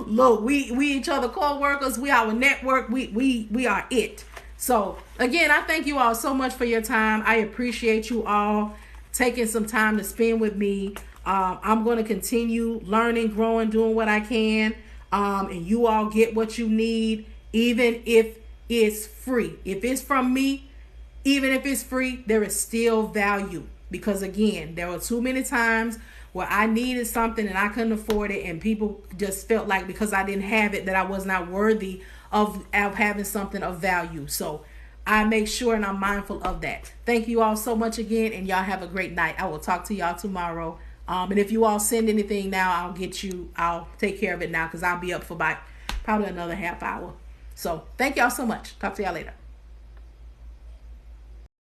look, we each other co-workers. We our network. We are it. So again, I thank you all so much for your time. I appreciate you all taking some time to spend with me. I'm going to continue learning, growing, doing what I can. And you all get what you need, even if it's free. If it's from me, even if it's free, there is still value. Because again, there were too many times where I needed something and I couldn't afford it, and people just felt like because I didn't have it that I was not worthy of having something of value. So I make sure and I'm mindful of that. Thank you all so much again, and y'all have a great night. I will talk to y'all tomorrow. And if you all send anything now, I'll take care of it now, because I'll be up for about probably another half hour. So thank y'all so much. Talk to y'all later.